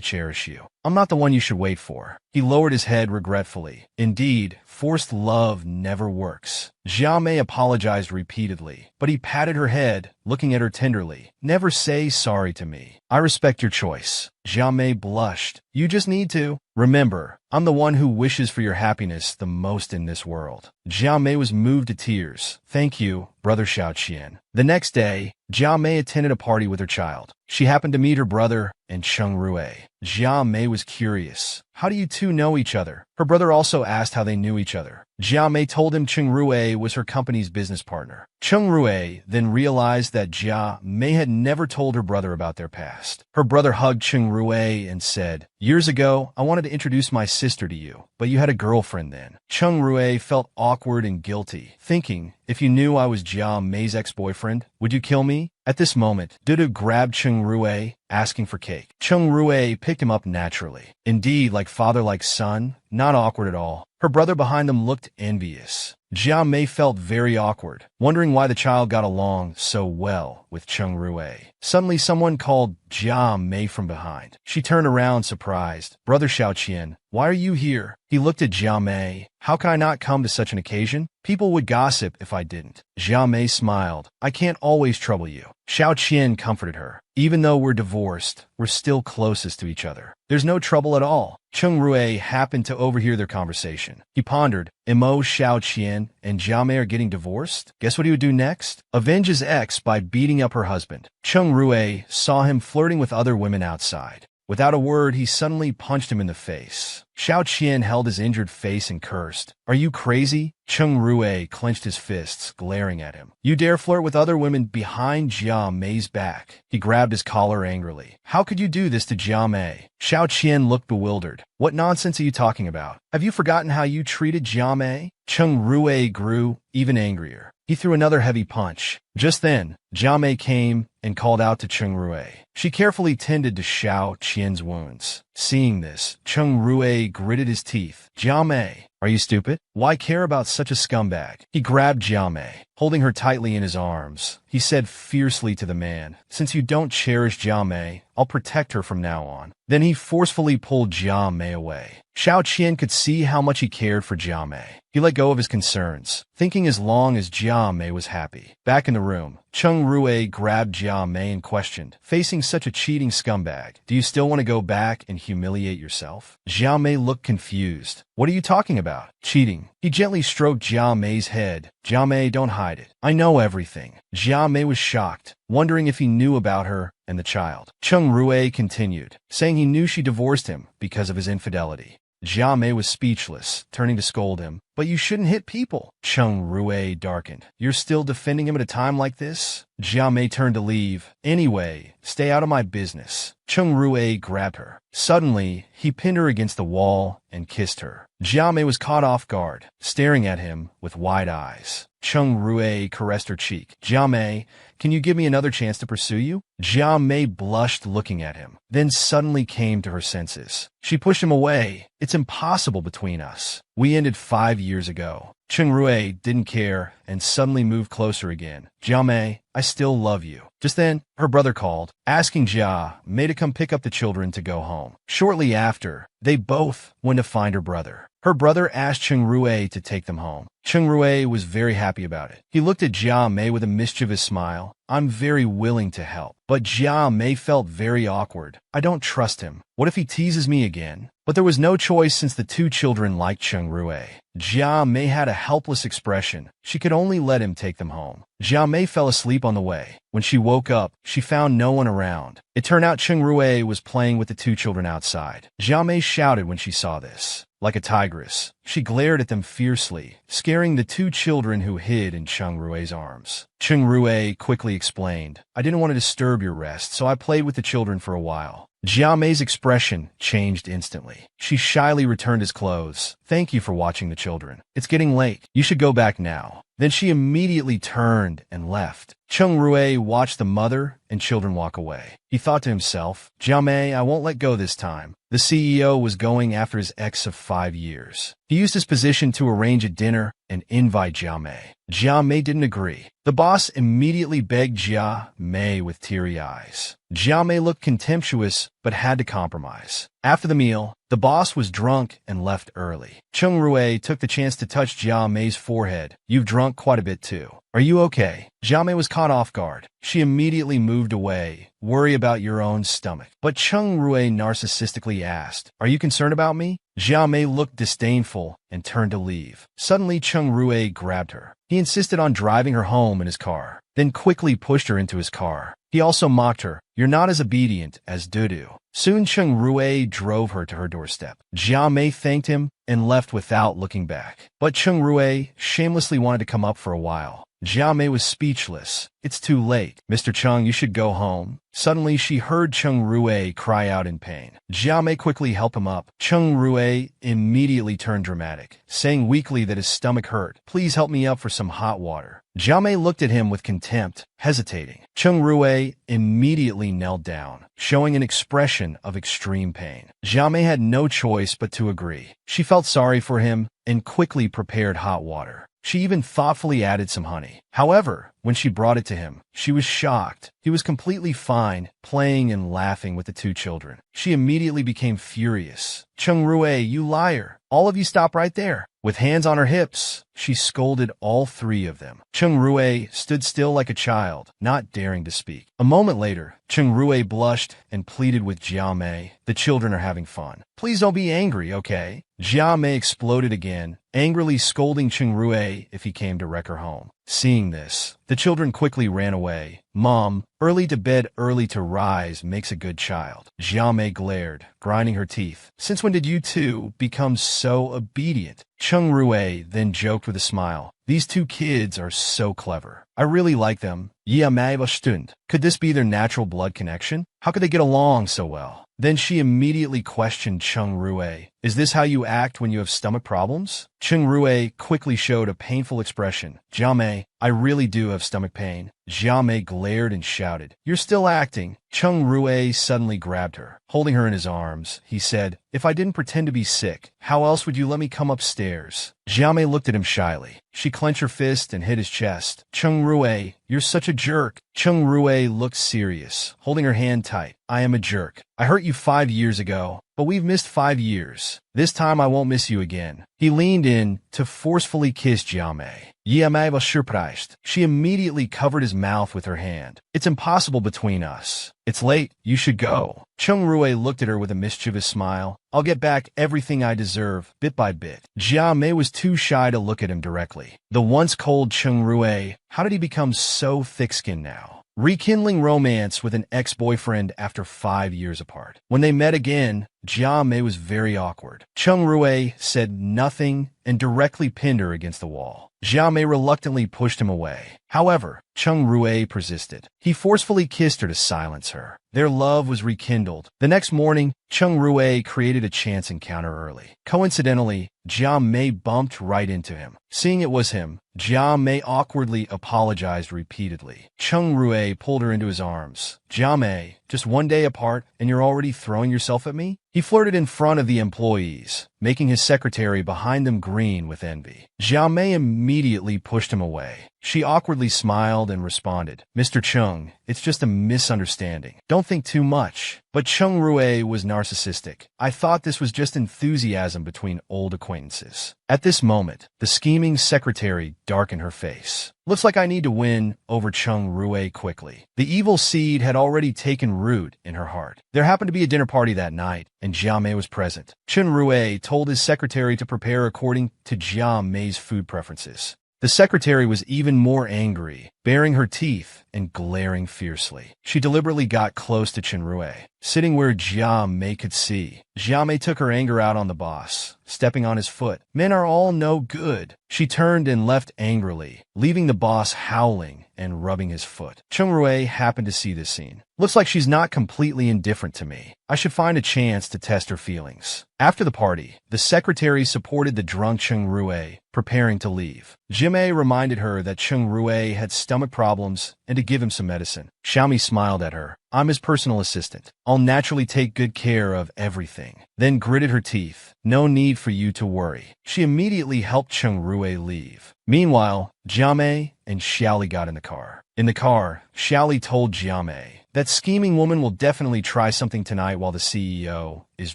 cherish you. I'm not the one you should wait for." He lowered his head regretfully. Indeed, forced love never works. Jia Mei apologized repeatedly, but he patted her head, looking at her tenderly. "Never say sorry to me. I respect your choice." Jia Mei blushed. "You just need to. Remember, I'm the one who wishes for your happiness the most in this world." Jia Mei was moved to tears. "Thank you, brother Xiao Qian." The next day, Jia Mei attended a party with her child. She happened to meet her brother and Cheng Rui. Jia Mei was curious. "How do you two know each other?" Her brother also asked how they knew each other. Jia Mei told him Cheng Rui was her company's business partner. Cheng Rui then realized that Jia Mei had never told her brother about their past. Her brother hugged Cheng Rui and said, "Years ago, I wanted to introduce my sister to you, but you had a girlfriend then." Cheng Rui felt awkward and guilty, thinking, "If you knew I was Jia Mei's ex-boyfriend, would you kill me?" At this moment, Dudu grabbed Cheng Rui, asking for cake. Cheng Rui picked him up naturally. Indeed, like father like son, not awkward at all. Her brother behind them looked envious. Jia Mei felt very awkward, wondering why the child got along so well with Cheng Rui. Suddenly, someone called Jia Mei from behind. She turned around, surprised. "Brother Xiao Qian, why are you here?" He looked at Jia Mei. "How can I not come to such an occasion? People would gossip if I didn't." Jia Mei smiled. "I can't always trouble you." Xiao Qian comforted her. "Even though we're divorced, we're still closest to each other. There's no trouble at all." Cheng Rui happened to overhear their conversation. He pondered, "Imo Xiao Qian and Jia Mei are getting divorced? Guess what he would do next? Avenge his ex by beating up her husband." Cheng Rui saw him flirting with other women outside. Without a word, he suddenly punched him in the face. Xiao Qian held his injured face and cursed. "Are you crazy?" Cheng Rui clenched his fists, glaring at him. "You dare flirt with other women behind Jia Mei's back?" He grabbed his collar angrily. "How could you do this to Jia Mei?" Xiao Qian looked bewildered. "What nonsense are you talking about? Have you forgotten how you treated Jia Mei?" Cheng Rui grew even angrier. He threw another heavy punch. Just then, Jia Mei came and called out to Cheng Rui. She carefully tended to Xiao Qian's wounds. Seeing this, Chung Rue gritted his teeth. Jia Mei, are you stupid? Why care about such a scumbag? He grabbed Jia Mei, holding her tightly in his arms. He said fiercely to the man, since you don't cherish Jia Mei, I'll protect her from now on. Then he forcefully pulled Jia Mei away. Xiao Qian could see how much he cared for Jia Mei. He let go of his concerns, thinking as long as Jia Mei was happy. Back in the room, Chung Rue grabbed Jia Mei and questioned, facing such a cheating scumbag, do you still want to go back and humiliate yourself? Jia Mei looked confused. What are you talking about? Cheating. He gently stroked Jia Mei's head. Jia Mei, don't hide it. I know everything. Jia Mei was shocked, wondering if he knew about her and the child. Chung Rue continued, saying he knew she divorced him because of his infidelity. Jia Mei was speechless, turning to scold him. But you shouldn't hit people. Chung Rue darkened. You're still defending him at a time like this? Jia Mei turned to leave. Anyway, stay out of my business. Chung Rue grabbed her. Suddenly, he pinned her against the wall and kissed her. Jia Mei was caught off guard, staring at him with wide eyes. Chung Rue caressed her cheek. Jia Mei, can you give me another chance to pursue you? Jia Mei blushed looking at him, then suddenly came to her senses. She pushed him away. It's impossible between us. We ended 5 years ago. Chung Rue didn't care and suddenly moved closer again. Jia Mei, I still love you. Just then, her brother called, asking Jia Mei to come pick up the children to go home. Shortly after, they both went to find her brother. Her brother asked Chung Rue to take them home. Chung Rue was very happy about it. He looked at Jia Mei with a mischievous smile. I'm very willing to help. But Jia Mei felt very awkward. I don't trust him. What if he teases me again? But there was no choice since the two children liked Chung Rue. Jia Mei had a helpless expression. She could only let him take them home. Jia Mei fell asleep on the way. When she woke up, she found no one around. It turned out Chung Rue was playing with the two children outside. Jia Mei shouted when she saw this. Like a tigress, she glared at them fiercely, scaring the two children who hid in Chung Rue's arms. Chung Rue quickly explained, I didn't want to disturb your rest, so I played with the children for a while. Jia Mei's expression changed instantly. She shyly returned his clothes. Thank you for watching the children. It's getting late. You should go back now. Then she immediately turned and left. Chung Rue watched the mother and children walk away. He thought to himself, Jia Mei, I won't let go this time. The CEO was going after his ex of 5 years. He used his position to arrange a dinner and invite Jia Mei. Jia Mei didn't agree. The boss immediately begged Jia Mei with teary eyes. Jia Mei looked contemptuous, but had to compromise. After the meal, the boss was drunk and left early. Chung Rue took the chance to touch Jia Mei's forehead. You've drunk quite a bit too. Are you okay? Jia Mei was caught off guard. She immediately moved away. Worry about your own stomach. But Chung Rue narcissistically asked, Are you concerned about me? Jia Mei looked disdainful and turned to leave. Suddenly, Chung Rue grabbed her. He insisted on driving her home in his car, then quickly pushed her into his car. He also mocked her. You're not as obedient as Dudu. Soon Chung Rue drove her to her doorstep. Jia Mei thanked him and left without looking back. But Chung Rue shamelessly wanted to come up for a while. Jia Mei was speechless. It's too late. Mr. Chung, you should go home. Suddenly, she heard Chung Rue cry out in pain. Jia Mei quickly helped him up. Chung Rue immediately turned dramatic, saying weakly that his stomach hurt. Please help me up for some hot water. Jia Mei looked at him with contempt, hesitating. Chung Rue immediately knelt down, showing an expression of extreme pain. Jia Mei had no choice but to agree. She felt sorry for him and quickly prepared hot water. She even thoughtfully added some honey. However, when she brought it to him, she was shocked. He was completely fine, playing and laughing with the two children. She immediately became furious. Chung Rue, you liar. All of you stop right there. With hands on her hips, she scolded all three of them. Chung Rue stood still like a child, not daring to speak. A moment later, Chung Rue blushed and pleaded with Jia Mei. The children are having fun. Please don't be angry, okay? Jia Mei exploded again, angrily scolding Chung Rue if he came to wreck her home. Seeing this, the children quickly ran away. Mom, early to bed, early to rise makes a good child. Jia Mei glared, grinding her teeth. Since when did you two become so obedient? Chung Rue then joked with a smile. These two kids are so clever. I really like them. Ja, Mei was stund. Could this be their natural blood connection? How could they get along so well? Then she immediately questioned Chung Rue. Is this how you act when you have stomach problems? Chung Rue quickly showed a painful expression. Jia Mei, I really do have stomach pain. Jia Mei glared and shouted, "You're still acting." Cheng Rui suddenly grabbed her. Holding her in his arms, he said, "If I didn't pretend to be sick, how else would you let me come upstairs?" Jia Mei looked at him shyly. She clenched her fist and hit his chest. "Cheng Rui, you're such a jerk." Cheng Rui looked serious, holding her hand tight. "I am a jerk. I hurt you 5 years ago, but we've missed 5 years. This time I won't miss you again." He leaned in to forcefully kiss Jia Mei. Jia Mei was surprised. She immediately covered his mouth with her hand. "It's impossible between us. It's late. You should go." Cheng Rui looked at her with a mischievous smile. "I'll get back everything I deserve, bit by bit." Jia Mei was too shy to look at him directly. The once cold Cheng Rui, how did he become so thick-skinned now? Rekindling romance with an ex-boyfriend after 5 years apart. When they met again, Jia Mei was very awkward. Cheng Rui said nothing and directly pinned her against the wall. Jia Mei reluctantly pushed him away. However, Cheng Rui persisted. He forcefully kissed her to silence her. Their love was rekindled. The next morning, Cheng Rui created a chance encounter early. Coincidentally, Jia Mei bumped right into him. Seeing it was him, Jia Mei awkwardly apologized repeatedly. Cheng Rui pulled her into his arms. "Jia Mei, just one day apart and you're already throwing yourself at me?" He flirted in front of the employees, making his secretary behind them green with envy. Jia Mei immediately pushed him away. She awkwardly smiled and responded, "Mr. Chung, it's just a misunderstanding. Don't think too much." But Cheng Rui was narcissistic. "I thought this was just enthusiasm between old acquaintances." At this moment, the scheming secretary darkened her face. "Looks like I need to win over Cheng Rui quickly." The evil seed had already taken root in her heart. There happened to be a dinner party that night, and Jia Mei was present. Cheng Rui told his secretary to prepare according to Jia Mei's food preferences. The secretary was even more angry, baring her teeth and glaring fiercely. She deliberately got close to Cheng Rui, sitting where Jia Mei could see. Jia Mei took her anger out on the boss, stepping on his foot. "Men are all no good." She turned and left angrily, leaving the boss howling and rubbing his foot. Cheng Rui happened to see this scene. "Looks like she's not completely indifferent to me. I should find a chance to test her feelings." After the party, the secretary supported the drunk Cheng Rui, preparing to leave. Jia Mei reminded her that Cheng Rui had stomach problems and to give him some medicine. Xiaomi smiled at her. "I'm his personal assistant. I'll naturally take good care of everything." Then gritted her teeth. "No need for you to worry." She immediately helped Cheng Rui leave. Meanwhile, Jia Mei and Xiaoli got in the car. In the car, Xiaoli told Jia Mei, "That scheming woman will definitely try something tonight while the CEO is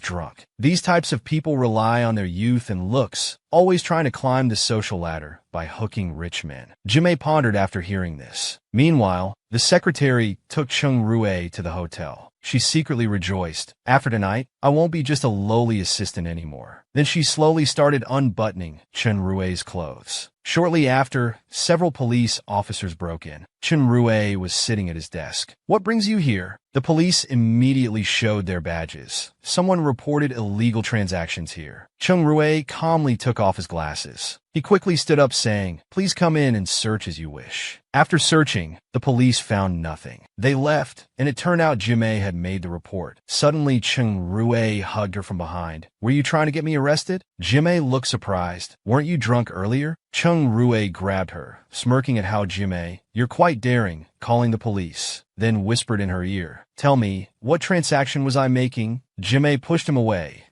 drunk." These types of people rely on their youth and looks, always trying to climb the social ladder by hooking rich men. Jia Mei pondered after hearing this. Meanwhile, the secretary took Cheng Rui to the hotel. She secretly rejoiced. "After tonight, I won't be just a lowly assistant anymore." Then she slowly started unbuttoning Cheng Rui's clothes. Shortly after, several police officers broke in. Cheng Rui was sitting at his desk. "What brings you here?" The police immediately showed their badges. Someone reported illegal transactions here. Cheng Rui calmly took off his glasses. He quickly stood up saying, "Please come in and search as you wish." After searching, the police found nothing. They left, and it turned out Jia Mei had made the report. Suddenly, Cheng Rui hugged her from behind. "Were you trying to get me arrested?" Jia Mei looked surprised. "Weren't you drunk earlier?" Cheng Rui grabbed her, smirking at how Jia Mei, "You're quite daring, calling the police." Then whispered in her ear, "Tell me, what transaction was I making?" Jia Mei pushed him away.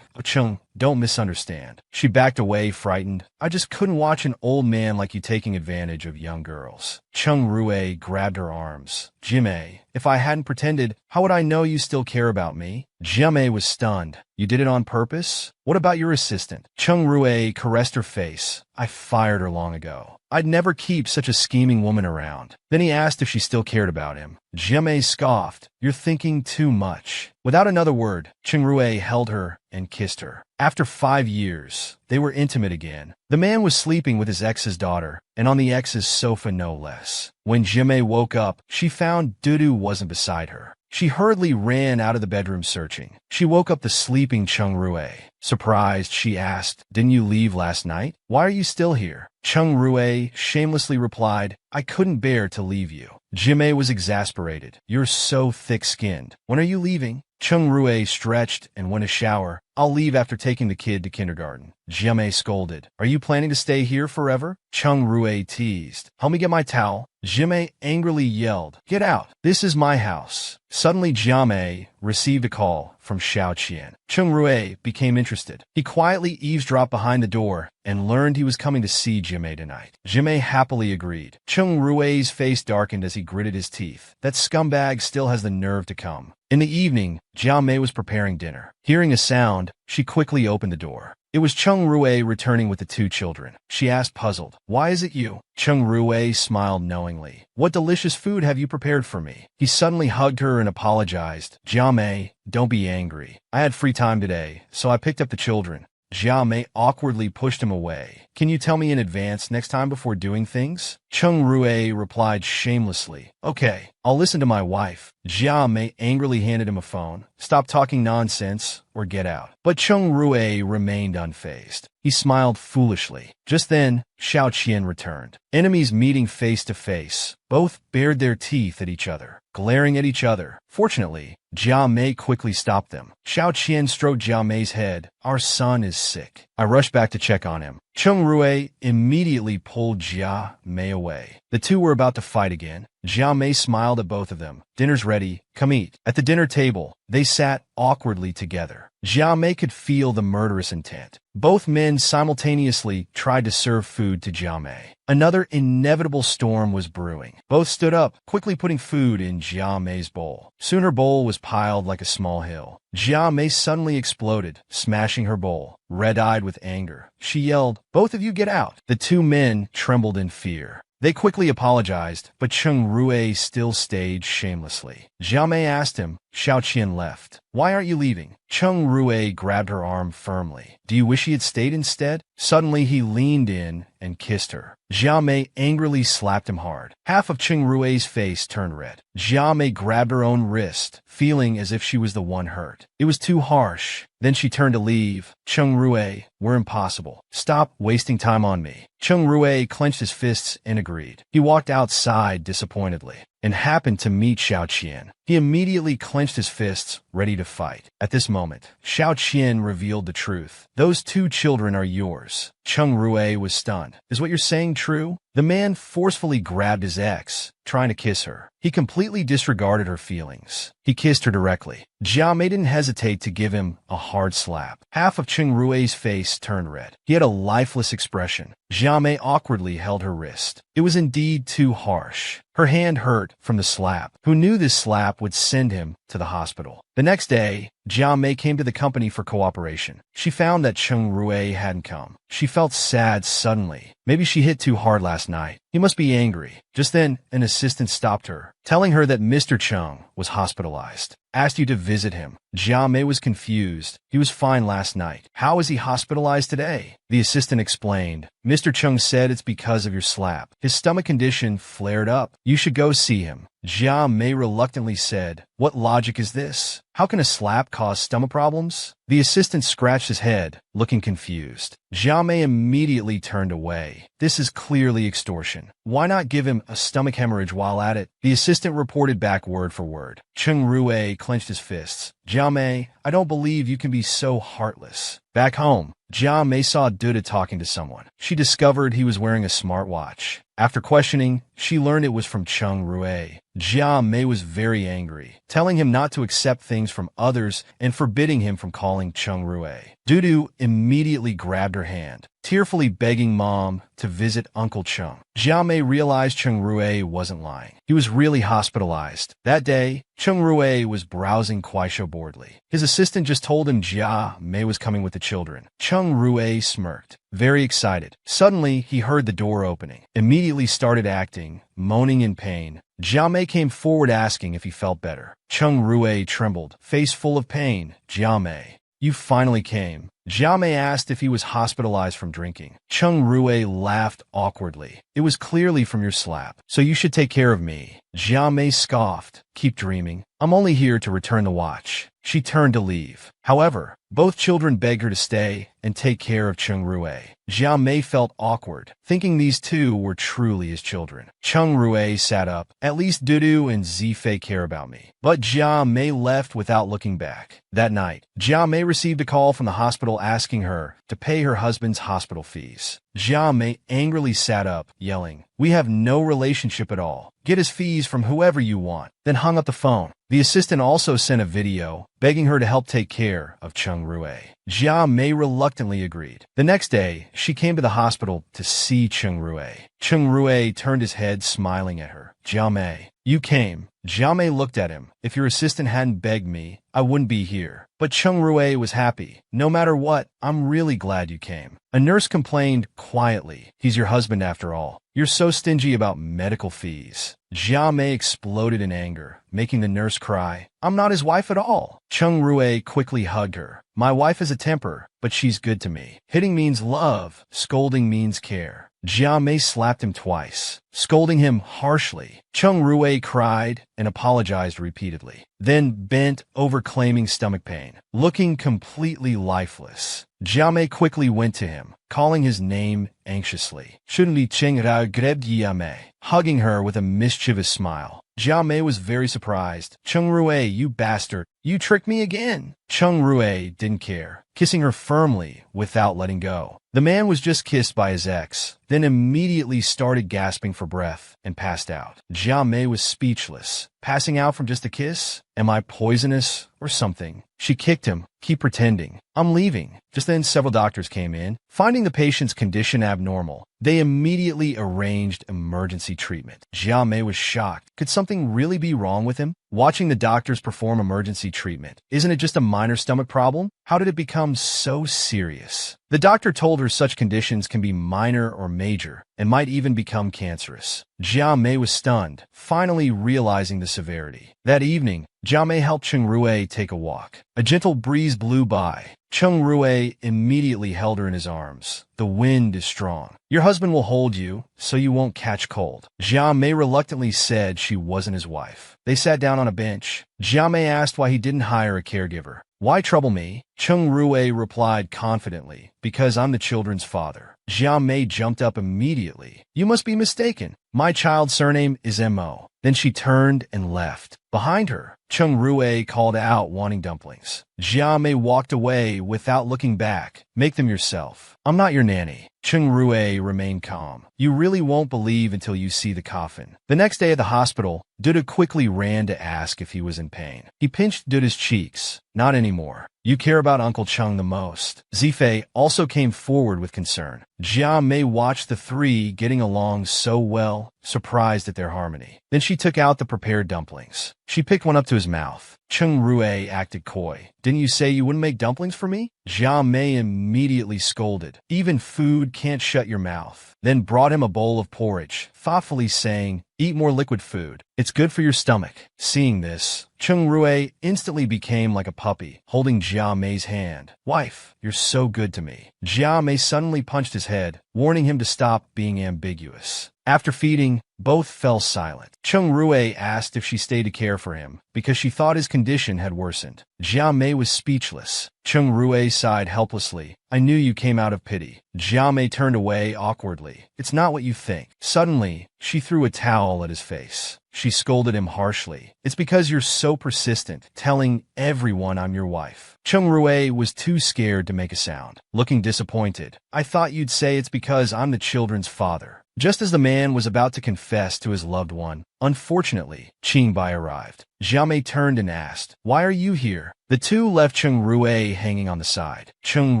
Cheng, don't misunderstand." She backed away, frightened. "I just couldn't watch an old man like you taking advantage of young girls." Cheng Rui grabbed her arms. "Jia Mei, if I hadn't pretended, how would I know you still care about me?" Jia Mei was stunned. "You did it on purpose? What about your assistant?" Cheng Rui caressed her face. "I fired her long ago. I'd never keep such a scheming woman around." Then he asked if she still cared about him. Jia Mei scoffed. "You're thinking too much." Without another word, Cheng Rui held her and kissed her. After 5 years, they were intimate again. The man was sleeping with his ex's daughter, and on the ex's sofa no less. When Jia Mei woke up, she found Dudu wasn't beside her. She hurriedly ran out of the bedroom searching. She woke up the sleeping Cheng Rui. Surprised, she asked, "Didn't you leave last night? Why are you still here?" Cheng Rui shamelessly replied, "I couldn't bear to leave you." Jia Mei was exasperated. "You're so thick-skinned. When are you leaving?" Cheng Rui stretched and went to shower. "I'll leave after taking the kid to kindergarten." Jia Mei scolded. Are you planning to stay here forever? Cheng Rui teased. Help me get my towel. Jia Mei angrily yelled. Get out. This is my house. Suddenly, Jia Mei received a call from Xiao Qian. Cheng Rui became interested. He quietly eavesdropped behind the door and learned he was coming to see Jia Mei tonight. Jia Mei happily agreed. Cheng Rui's face darkened as he gritted his teeth. That scumbag still has the nerve to come. In the evening, Jia Mei was preparing dinner. Hearing a sound, she quickly opened the door. It was Cheng Rui returning with the two children. She asked, puzzled, Why is it you? Cheng Rui smiled knowingly. What delicious food have you prepared for me? He suddenly hugged her and apologized. Jia Mei, don't be angry. I had free time today, so I picked up the children. Jia Mei awkwardly pushed him away. Can you tell me in advance next time before doing things? Cheng Rui replied shamelessly. Okay, I'll listen to my wife. Jia Mei angrily handed him a phone. Stop talking nonsense or get out. But Cheng Rui remained unfazed. He smiled foolishly. Just then, Xiao Qian returned. Enemies meeting face to face. Both bared their teeth at each other, glaring at each other. Fortunately, Jia Mei quickly stopped them. Xiao Qian stroked Jia Mei's head. Our son is sick. I rushed back to check on him. Cheng Rui immediately pulled Jia Mei away. The two were about to fight again. Jia Mei smiled at both of them. Dinner's ready. Come eat. At the dinner table, they sat awkwardly together. Jia Mei could feel the murderous intent. Both men simultaneously tried to serve food to Jia Mei. Another inevitable storm was brewing. Both stood up, quickly putting food in Jia Mei's bowl. Soon her bowl was piled like a small hill. Jia Mei suddenly exploded, smashing her bowl. Red-eyed with anger, she yelled, Both of you get out. The two men trembled in fear. They quickly apologized, but Cheng Rui still stayed shamelessly. Jia Mei asked him. Xiao Qian left. Why aren't you leaving? Cheng Rui grabbed her arm firmly. Do you wish he had stayed instead? Suddenly he leaned in and kissed her. Jia Mei angrily slapped him hard. Half of Cheng Rui's face turned red. Jia Mei grabbed her own wrist, feeling as if she was the one hurt. It was too harsh. Then she turned to leave. Cheng Rui, we're impossible. Stop wasting time on me. Cheng Rui clenched his fists and agreed. He walked outside disappointedly and happened to meet Xiao Qian. He immediately clenched his fists, ready to fight. At this moment, Xiao Qian revealed the truth. Those two children are yours. Cheng Rui was stunned. Is what you're saying true? The man forcefully grabbed his ex, trying to kiss her. He completely disregarded her feelings. He kissed her directly. Jia Mei didn't hesitate to give him a hard slap. Half of Cheng Rui's face turned red. He had a lifeless expression. Jia Mei awkwardly held her wrist. It was indeed too harsh. Her hand hurt from the slap. Who knew this slap would send him to the hospital? The next day, Jia Mei came to the company for cooperation. She found that Cheng Rui hadn't come. She felt sad suddenly. Maybe she hit too hard last night. He must be angry. Just then, an assistant stopped her, telling her that Mr. Cheng was hospitalized. Asked you to visit him. Jia Mei was confused. He was fine last night. How is he hospitalized today? The assistant explained. Mr. Cheng said it's because of your slap. His stomach condition flared up. You should go see him. Jia Mei reluctantly said, What logic is this? How can a slap cause stomach problems? The assistant scratched his head, looking confused. Jia Mei immediately turned away. This is clearly extortion. Why not give him a stomach hemorrhage while at it? The assistant reported back word for word. Cheng Rui clenched his fists. Jia Mei, I don't believe you can be so heartless. Back home, Jia Mei saw Duda talking to someone. She discovered he was wearing a smartwatch. After questioning, she learned it was from Cheng Rui. Jia Mei was very angry, telling him not to accept things from others and forbidding him from calling Cheng Rui. Dudu immediately grabbed her hand, tearfully begging Mom to visit Uncle Cheng. Jia Mei realized Cheng Rui wasn't lying. He was really hospitalized. That day, Cheng Rui was browsing Kuaishou boredly. His assistant just told him Jia Mei was coming with the children. Cheng Rui smirked, very excited. Suddenly, he heard the door opening. Immediately started acting, moaning in pain. Jia Mei came forward asking if he felt better. Cheng Rui trembled, face full of pain. Jia Mei, you finally came. Jia Mei asked if he was hospitalized from drinking. Cheng Rui laughed awkwardly. It was clearly from your slap, so you should take care of me. Jia Mei scoffed. Keep dreaming. I'm only here to return the watch. She turned to leave. However, Both children begged her to stay and take care of Chung Rue. Jia Mei felt awkward, thinking these two were truly his children. Chung Rue sat up. At least Dudu and Zifei care about me. But Jia Mei left without looking back. That night, Jia Mei received a call from the hospital asking her to pay her husband's hospital fees. Jia Mei angrily sat up, yelling, "We have no relationship at all. Get his fees from whoever you want," then hung up the phone. The assistant also sent a video begging her to help take care of Chung Rue. Jia Mei reluctantly agreed. The next day, she came to the hospital to see Chung Rue. Chung Rue turned his head, smiling at her. "Jia Mei, you came." Jia Mei looked at him. "If your assistant hadn't begged me, I wouldn't be here." But Chung Rue was happy. "No matter what, I'm really glad you came." A nurse complained quietly, "He's your husband after all. You're so stingy about medical fees." Jia Mei exploded in anger, making the nurse cry. "I'm not his wife at all." Chung Rue quickly hugged her. "My wife has a temper, but she's good to me. Hitting means love, scolding means care." Jia Mei slapped him twice, scolding him harshly. Chung Rue cried and apologized repeatedly, then bent over claiming stomach pain, looking completely lifeless. Jia Mei quickly went to him, calling his name anxiously. "Shunli Cheng Ra Greb Jia Mei," hugging her with a mischievous smile. Jia Mei was very surprised. "Chung Rue, you bastard. You tricked me again." Chung Rue didn't care, kissing her firmly without letting go. The man was just kissed by his ex, then immediately started gasping for breath and passed out. Jia Mei was speechless. "Passing out from just a kiss? Am I poisonous or something?" She kicked him. "Keep pretending. I'm leaving." Just then, several doctors came in. Finding the patient's condition abnormal, they immediately arranged emergency treatment. Jia Mei was shocked. Could something really be wrong with him? Watching the doctors perform emergency treatment. Isn't it just a minor stomach problem? How did it become so serious? The doctor told her such conditions can be minor or major and might even become cancerous. Jia Mei was stunned, finally realizing the severity. That evening, Jia Mei helped Chung Rue take a walk. A gentle breeze blew by. Chung Rue immediately held her in his arms. "The wind is strong. Your husband will hold you, so you won't catch cold." Jia Mei reluctantly said she wasn't his wife. They sat down on a bench. Jia Mei asked why he didn't hire a caregiver. "Why trouble me?" Chung Rue replied confidently, "Because I'm the children's father." Jia Mei jumped up immediately. "You must be mistaken. My child's surname is M.O." Then she turned and left. Behind her, Chung Rue called out, wanting dumplings. Jia Mei walked away without looking back. "Make them yourself. I'm not your nanny." Chung Rue remained calm. "You really won't believe until you see the coffin." The next day at the hospital, Duda quickly ran to ask if he was in pain. He pinched Duda's cheeks. "Not anymore. You care about Uncle Chung the most." Zifei also came forward with concern. Jia Mei watched the three getting along so well, surprised at their harmony. Then she took out the prepared dumplings. She picked one up to his mouth. Chung Rue acted coy. "Didn't you say you wouldn't make dumplings for me?" Jia Mei immediately scolded. "Even food can't shut your mouth." Then brought him a bowl of porridge, thoughtfully saying, "Eat more liquid food. It's good for your stomach." Seeing this, Chung Rue instantly became like a puppy, holding Jia Mei's hand. "Wife, you're so good to me." Jia Mei suddenly punched his head, warning him to stop being ambiguous. After feeding, both fell silent. Chung Rue asked if she stayed to care for him, because she thought his condition had worsened. Jia Mei was speechless. Chung Rue sighed helplessly. "I knew you came out of pity." Jia Mei turned away awkwardly. "It's not what you think." Suddenly, she threw a towel at his face. She scolded him harshly. "It's because you're so persistent, telling everyone I'm your wife." Chung Rue was too scared to make a sound, looking disappointed. "I thought you'd say it's because I'm the children's father." Just as the man was about to confess to his loved one, unfortunately, Qingbai arrived. Jia Mei turned and asked, "Why are you here?" The two left Chung Rue hanging on the side. Chung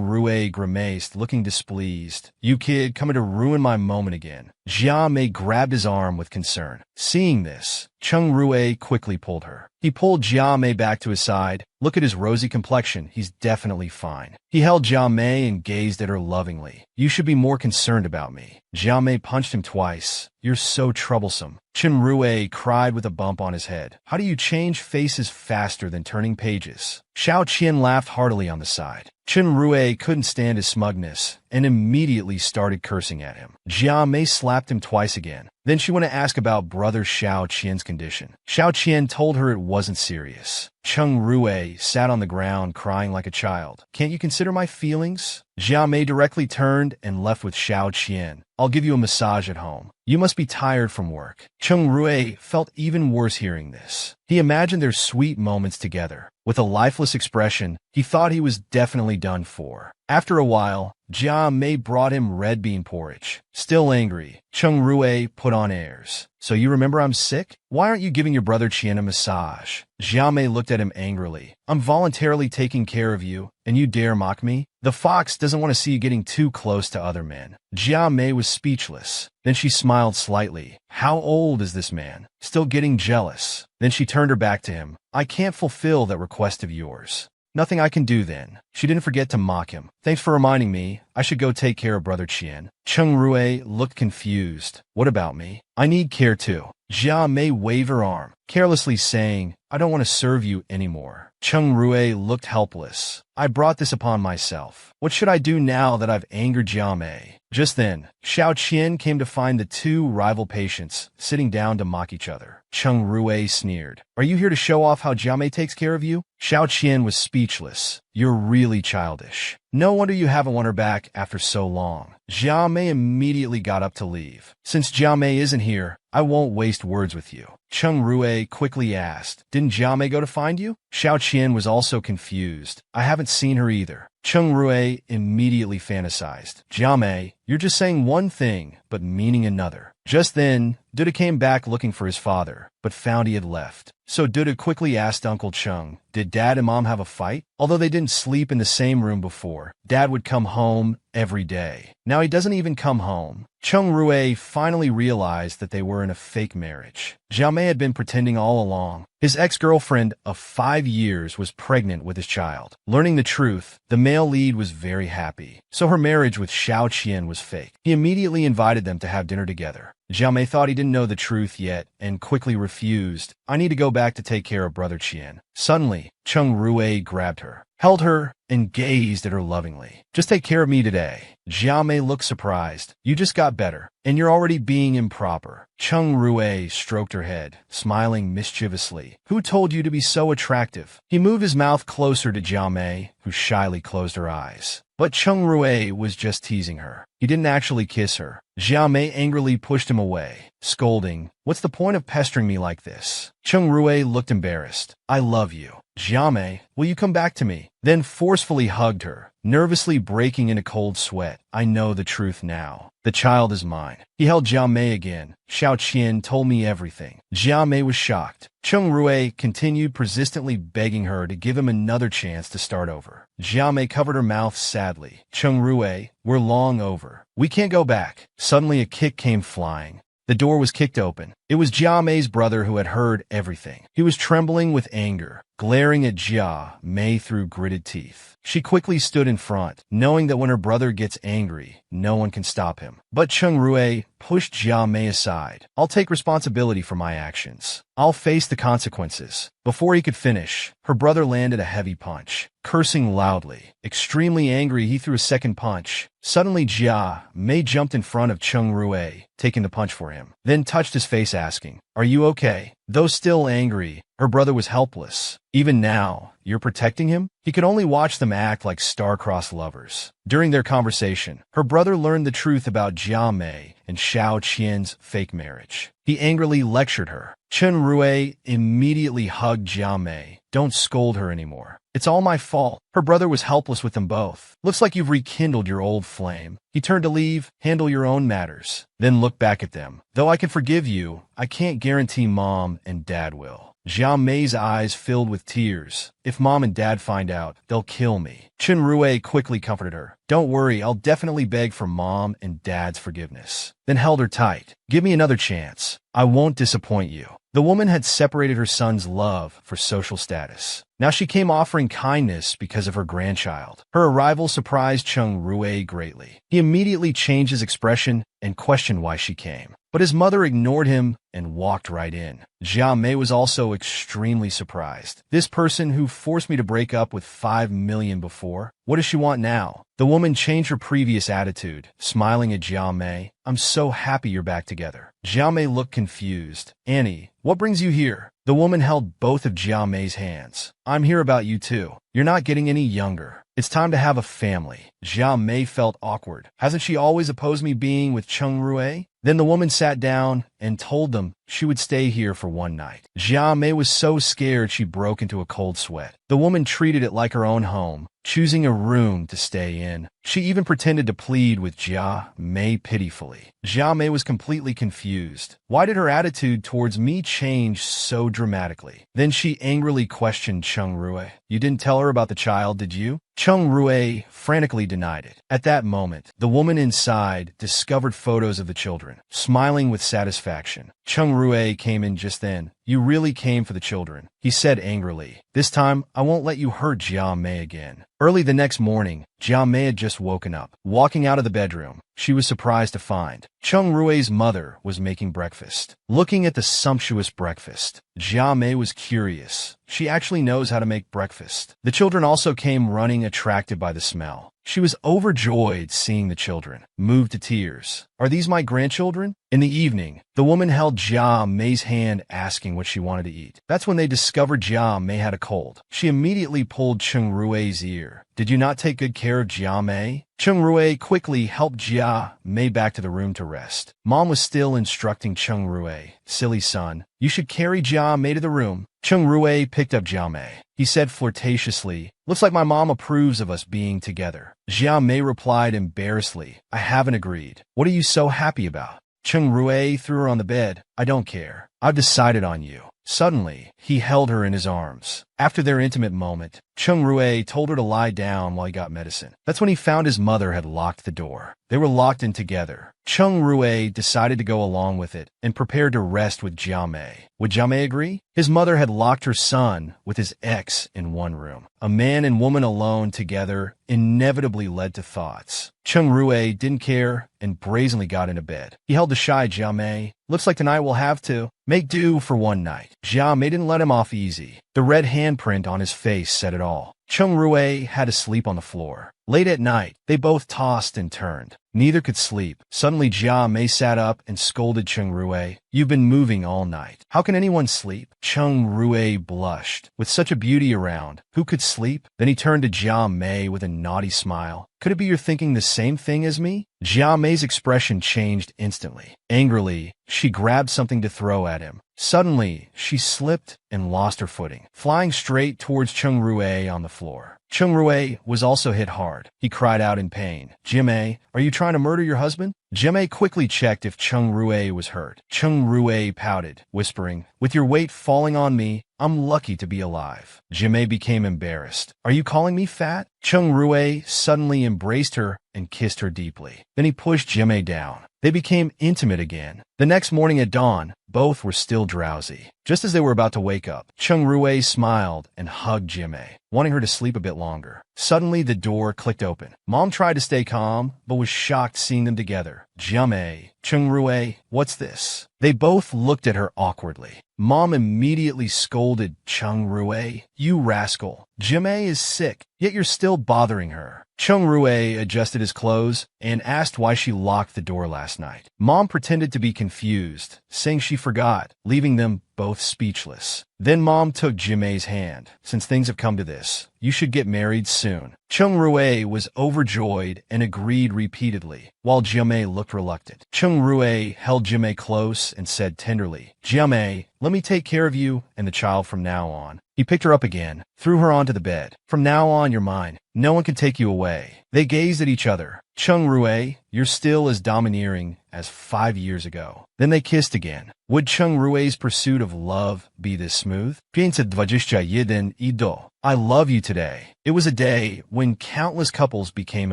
Rue grimaced, looking displeased. "You kid, coming to ruin my moment again." Jia Mei grabbed his arm with concern. Seeing this, Chung Rue quickly pulled her. He pulled Jia Mei back to his side. "Look at his rosy complexion. He's definitely fine." He held Jia Mei and gazed at her lovingly. "You should be more concerned about me." Jia Mei punched him twice. "You're so troublesome." Chung Rue cried with a bump on his head. "How do you change faces faster than turning pages?" Xiao Qian laughed heartily on the side. Chen Rui couldn't stand his smugness and immediately started cursing at him. Jia Mei slapped him twice again. Then she went to ask about brother Xiao Qian's condition. Xiao Qian told her it wasn't serious. Cheng Rui sat on the ground crying like a child. Can't you consider my feelings? Jia Mei directly turned and left with Xiao Qian. I'll give you a massage at home. You must be tired from work. Cheng Rui felt even worse hearing this. He imagined their sweet moments together. With a lifeless expression, he thought he was definitely done for. After a while, Jia Mei brought him red bean porridge. Still angry, Cheng Rui put on airs. So you remember I'm sick? Why aren't you giving your brother Qian a massage? Jia Mei looked at him angrily. I'm voluntarily taking care of you, and you dare mock me? The fox doesn't want to see you getting too close to other men. Jia Mei was speechless. Then she smiled slightly. How old is this man? Still getting jealous. Then she turned her back to him. I can't fulfill that request of yours. Nothing I can do then. She didn't forget to mock him. Thanks for reminding me. I should go take care of brother Qian. Cheng Rui looked confused. What about me? I need care too. Jia Mei waved her arm, carelessly saying, I don't want to serve you anymore. Cheng Rui looked helpless. I brought this upon myself. What should I do now that I've angered Jia Mei? Just then, Xiao Qian came to find the two rival patients sitting down to mock each other. Cheng Rui sneered. Are you here to show off how Jia Mei takes care of you? Xiao Qian was speechless. You're really childish. No wonder you haven't won her back after so long. Jia Mei immediately got up to leave. Since Jia Mei isn't here, I won't waste words with you. Cheng Rui quickly asked, Didn't Jia Mei go to find you? Xiao Qian was also confused. I haven't seen her either. Cheng Rui immediately fantasized. Jia Mei, you're just saying one thing, but meaning another. Just then, Duda came back looking for his father, but found he had left. So Duda quickly asked Uncle Cheng, did Dad and Mom have a fight? Although they didn't sleep in the same room before, Dad would come home every day. Now he doesn't even come home. Cheng Rui finally realized that they were in a fake marriage. Jia Mei had been pretending all along. His ex-girlfriend of 5 years was pregnant with his child. Learning the truth, the male lead was very happy. So her marriage with Xiao Qian was fake. He immediately invited them to have dinner together. Jia Mei thought he didn't know the truth yet and quickly refused. I need to go back to take care of brother Qian. Suddenly, Cheng Rui grabbed her, held her, and gazed at her lovingly. Just take care of me today. Jia Mei looked surprised. You just got better, and you're already being improper. Cheng Rui stroked her head, smiling mischievously. Who told you to be so attractive? He moved his mouth closer to Jia Mei, who shyly closed her eyes. But Cheng Rui was just teasing her. He didn't actually kiss her. Jia Mei angrily pushed him away, scolding, What's the point of pestering me like this? Cheng Rui looked embarrassed. I love you. Jia Mei, will you come back to me? Then forcefully hugged her, nervously breaking into cold sweat. I know the truth now. The child is mine. He held Jia Mei again. Xiao Qian told me everything. Jia Mei was shocked. Cheng Rui continued persistently begging her to give him another chance to start over. Jia Mei covered her mouth sadly. Cheng Rui, we're long over. We can't go back. Suddenly a kick came flying. The door was kicked open. It was Jia Mei's brother who had heard everything. He was trembling with anger, glaring at Jia Mei through gritted teeth. She quickly stood in front, knowing that when her brother gets angry, no one can stop him. But Cheng Rui pushed Jia Mei aside. I'll take responsibility for my actions. I'll face the consequences. Before he could finish, her brother landed a heavy punch. Cursing loudly, extremely angry, he threw a second punch. Suddenly Jia Mei jumped in front of Cheng Rui, taking the punch for him, then touched his face asking, Are you okay? Though still angry, her brother was helpless. Even now, you're protecting him? He could only watch them act like star-crossed lovers. During their conversation, her brother learned the truth about Jia Mei and Xiao Qian's fake marriage. He angrily lectured her. Chen Rui immediately hugged Jia Mei. Don't scold her anymore. It's all my fault. Her brother was helpless with them both. Looks like you've rekindled your old flame. He turned to leave, handle your own matters. Then look back at them. Though I can forgive you, I can't guarantee Mom and Dad will. Jia Mei's eyes filled with tears. If Mom and Dad find out, they'll kill me. Chen Rui quickly comforted her. Don't worry, I'll definitely beg for Mom and Dad's forgiveness. Then held her tight. Give me another chance. I won't disappoint you. The woman had separated her son's love for social status. Now she came offering kindness because of her grandchild. Her arrival surprised Cheng Rui greatly. He immediately changed his expression and questioned why she came. but his mother ignored him and walked right in. Jia Mei was also extremely surprised. This person who forced me to break up with 5 million before, what does she want now? The woman changed her previous attitude, smiling at Jia Mei. I'm so happy you're back together. Jia Mei looked confused. Annie, what brings you here? The woman held both of Jia Mei's hands. I'm here about you too. You're not getting any younger. It's time to have a family. Jia Mei felt awkward. Hasn't she always opposed me being with Cheng Rue? Then the woman sat down and told them she would stay here for one night. Jia Mei was so scared she broke into a cold sweat. The woman treated it like her own home, choosing a room to stay in. She even pretended to plead with Jia Mei pitifully. Jia Mei was completely confused. Why did her attitude towards me change so dramatically? Then she angrily questioned Cheng Rue. You didn't tell her about the child, did you? Cheng Rue frantically denied it. At that moment, the woman inside discovered photos of the children, smiling with satisfaction. Cheng Rue came in just then. You really came for the children, he said angrily. This time, I won't let you hurt Jia Mei again. Early the next morning, Jia Mei had just woken up. Walking out of the bedroom, she was surprised to find Cheng Rue's mother was making breakfast. Looking at the sumptuous breakfast, Jia Mei was curious. She actually knows how to make breakfast. The children also came running, attracted by the smell. She was overjoyed seeing the children, moved to tears. Are these my grandchildren? In the evening, the woman held Jia Mei's hand, asking what she wanted to eat. That's when they discovered Jia Mei had a cold. She immediately pulled Cheng Rue's ear. Did you not take good care of Jia Mei? Cheng Rue quickly helped Jia Mei back to the room to rest. Mom was still instructing Cheng Rue. Silly son, you should carry Jia Mei to the room. Cheng Rue picked up Jia Mei. He said flirtatiously, looks like my mom approves of us being together. Jia Mei replied embarrassedly, I haven't agreed. What are you so happy about? Cheng Rue threw her on the bed. I don't care. I've decided on you. Suddenly, he held her in his arms. After their intimate moment, Cheng Rue told her to lie down while he got medicine. That's when he found his mother had locked the door. They were locked in together. Cheng Rue decided to go along with it and prepared to rest with Jia Mei. Would Jia Mei agree? His mother had locked her son with his ex in one room. A man and woman alone together inevitably led to thoughts. Cheng Rue didn't care and brazenly got into bed. He held the shy Jia Mei. Looks like tonight we'll have to make do for one night. Jia Mei didn't let him off easy. The red handprint on his face said it all. Cheng Rue had to sleep on the floor. Late at night, they both tossed and turned. Neither could sleep. Suddenly, Jia Mei sat up and scolded Cheng Rue. You've been moving all night. How can anyone sleep? Cheng Rue blushed. With such a beauty around, who could sleep? Then he turned to Jia Mei with a naughty smile. Could it be you're thinking the same thing as me? Jia Mei's expression changed instantly. Angrily, she grabbed something to throw at him. Suddenly, she slipped and lost her footing, flying straight towards Cheng Rue on the floor. Cheng Rue was also hit hard. He cried out in pain. Jia Mei, are you trying to murder your husband? Jia Mei quickly checked if Cheng Rue was hurt. Cheng Rue pouted, whispering, with your weight falling on me, I'm lucky to be alive. Jia Mei became embarrassed. Are you calling me fat? Cheng Rue suddenly embraced her and kissed her deeply. Then he pushed Jia Mei down. They became intimate again. The next morning at dawn, both were still drowsy. Just as they were about to wake up, Cheng Rue smiled and hugged Jia Mei, wanting her to sleep a bit longer. Suddenly, the door clicked open. Mom tried to stay calm, but was shocked seeing them together. Jia Mei, Cheng Rue, what's this? They both looked at her awkwardly. Mom immediately scolded Cheng Rue. You rascal. Jia Mei is sick, yet you're still bothering her. Cheng Rue adjusted his clothes and asked why she locked the door last night. Mom pretended to be confused, saying she forgot, leaving them both speechless. Then Mom took Jia Mei's hand. Since things have come to this, you should get married soon. Cheng Rue was overjoyed and agreed repeatedly, while Jia Mei looked reluctant. Cheng Rue held Jia Mei close and said tenderly, Jia Mei, let me take care of you and the child from now on. He picked her up again, threw her onto the bed. From now on, you're mine. No one can take you away. They gazed at each other. Cheng Rue, you're still as domineering as 5 years ago. Then they kissed again. Would Cheng Rue's pursuit of love be this smooth? 521 ido. I love you today. It was a day when countless couples became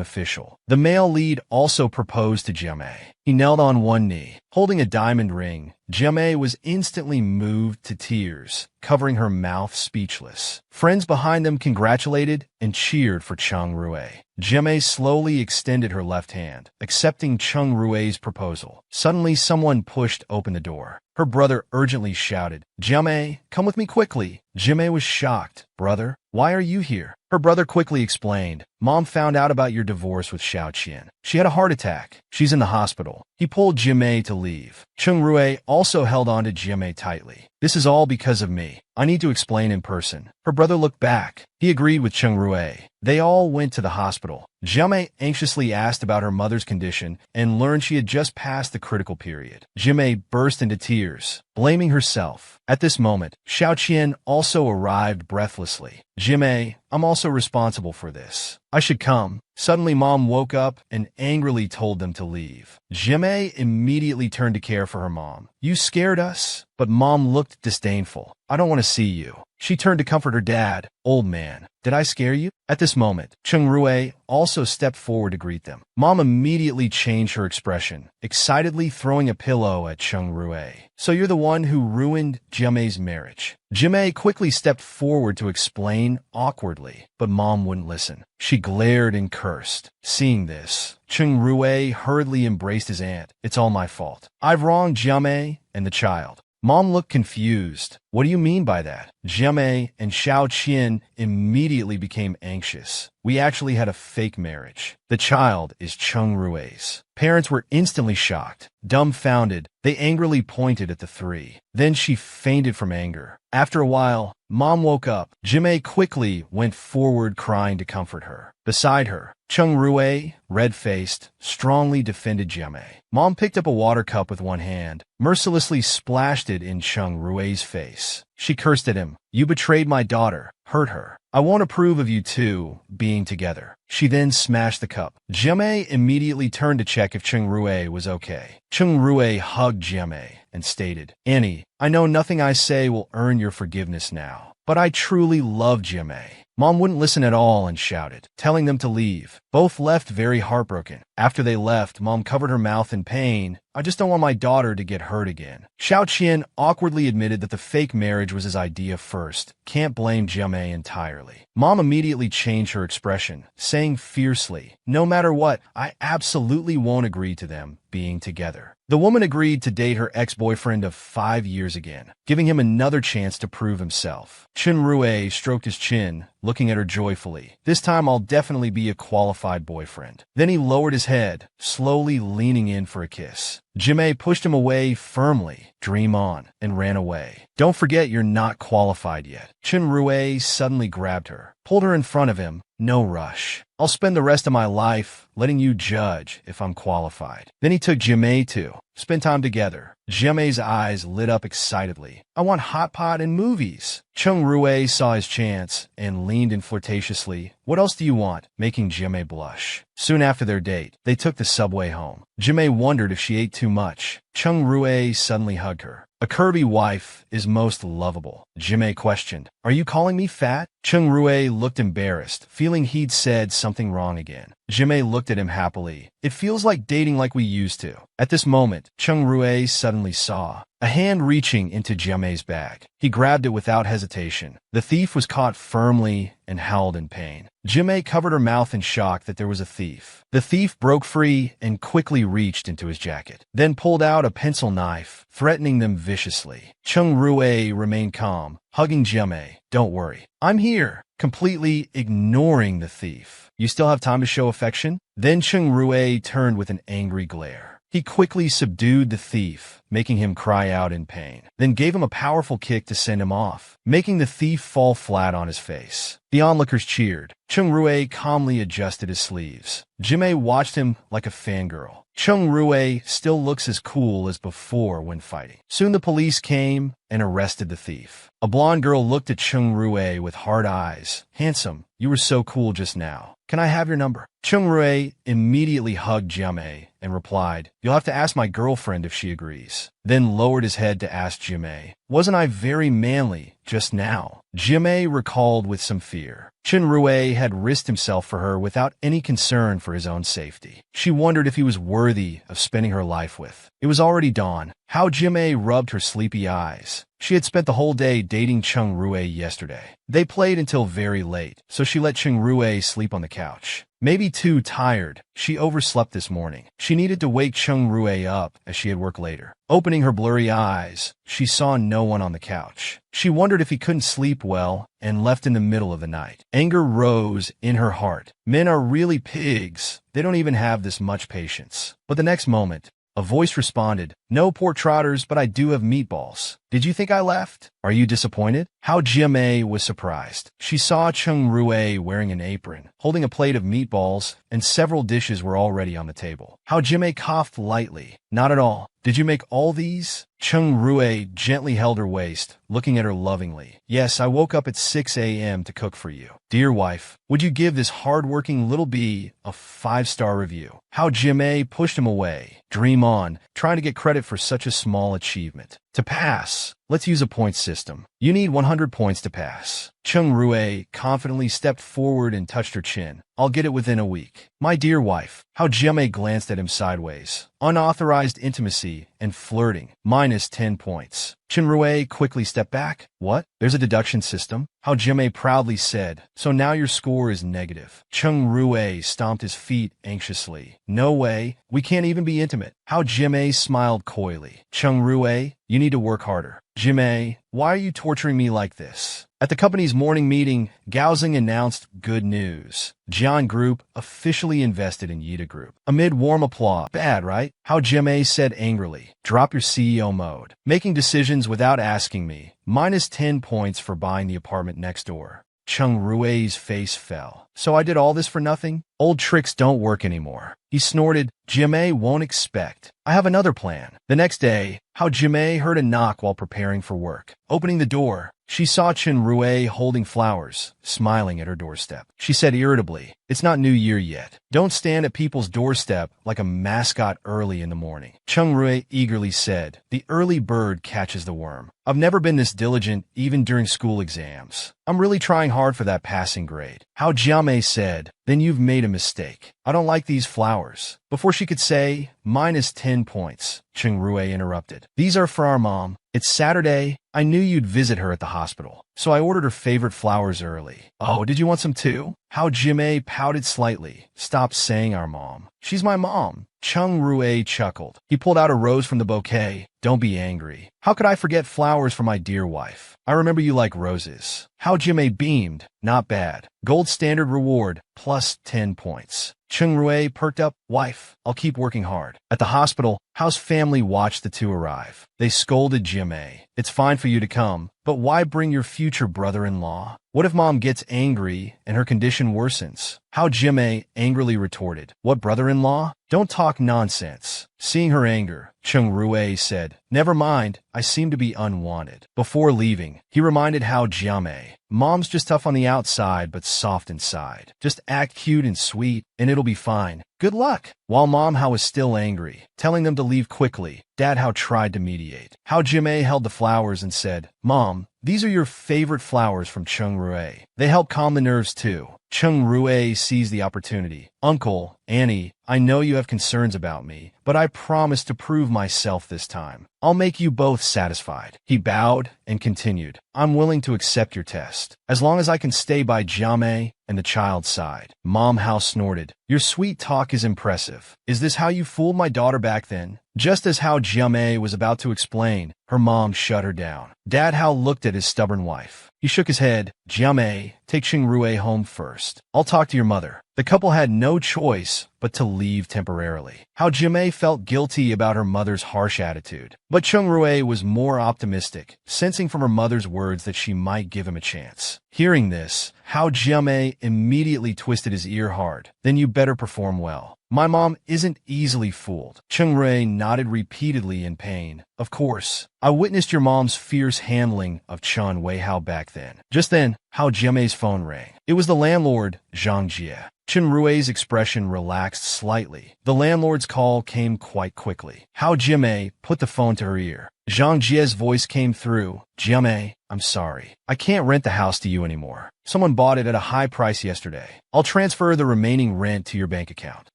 official. The male lead also proposed to Jia Mei. He knelt on one knee, holding a diamond ring. Jia Mei was instantly moved to tears, covering her mouth speechless. Friends behind them congratulated and cheered for Cheng Rue. Jimei slowly extended her left hand, accepting Cheng Rue's proposal. Suddenly, someone pushed open the door. Her brother urgently shouted, "Jimei, come with me quickly." Jimei was shocked. "Brother, why are you here?" Her brother quickly explained, "Mom found out about your divorce with Xiao Qian. She had a heart attack. She's in the hospital." He pulled Jimei to leave. Cheng Rue also held on to Jimei tightly. "This is all because of me. I need to explain in person." Her brother looked back. He agreed with Cheng Rue. They all went to the hospital. Jimei anxiously asked about her mother's condition and learned she had just passed the critical period. Jimei burst into tears, blaming herself. At this moment, Xiao Qian also arrived breathlessly. "Jimei, I'm also responsible for this. I should come." Suddenly, Mom woke up and angrily told them to leave. Jimei immediately turned to care for her mom. "You scared us?" But Mom looked disdainful. "I don't want to see you." She turned to comfort her dad. "Old man, did I scare you?" At this moment, Cheng Rue also stepped forward to greet them. Mom immediately changed her expression, excitedly throwing a pillow at Cheng Rue. "So you're the one who ruined Jimei's marriage." Jimei quickly stepped forward to explain awkwardly, but Mom wouldn't listen. She glared and cursed. Seeing this, Cheng Rue hurriedly embraced his aunt. "It's all my fault. I've wronged Jimei and the child." Mom looked confused. "What do you mean by that?" Jimei and Xiao Qian immediately became anxious. "We actually had a fake marriage. The child is Cheng Rue's." Parents were instantly shocked. Dumbfounded, they angrily pointed at the three. Then she fainted from anger. After a while, Mom woke up. Jimei quickly went forward crying to comfort her. Beside her, Cheng Rue, red-faced, strongly defended Jimei. Mom picked up a water cup with one hand, mercilessly splashed it in Cheng Rue's face. She cursed at him. "You betrayed my daughter, hurt her. I won't approve of you two being together." She then smashed the cup. Jimei immediately turned to check if Cheng Rue was okay. Cheng Rue hugged Jimei and stated, "Annie, I know nothing I say will earn your forgiveness now, but I truly love Jimei." Mom wouldn't listen at all and shouted, telling them to leave. Both left very heartbroken. After they left, Mom covered her mouth in pain. "I just don't want my daughter to get hurt again." Xiao Qian awkwardly admitted that the fake marriage was his idea first. Can't blame Jimei entirely. Mom immediately changed her expression, saying fiercely, "No matter what, I absolutely won't agree to them being together." The woman agreed to date her ex-boyfriend of 5 years again, giving him another chance to prove himself. Cheng Rue stroked his chin, looking at her joyfully. "This time I'll definitely be a qualified boyfriend." Then he lowered his head, slowly leaning in for a kiss. Jimei pushed him away firmly, "Dream on," and ran away. "Don't forget you're not qualified yet." Cheng Rue suddenly grabbed her, pulled her in front of him. "No rush. I'll spend the rest of my life letting you judge if I'm qualified." Then he took Jimei to spend time together. Jimei's eyes lit up excitedly. "I want hot pot and movies." Cheng Rue saw his chance and leaned in flirtatiously. "What else do you want?" making Jimei blush. Soon after their date, they took the subway home. Jimei wondered if she ate too much. Cheng Rue suddenly hugged her. "A curvy wife is most lovable." Jimei questioned, "Are you calling me fat?" Cheng Rue looked embarrassed, feeling he'd said something wrong again. Jimei looked at him happily. "It feels like dating like we used to." At this moment, Cheng Rue suddenly saw a hand reaching into Jimei's bag. He grabbed it without hesitation. The thief was caught firmly and howled in pain. Jimei covered her mouth in shock that there was a thief. The thief broke free and quickly reached into his jacket, then pulled out a pencil knife, threatening them viciously. Cheng Rue remained calm, hugging Jimei. "Don't worry, I'm here," completely ignoring the thief. "You still have time to show affection?" Then Cheng Rue turned with an angry glare. He quickly subdued the thief, making him cry out in pain, then gave him a powerful kick to send him off, making the thief fall flat on his face. The onlookers cheered. Cheng Rue calmly adjusted his sleeves. Jimei watched him like a fangirl. Cheng Rue still looks as cool as before when fighting. Soon the police came and arrested the thief. A blonde girl looked at Cheng Rue with hard eyes. "Handsome, you were so cool just now. Can I have your number?" Cheng Rue immediately hugged Jimei and replied, "You'll have to ask my girlfriend if she agrees." Then lowered his head to ask Jimei, "Wasn't I very manly just now?" Jimei recalled with some fear. Cheng Rue had risked himself for her without any concern for his own safety. She wondered if he was worthy of spending her life with. It was already dawn. How Jimei rubbed her sleepy eyes. She had spent the whole day dating Chung Rue yesterday. They played until very late, so she let Chung Rue sleep on the couch. Maybe too tired, she overslept this morning. She needed to wake Chung Rue up as she had work later. Opening her blurry eyes, she saw no one on the couch. She wondered if he couldn't sleep well and left in the middle of the night. Anger rose in her heart. Men are really pigs. They don't even have this much patience. But the next moment, a voice responded, "No pork trotters, but I do have meatballs. Did you think I left? Are you disappointed?" How Jiamei was surprised. She saw Chung Rue wearing an apron, holding a plate of meatballs, and several dishes were already on the table. How Jiamei coughed lightly. "Not at all. Did you make all these?" Chung Rue gently held her waist, looking at her lovingly. "Yes, I woke up at 6 a.m. to cook for you. Dear wife, would you give this hard-working little bee a 5-star review?" How Jiamei pushed him away. Dream on, trying to get credit for such a small achievement. To pass, let's use a point system. You need 100 points to pass. Chung Rue confidently stepped forward and touched her chin. "I'll get it within a week." "My dear wife." How Jiamei glanced at him sideways. Unauthorized intimacy and flirting, minus 10 points. Chung Rue quickly stepped back. "What? There's a deduction system?" How Jiamei proudly said, "So now your score is negative." Chung Rue stomped his feet anxiously. "No way. We can't even be intimate." How Jiamei smiled coyly. "Chung Rue, you need to work harder." "Jiamei, why are you torturing me like this?" At the company's morning meeting, Gaozing announced good news. Jian Group officially invested in Yida Group. Amid warm applause. "Bad, right?" How Jiamei said angrily. "Drop your CEO mode. Making decisions without asking me. Minus 10 points for buying the apartment next door." Chung Rue's face fell. "So I did all this for nothing? Old tricks don't work anymore." He snorted. "Jiamei won't expect. I have another plan." The next day, How Jiamei heard a knock while preparing for work. Opening the door, she saw Chen Rue holding flowers, smiling at her doorstep. She said irritably, "It's not New Year yet. Don't stand at people's doorstep like a mascot early in the morning." Chung Rue eagerly said, "The early bird catches the worm. I've never been this diligent even during school exams. I'm really trying hard for that passing grade." How Jiamei said, "Then you've made a mistake. I don't like these flowers." Before she could say, minus 10 points, Chung Rue interrupted. "These are for our mom. It's Saturday. I knew you'd visit her at the hospital, so I ordered her favorite flowers early." "Oh, did you want some too?" How Jiamei pouted slightly. "Stop saying our mom. She's my mom." Chung Rue chuckled. He pulled out a rose from the bouquet. "Don't be angry. How could I forget flowers for my dear wife? I remember you like roses." How Jiamei beamed. "Not bad. Gold standard reward, plus 10 points." Chung Rue perked up. "Wife, I'll keep working hard." At the hospital, Hao's family watched the two arrive. They scolded Jiamei. "It's fine for you to come, but why bring your future brother-in-law? What if mom gets angry and her condition worsens?" How Jiamei angrily retorted, "What brother-in-law? Don't talk nonsense." Seeing her anger, Chung Rue said, "Never mind, I seem to be unwanted." Before leaving, he reminded How Jiamei, "Mom's just tough on the outside but soft inside. Just act cute and sweet, and it'll be fine. Good luck." While Mom How was still angry, telling them to leave quickly, Dad How tried to mediate. How Jiamei held the flowers and said, "Mom, these are your favorite flowers from Chung Rue. They help calm the nerves too." Chung Rue seized the opportunity. "Uncle, Annie, I know you have concerns about me, but I promise to prove myself this time. I'll make you both satisfied." He bowed and continued, "I'm willing to accept your test, as long as I can stay by Jiamei and the child's side." Mom How snorted, "Your sweet talk is impressive. Is this how you fooled my daughter back then?" Just as How Jiamei was about to explain, her mom shut her down. Dad How looked at his stubborn wife. He shook his head. "Jiamei, take Chung Rue home first. I'll talk to your mother." The couple had no choice but to leave temporarily. How Jiamei felt guilty about her mother's harsh attitude. But Chung Rue was more optimistic, sensing from her mother's words that she might give him a chance. Hearing this, How Jiamei immediately twisted his ear hard. "Then you better perform well. My mom isn't easily fooled." Chung Rue nodded repeatedly in pain. "Of course. I witnessed your mom's fierce handling of Chun Wei Hao back then." Just then, How Jiamei's phone rang. It was the landlord, Zhang Jie. Chen Rue's expression relaxed slightly. The landlord's call came quite quickly. How Jiamei put the phone to her ear. Zhang Jie's voice came through. Jiamei, I'm sorry. I can't rent the house to you anymore. Someone bought it at a high price yesterday. I'll transfer the remaining rent to your bank account.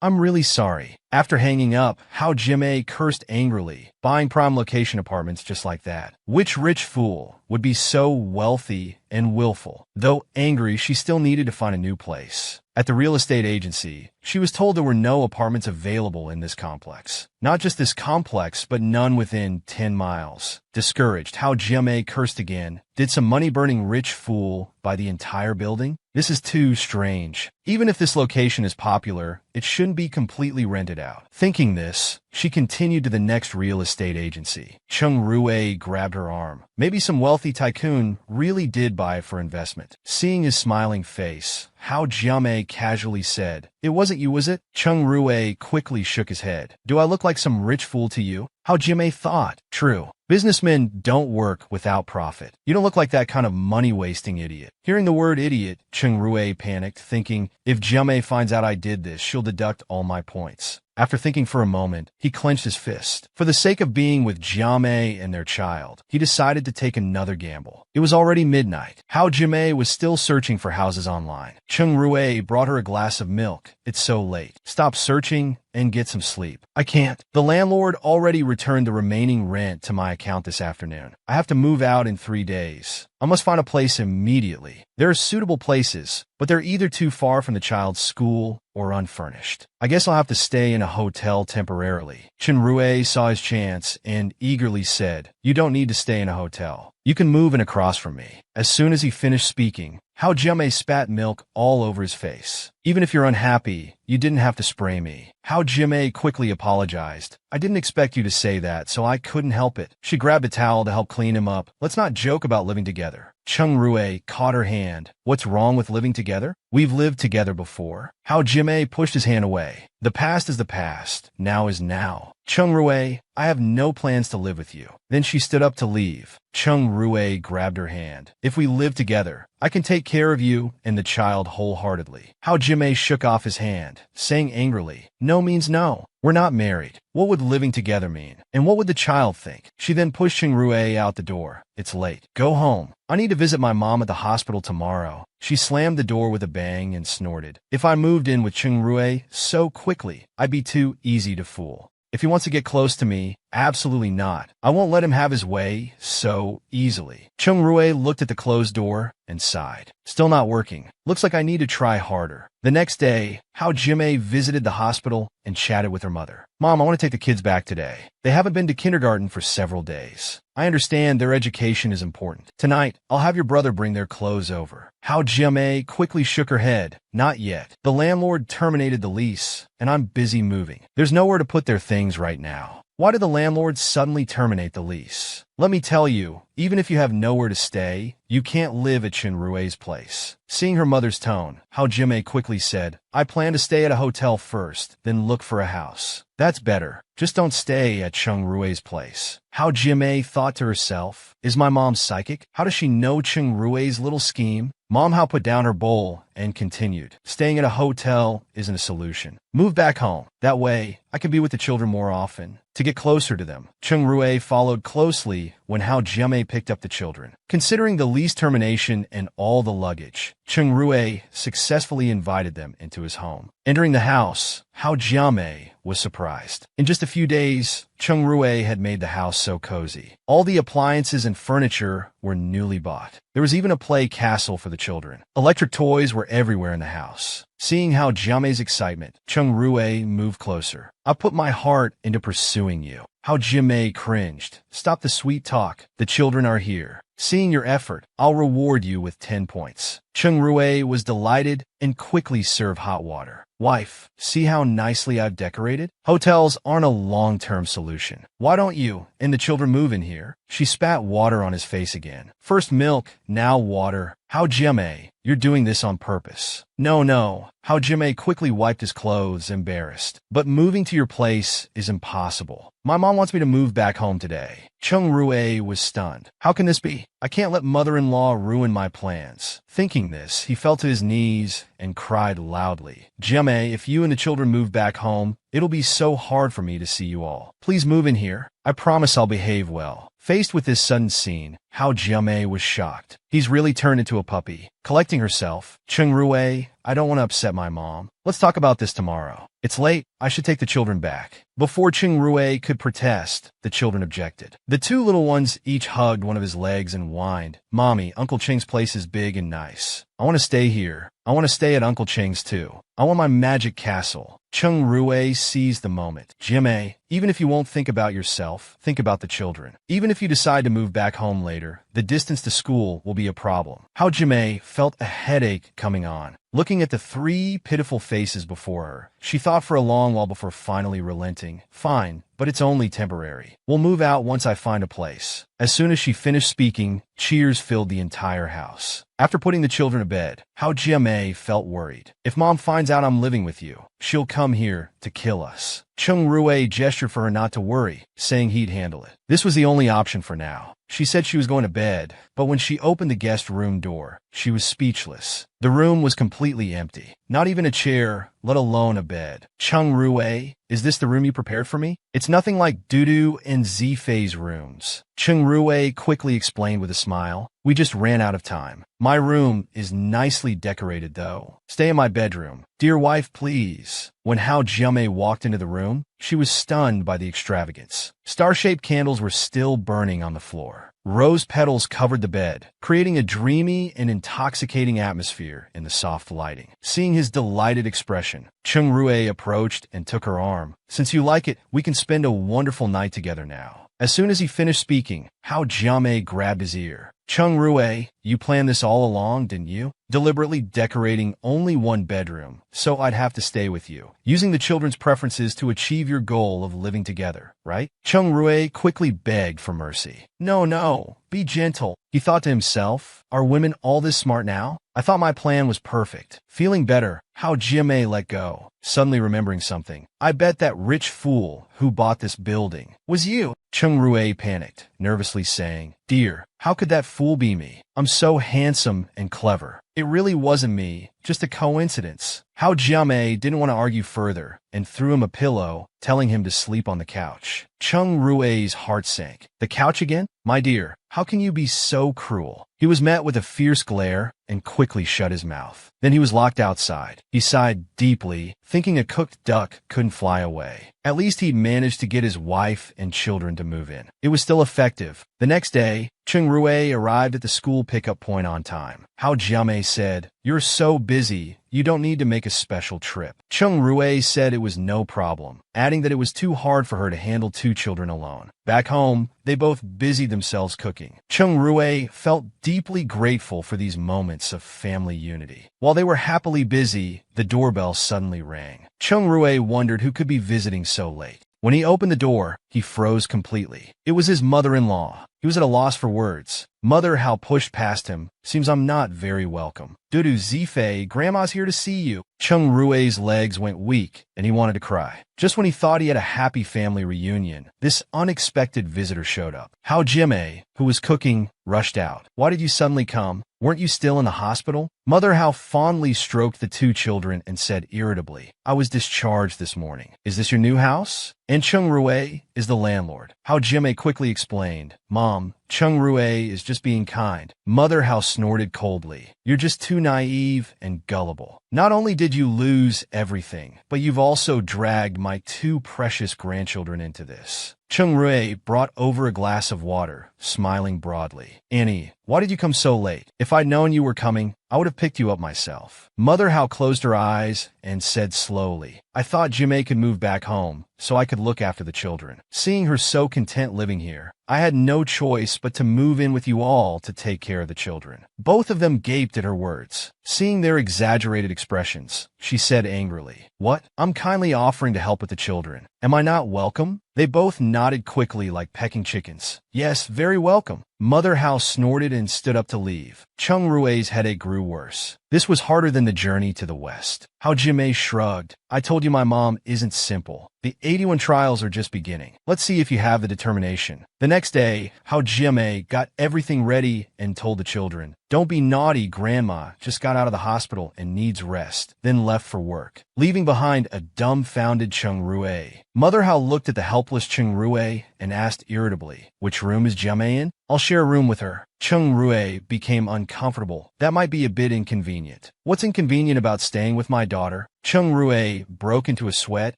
I'm really sorry. After hanging up, Hao Jiamei cursed angrily, buying prime location apartments just like that. Which rich fool would be so wealthy and willful? Though angry, she still needed to find a new place. At the real estate agency, she was told there were no apartments available in this complex. Not just this complex, but none within 10 miles. Discouraged, Hao Jiamei cursed again. Did some money-burning rich fool buy the entire building? This is too strange. Even if this location is popular, it shouldn't be completely rented out. Thinking this, she continued to the next real estate agency. Cheng Rui grabbed her arm. Maybe some wealthy tycoon really did buy it for investment. Seeing his smiling face, Hao Jiamei casually said, "It wasn't you, was it?" Cheng Rui quickly shook his head. "Do I look like some rich fool to you?" Hao Jiamei thought. True. Businessmen don't work without profit. You don't look like that kind of money-wasting idiot. Hearing the word idiot, Cheng Rui panicked, thinking, if Jiamei finds out I did this, she'll deduct all my points. After thinking for a moment, he clenched his fist. For the sake of being with Jiamei and their child, he decided to take another gamble. It was already midnight. Hao Jiamei was still searching for houses online. Cheng Rui brought her a glass of milk. It's so late. Stop searching and get some sleep. I can't. The landlord already returned the remaining rent to my account this afternoon. I have to move out in 3 days. I must find a place immediately. There are suitable places, but they're either too far from the child's school or unfurnished. I guess I'll have to stay in a hotel temporarily. Chen Rui saw his chance and eagerly said, "You don't need to stay in a hotel. You can move in across from me." As soon as he finished speaking, Hao Jiamei spat milk all over his face. "Even if you're unhappy, you didn't have to spray me." Hao Jiamei quickly apologized. "I didn't expect you to say that, so I couldn't help it." She grabbed a towel to help clean him up. "Let's not joke about living together." Cheng Rui caught her hand. "What's wrong with living together? We've lived together before." Hao Jiamei pushed his hand away. "The past is the past. Now is now." Cheng Rui, "I have no plans to live with you." Then she stood up to leave. Cheng Rui grabbed her hand. "If we live together, I can take care of you and the child wholeheartedly." Hao Jiamei shook off his hand, saying angrily, "No means no. We're not married. What would living together mean? And what would the child think?" She then pushed Cheng Rui out the door. "It's late. Go home. I need to visit my mom at the hospital tomorrow." She slammed the door with a bang and snorted. "If I moved in with Cheng Rui so quickly, I'd be too easy to fool. If he wants to get close to me, absolutely not. I won't let him have his way so easily." Cheng Rui looked at the closed door and sighed. "Still not working. Looks like I need to try harder." The next day, Hao Jiamei visited the hospital and chatted with her mother. "Mom, I want to take the kids back today. They haven't been to kindergarten for several days. I understand their education is important. Tonight, I'll have your brother bring their clothes over." Hao Jiamei quickly shook her head. "Not yet. The landlord terminated the lease, and I'm busy moving. There's nowhere to put their things right now." "Why did the landlord suddenly terminate the lease?" "Let me tell you, even if you have nowhere to stay, you can't live at Chen Rui's place." Seeing her mother's tone, Hao Jiamei quickly said, "I plan to stay at a hotel first, then look for a house." "That's better. Just don't stay at Cheng Rui's place." Hao Jiamei thought to herself, "Is my mom psychic? How does she know Cheng Rui's little scheme?" Mom Hao put down her bowl and continued, "Staying at a hotel isn't a solution. Move back home. That way, I can be with the children more often, to get closer to them." Cheng Rui followed closely when Hao Jiamei picked up the children. Considering the lease termination and all the luggage, Cheng Rui successfully invited them into his home. Entering the house, Hao Jiamei was surprised. In just a few days, Cheng Rui had made the house so cozy. All the appliances and furniture were newly bought. There was even a play castle for the children. Electric toys were everywhere in the house. Seeing Hao Jiamei's excitement, Cheng Rui moved closer. "I put my heart into pursuing you." Hao Jiamei cringed. "Stop the sweet talk. The children are here. Seeing your effort, I'll reward you with 10 points. Cheng Rui was delighted and quickly served hot water. "Wife, see how nicely I've decorated? Hotels aren't a long-term solution. Why don't you and the children move in here?" She spat water on his face again. "First milk, now water. Hao Jiamei, you're doing this on purpose." No. Hao Jiamei quickly wiped his clothes, embarrassed. "But moving to your place is impossible. My mom wants me to move back home today." Cheng Rui was stunned. "How can this be? I can't let mother-in-law ruin my plans." Thinking this, he fell to his knees and cried loudly. "Jiamei, if you and the children move back home, it'll be so hard for me to see you all. Please move in here. I promise I'll behave well." Faced with this sudden scene, Hao Jiamei was shocked. He's really turned into a puppy. Collecting herself, Cheng Rui, I don't want to upset my mom. Let's talk about this tomorrow. It's late. I should take the children back. Before Cheng Rui could protest, the children objected. The two little ones each hugged one of his legs and whined, Mommy, Uncle Cheng's place is big and nice. I want to stay here. I want to stay at Uncle Cheng's too. I want my magic castle. Cheng Rui seized the moment. Jiamei, even if you won't think about yourself, think about the children. Even if you decide to move back home later, the distance to school will be a problem. Hao Jiamei felt a headache coming on. Looking at the three pitiful faces before her, she thought for a long while before finally relenting. Fine, but it's only temporary. We'll move out once I find a place. As soon as she finished speaking, cheers filled the entire house. After putting the children to bed, Hao Jiamei felt worried. If Mom finds out I'm living with you, she'll come here to kill us. Cheng Rui gestured for her not to worry, saying he'd handle it. This was the only option for now. She said she was going to bed, but when she opened the guest room door, she was speechless. The room was completely empty. Not even a chair, let alone a bed. Cheng Rui, is this the room you prepared for me? It's nothing like Dudu and Zifei's rooms. Cheng Rui quickly explained with a smile. We just ran out of time. My room is nicely decorated though. Stay in my bedroom. Dear wife, please. When Hao Jiamei walked into the room, she was stunned by the extravagance. Star-shaped candles were still burning on the floor. Rose petals covered the bed, creating a dreamy and intoxicating atmosphere in the soft lighting. Seeing his delighted expression, Cheng Rui approached and took her arm. Since you like it, we can spend a wonderful night together now. As soon as he finished speaking, Hao Jiamei grabbed his ear. Cheng Rui, you planned this all along, didn't you? Deliberately decorating only one bedroom, so I'd have to stay with you. Using the children's preferences to achieve your goal of living together, right? Cheng Rui quickly begged for mercy. No, be gentle. He thought to himself, are women all this smart now? I thought my plan was perfect. Feeling better, Hao Jiamei let go. Suddenly remembering something. I bet that rich fool who bought this building was you. Cheng Rui panicked, nervously saying, Dear, how could that fool be me? I'm so handsome and clever. It really wasn't me, just a coincidence. Hao Jiamei didn't want to argue further and threw him a pillow, telling him to sleep on the couch. Cheng Rui's heart sank. The couch again? My dear, how can you be so cruel? He was met with a fierce glare and quickly shut his mouth. Then he was locked outside. He sighed deeply, thinking a cooked duck couldn't fly away. At least he'd managed to get his wife and children to move in. It was still effective. The next day, Cheng Rui arrived at the school pickup point on time. Hao Jiamei said, You're so busy, you don't need to make a special trip. Cheng Rui said it was no problem, adding that it was too hard for her to handle two children alone. Back home, they both busied themselves cooking. Cheng Rui felt deeply grateful for these moments of family unity. While they were happily busy, the doorbell suddenly rang. Cheng Rui wondered who could be visiting so late. When he opened the door, he froze completely. It was his mother-in-law. He was at a loss for words. Mother Hao pushed past him. Seems I'm not very welcome. Dudu Zifei, Grandma's here to see you. Cheng Rui's legs went weak, and he wanted to cry. Just when he thought he had a happy family reunion, this unexpected visitor showed up. Hao Jiamei, who was cooking, rushed out. Why did you suddenly come? Weren't you still in the hospital? Mother Hao fondly stroked the two children and said irritably, I was discharged this morning. Is this your new house? And Cheng Rui is the landlord. Hao Jiamei quickly explained, Mom, Cheng Rui is just being kind. Mother Hao snorted coldly. You're just too naive and gullible. Not only did you lose everything, but you've also dragged my two precious grandchildren into this. Cheng Rui brought over a glass of water, smiling broadly. Annie, why did you come so late? If I'd known you were coming, I would have picked you up myself. Mother Hao closed her eyes and said slowly, I thought Jiamei could move back home, so I could look after the children. Seeing her so content living here, I had no choice but to move in with you all to take care of the children. Both of them gaped at her words. Seeing their exaggerated expressions, she said angrily, What? I'm kindly offering to help with the children. Am I not welcome? They both nodded quickly like pecking chickens. Yes, very welcome. Mother Hao snorted and stood up to leave. Cheng Rui's headache grew worse. This was harder than the journey to the West. How Jimei shrugged. I told you my mom isn't simple. The 81 trials are just beginning. Let's see if you have the determination. The next day, how Jimei got everything ready and told the children, "Don't be naughty, Grandma just got out of the hospital and needs rest," then left for work, leaving behind a dumbfounded Cheng Rue. Mother Hao looked at the helpless Cheng Rue and asked irritably, "Which room is Jimei in? I'll share a room with her." Cheng Rue became uncomfortable. "That might be a bit inconvenient." "What's inconvenient about staying with my daughter?" Cheng Rue broke into a sweat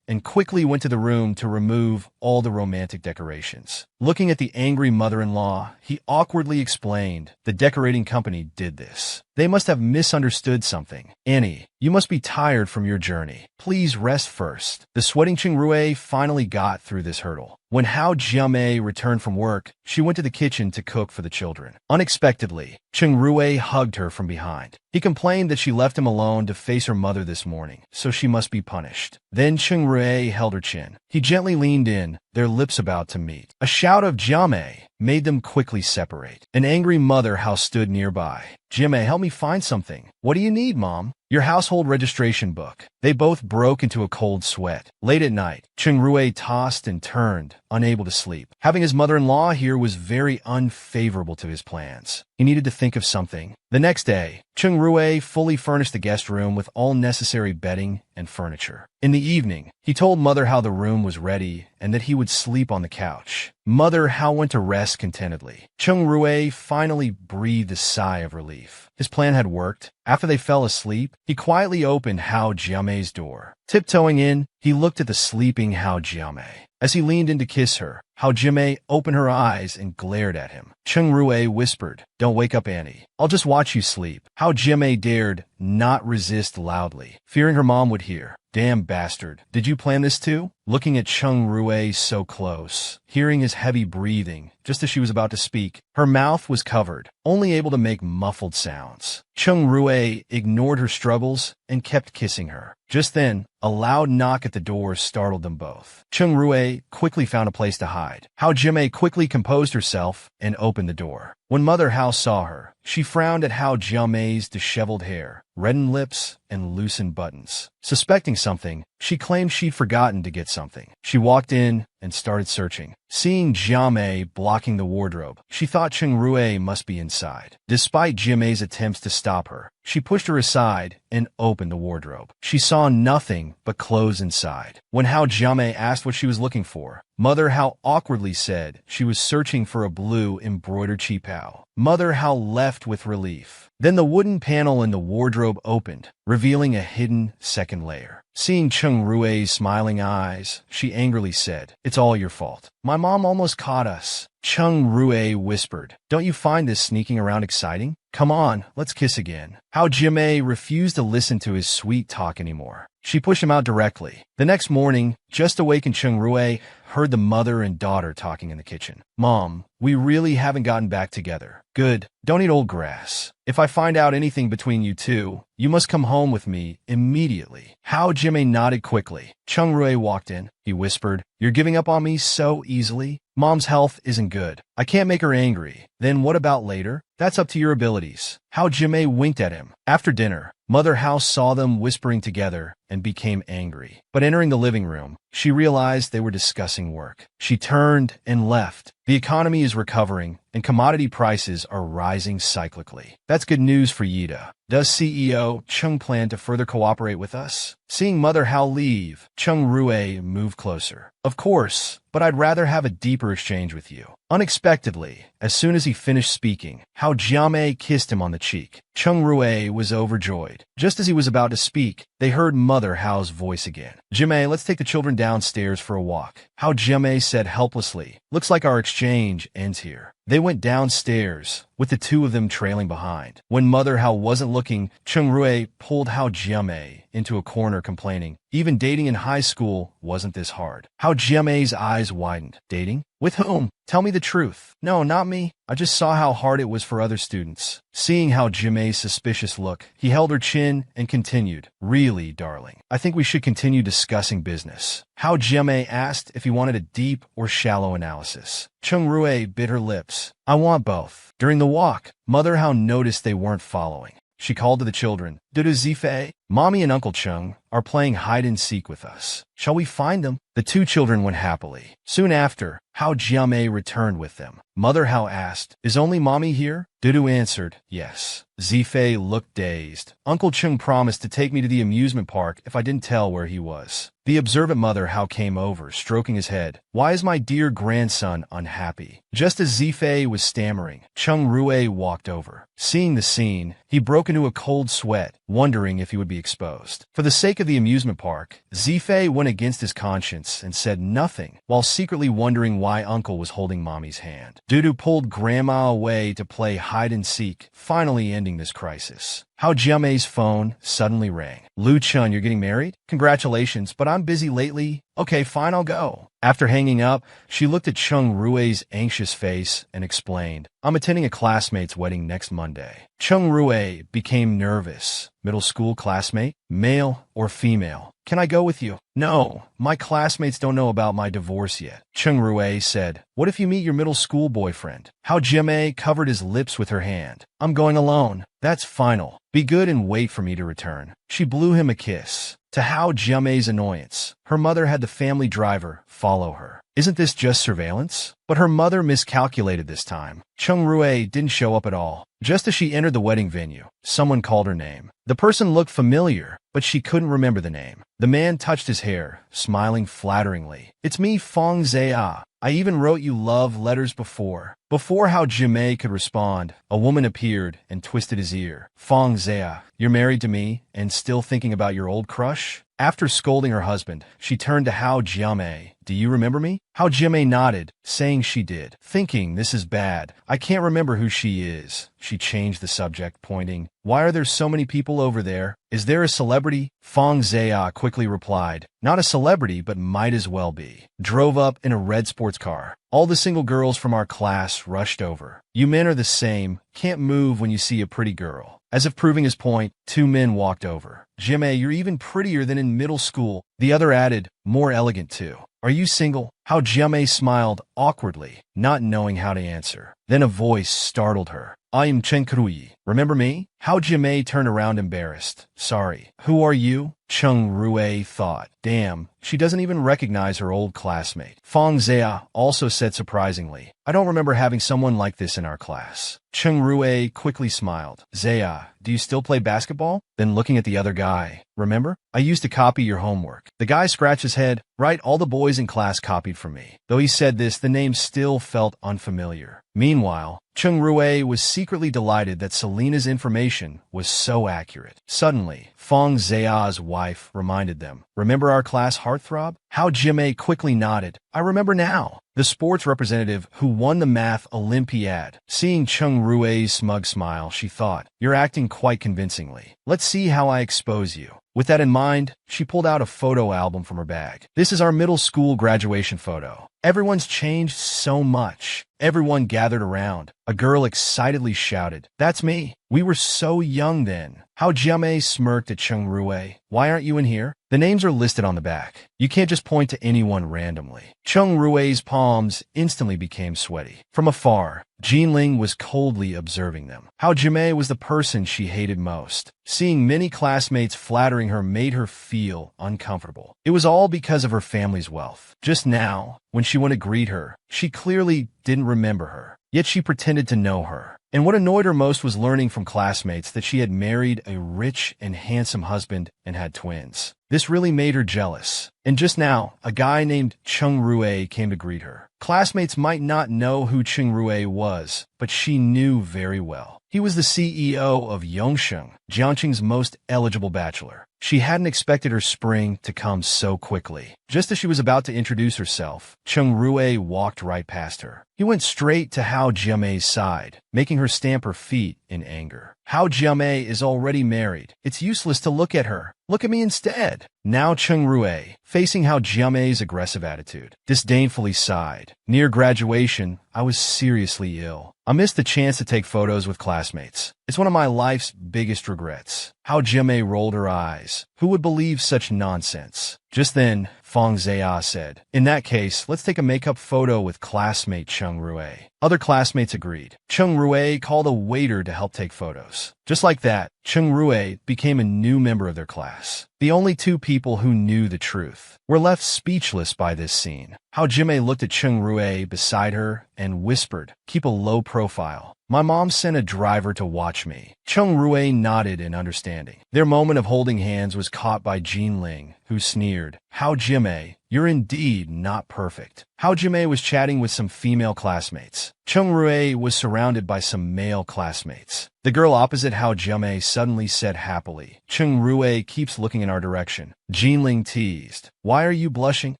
and quickly went to the room to remove all the romantic decorations. Looking at the angry mother-in-law, he awkwardly explained, "The decorating company did this. They must have misunderstood something. Annie, you must be tired from your journey. Please rest first." The sweating Cheng Rue finally got through this hurdle. When Hao Jiamei returned from work, she went to the kitchen to cook for the children. Unexpectedly, Cheng Rue hugged her from behind. He complained that she left him alone to face her mother this morning, so she must be punished. Then Cheng Rue held her chin. He gently leaned in, their lips about to meet. A shout of Jiamei made them quickly separate. An angry mother Hao stood nearby. "Jiamei, help me find something." "What do you need, Mom?" "Your household registration book." They both broke into a cold sweat. Late at night, Cheng Rue tossed and turned, unable to sleep. Having his mother-in-law here was very unfavorable to his plans. He needed to think of something. The next day, Cheng Rue fully furnished the guest room with all necessary bedding and furniture. In the evening, he told Mother how the room was ready and that he would sleep on the couch. Mother Hao went to rest contentedly. Cheng Rue finally breathed a sigh of relief. His plan had worked. After they fell asleep, he quietly opened Hao Jiamei's door. Tiptoeing in, he looked at the sleeping Hao Jiamei. As he leaned in to kiss her, Hao Jiamei opened her eyes and glared at him. Cheng Rue whispered, "Don't wake up, Annie. I'll just watch you sleep." Hao Jiamei dared not resist loudly, fearing her mom would hear. "Damn bastard. Did you plan this too?" Looking at Cheng Rue so close, hearing his heavy breathing, just as she was about to speak, her mouth was covered, only able to make muffled sounds. Cheng Rue ignored her struggles and kept kissing her. Just then, a loud knock at the door startled them both. Cheng Rue quickly found a place to hide. Hao Jiamei quickly composed herself and opened the door. When Mother Hao saw her, she frowned at Hao Jiamei's disheveled hair, reddened lips, and loosened buttons. Suspecting something, she claimed she'd forgotten to get something. She walked in and started searching. Seeing Jiamei blocking the wardrobe, she thought Cheng Rue must be inside. Despite Jiamei's attempts to stop her, she pushed her aside and opened the wardrobe. She saw nothing but clothes inside. When Hao Jiamei asked what she was looking for, Mother Hao awkwardly said she was searching for a blue embroidered qipao. Mother Hao left with relief. Then the wooden panel in the wardrobe opened, revealing a hidden second layer. Seeing Cheng Rue's smiling eyes, she angrily said, "It's all your fault. My mom almost caught us." Cheng Rue whispered, "Don't you find this sneaking around exciting? Come on, let's kiss again." Hao Jiamei refused to listen to his sweet talk anymore. She pushed him out directly. The next morning, just awakened Cheng Rue heard the mother and daughter talking in the kitchen. "Mom, we really haven't gotten back together." "Good. Don't eat old grass. If I find out anything between you two, you must come home with me immediately." Hao Jiamei nodded quickly. Cheng Rue walked in. He whispered, "You're giving up on me so easily? Mom's health isn't good. I can't make her angry." "Then what about later? That's up to your abilities." Hao Jiamei winked at him. After dinner, Mother Hao saw them whispering together and became angry. But entering the living room, she realized they were discussing work. She turned and left. The economy is recovering, and commodity prices are rising cyclically. That's good news for Yida. Does CEO Cheng plan to further cooperate with us? Seeing Mother Hao leave, Cheng Rue moved closer. "Of course, but I'd rather have a deeper exchange with you." Unexpectedly, as soon as he finished speaking, Hao Jiamei kissed him on the cheek. Cheng Rue was overjoyed. Just as he was about to speak, they heard Mother Hao's voice again. "Jiamei, let's take the children downstairs for a walk." Hao Jiamei said helplessly, "Looks like our exchange ends here." They went downstairs, with the two of them trailing behind. When Mother Hao wasn't looking, Cheng Rue pulled Hao Jiamei into a corner complaining, "Even dating in high school wasn't this hard." Hao Jiamei's eyes widened. "Dating? With whom? Tell me the truth." "No, not me. I just saw how hard it was for other students." Seeing Hao Jiamei's suspicious look, he held her chin and continued, "Really, darling, I think we should continue discussing business." Hao Jiamei asked if he wanted a deep or shallow analysis. Cheng Rue bit her lips. "I want both." During the walk, Mother Hao noticed they weren't following. she called to the children. Dudu Zifei, Mommy and Uncle Chung are playing hide-and-seek with us. Shall we find them? The two children went happily. Soon after, Hao Jiamei returned with them. Mother Hao asked, "Is only Mommy here?" Dudu answered, "Yes." Zifei looked dazed. Uncle Chung promised to take me to the amusement park if I didn't tell where he was. The observant Mother Hao came over, stroking his head. "Why is my dear grandson unhappy?" Just as Zifei was stammering, Chung Rui walked over. Seeing the scene, he broke into a cold sweat, wondering if he would be exposed. For the sake of the amusement park, Zifei went against his conscience and said nothing, while secretly wondering why Uncle was holding Mommy's hand. Dudu pulled Grandma away to play hide-and-seek, finally ending this crisis. Hao Jiamei's phone suddenly rang. "Lu Chun, you're getting married? Congratulations, but I'm busy lately." "Okay, fine, I'll go." After hanging up, she looked at Chung Rui's anxious face and explained, "I'm attending a classmate's wedding next Monday." Chung Rui became nervous. "Middle school classmate? Male or female? Can I go with you?" "No, my classmates don't know about my divorce yet." Chung Rui said, "What if you meet your middle school boyfriend?" Hao Jiamei covered his lips with her hand. "I'm going alone." "That's final. Be good and wait for me to return." She blew him a kiss. To Hao Jiamei's annoyance, her mother had the family driver follow her. Isn't this just surveillance? But her mother miscalculated this time. Chung Rui didn't show up at all. Just as she entered the wedding venue, someone called her name. The person looked familiar, but she couldn't remember the name. The man touched his hair, smiling flatteringly. "It's me, Fong Zia. I even wrote you love letters before." Before Hao Jiamei could respond, a woman appeared and twisted his ear. "Fong Zia, you're married to me and still thinking about your old crush?" After scolding her husband, she turned to Hao Jiamei. "Do you remember me?" Hao Jiamei nodded, saying she did. Thinking, "This is bad. I can't remember who she is." She changed the subject, pointing. "Why are there so many people over there? Is there a celebrity?" Fong Zia quickly replied, "Not a celebrity, but might as well be." Drove up in a red sports car. All the single girls from our class rushed over. "You men are the same. Can't move when you see a pretty girl." As if proving his point, two men walked over. "Jiamei, you're even prettier than in middle school." The other added, "More elegant too. Are you single?" Hao Jiamei smiled awkwardly, not knowing how to answer. Then a voice startled her. "I am Chen Krui. Remember me?" Hao Jiamei turned around embarrassed. "Sorry. Who are you?" Chung Rui thought. Damn, she doesn't even recognize her old classmate. Fong Zia also said surprisingly, "I don't remember having someone like this in our class." Chung Rui quickly smiled. "Zia, do you still play basketball?" Then looking at the other guy, "Remember? I used to copy your homework." The guy scratched his head. "Right, all the boys in class copied from me." Though he said this, the name still felt unfamiliar. Meanwhile, Chung Rui was secretly delighted that Selena's information was so accurate. Suddenly, Fong Zia's wife reminded them, "Remember our class heartthrob?" Hao Jiamei quickly nodded. "I remember now. The sports representative who won the math Olympiad." Seeing Chung Rui's smug smile, she thought, "You're acting quite convincingly. Let's see how I expose you." With that in mind, she pulled out a photo album from her bag. "This is our middle school graduation photo. Everyone's changed so much." Everyone gathered around. A girl excitedly shouted, "That's me. We were so young then." Hao Jiamei smirked at Chung Rui. "Why aren't you in here?" "The names are listed on the back. You can't just point to anyone randomly." Chung Rui's palms instantly became sweaty. From afar, Jinling was coldly observing them. Hao Jiamei was the person she hated most. Seeing many classmates flattering her made her feel uncomfortable. It was all because of her family's wealth. Just now, when she went to greet her, she clearly didn't remember her. Yet she pretended to know her. And what annoyed her most was learning from classmates that she had married a rich and handsome husband and had twins. This really made her jealous. And just now, a guy named Chung Rui came to greet her. Classmates might not know who Chung Rui was, but she knew very well. He was the CEO of Yongsheng, Jiangqing's most eligible bachelor. She hadn't expected her spring to come so quickly. Just as she was about to introduce herself, Chung Rui walked right past her. He went straight to Hao Jiamei's side, making her stamp her feet in anger. Hao Jiamei is already married. It's useless to look at her. Look at me instead. Now Chung Rui, facing Hao Jiamei's aggressive attitude, disdainfully sighed. Near graduation, I was seriously ill. I missed the chance to take photos with classmates. It's one of my life's biggest regrets. Hao Jiamei rolled her eyes. Who would believe such nonsense? Just then, Fong Zia said, "In that case, let's take a makeup photo with classmate Chung Rui." Other classmates agreed. Chung Rue called a waiter to help take photos. Just like that, Chung Rue became a new member of their class. The only two people who knew the truth were left speechless by this scene. Hao Jimei looked at Chung Rue beside her and whispered, "Keep a low profile. My mom sent a driver to watch me." Chung Rue nodded in understanding. Their moment of holding hands was caught by Jean Ling, who sneered, "Hao Jimei, you're indeed not perfect." Hao Jimei was chatting with some female classmates. Chung Rue was surrounded by some male classmates. The girl opposite Hao Jimei suddenly said happily, "Chung Rue keeps looking in our direction." Jean Ling teased, "Why are you blushing?"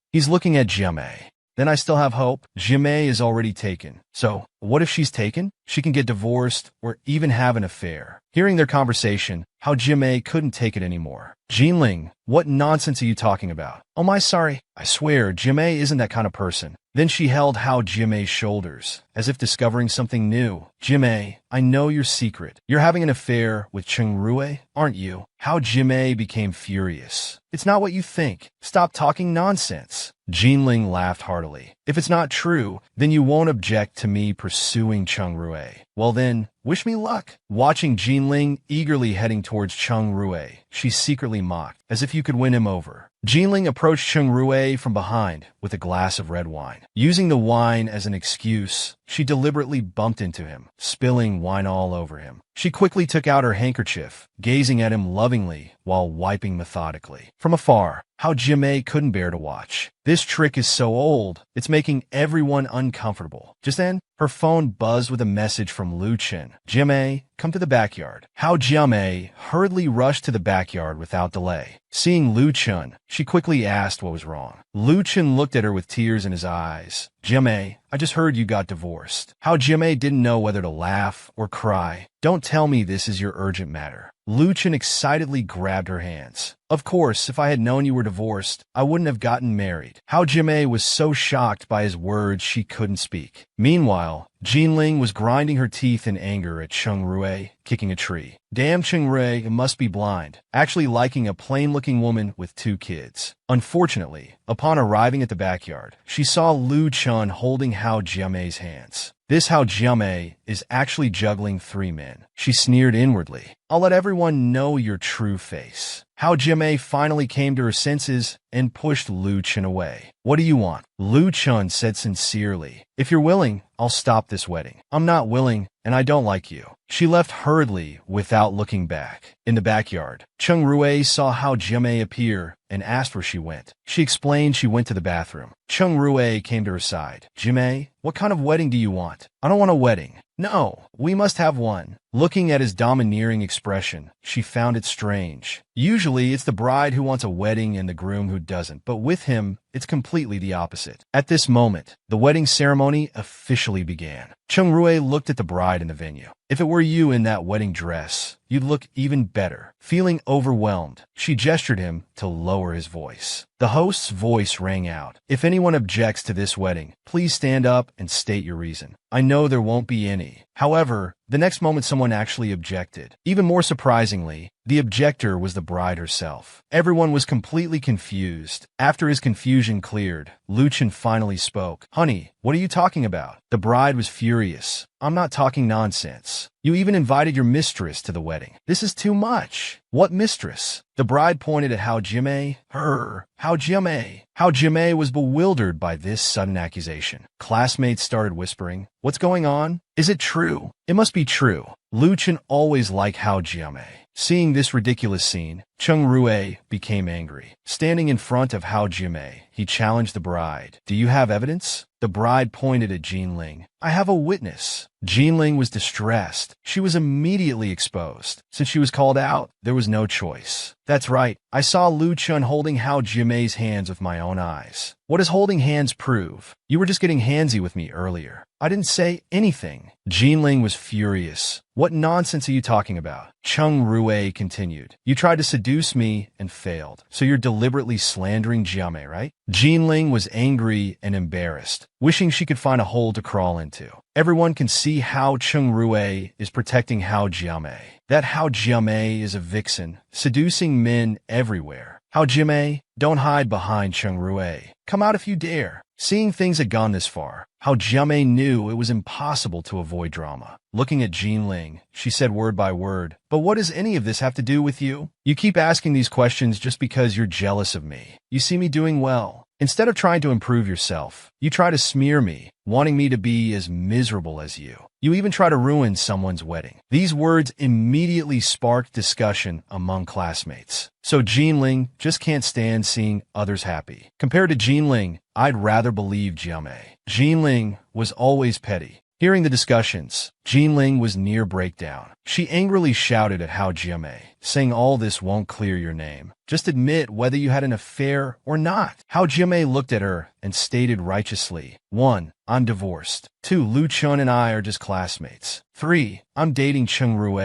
"He's looking at Jimei." "Then I still have hope. Jimei is already taken. So, what if she's taken? She can get divorced or even have an affair." Hearing their conversation, Hao Jimei couldn't take it anymore. "Jean Ling, what nonsense are you talking about?" "Oh my, sorry. I swear, Jimei isn't that kind of person." Then she held Hao Jimei's shoulders, as if discovering something new. "Jimei, I know your secret. You're having an affair with Chung Rue, aren't you?" Hao Jimei became furious. "It's not what you think. Stop talking nonsense." Jean Ling laughed heartily. "If it's not true, then you won't object to me pursuing Chung Rue. Well then, wish me luck." Watching Jean Ling eagerly heading towards Chung Rue, she secretly mocked, as if you could win him over. Jean Ling approached Chung Rue from behind with a glass of red wine. Using the wine as an excuse, she deliberately bumped into him, spilling wine all over him. She quickly took out her handkerchief, gazing at him lovingly while wiping methodically. From afar, Hao Jimei couldn't bear to watch. This trick is so old, it's making everyone uncomfortable. Just then, her phone buzzed with a message from Lu Chen. "Jimei, come to the backyard." Hao Jimei hurriedly rushed to the backyard without delay. Seeing Lu Chen, she quickly asked what was wrong. Lu Chen looked at her with tears in his eyes. "Jimei, I just heard you got divorced." Hao Jimei didn't know whether to laugh or cry. "Don't tell me this is your urgent matter." Lu Chen excitedly grabbed her hands. "Of course, if I had known you were divorced, I wouldn't have gotten married." Hao Jimei was so shocked by his words she couldn't speak. Meanwhile, Jean Ling was grinding her teeth in anger at Chung Rue, kicking a tree. Damn, Chung Rue must be blind, actually liking a plain-looking woman with 2 kids. Unfortunately, upon arriving at the backyard, she saw Lu Chen holding Hao Jimei's hands. This Hao Jimei is actually juggling 3 men. She sneered inwardly. "I'll let everyone know your true face." Hao Jimei finally came to her senses and pushed Lu Chen away. "What do you want?" Lu Chen said sincerely. "If you're willing, I'll stop this wedding." "I'm not willing, and I don't like you." She left hurriedly without looking back. In the backyard, Chung Rue saw Hao Jimei appear and asked where she went. She explained she went to the bathroom. Chung Rue came to her side. "Jimei, what kind of wedding do you want?" "I don't want a wedding." "No, we must have one." Looking at his domineering expression, she found it strange. Usually, it's the bride who wants a wedding and the groom who doesn't, but with him, it's completely the opposite. At this moment, the wedding ceremony officially began. Chung Rue looked at the bride in the venue. "If it were you in that wedding dress, you'd look even better." Feeling overwhelmed, she gestured him to lower his voice. The host's voice rang out. "If anyone objects to this wedding, please stand up and state your reason." I know there won't be any. However, the next moment someone actually objected. Even more surprisingly, the objector was the bride herself. Everyone was completely confused. After his confusion cleared, Lu Chen finally spoke. "Honey, what are you talking about?" The bride was furious. "I'm not talking nonsense. You even invited your mistress to the wedding. This is too much." "What mistress?" The bride pointed at Hao Jimei. Hao Jimei. Hao Jimei was bewildered by this sudden accusation. Classmates started whispering, "What's going on? Is it true?" "It must be true." Lu Chen always liked Hao Jimei. Seeing this ridiculous scene, Chung Rue became angry. Standing in front of Hao Jimei, he challenged the bride. "Do you have evidence?" The bride pointed at Jean Ling. "I have a witness." Jean Ling was distressed. She was immediately exposed. Since she was called out, there was no choice. "That's right. I saw Lu Chen holding Hao Jimei's hands with my own eyes." "What does holding hands prove?" "You were just getting handsy with me earlier." "I didn't say anything." Jean Ling was furious. "What nonsense are you talking about?" Chung Rue continued. "You tried to seduce me and failed. So you're deliberately slandering Jimei, right?" Jean Ling was angry and embarrassed, wishing she could find a hole to crawl into. Everyone can see how Chung Rue is protecting Hao Jimei. That Hao Jimei is a vixen, seducing men everywhere. "Hao Jimei, don't hide behind Chung Rue. Come out if you dare." Seeing things had gone this far, Hao Jiamei knew it was impossible to avoid drama. Looking at Jean Ling, she said word by word, "But what does any of this have to do with you? You keep asking these questions just because you're jealous of me. You see me doing well. Instead of trying to improve yourself, you try to smear me, wanting me to be as miserable as you. You even try to ruin someone's wedding." These words immediately sparked discussion among classmates. So Jean Ling just can't stand seeing others happy. Compared to Jean Ling, I'd rather believe Jiamei. Jean Ling was always petty. Hearing the discussions, Jean Ling was near breakdown. She angrily shouted at Hao Jiamei, saying all this won't clear your name. Just admit whether you had an affair or not. Hao Jiamei looked at her and stated righteously, 1. I'm divorced. 2. Lu Chun and I are just classmates. 3. I'm dating Cheng Rue.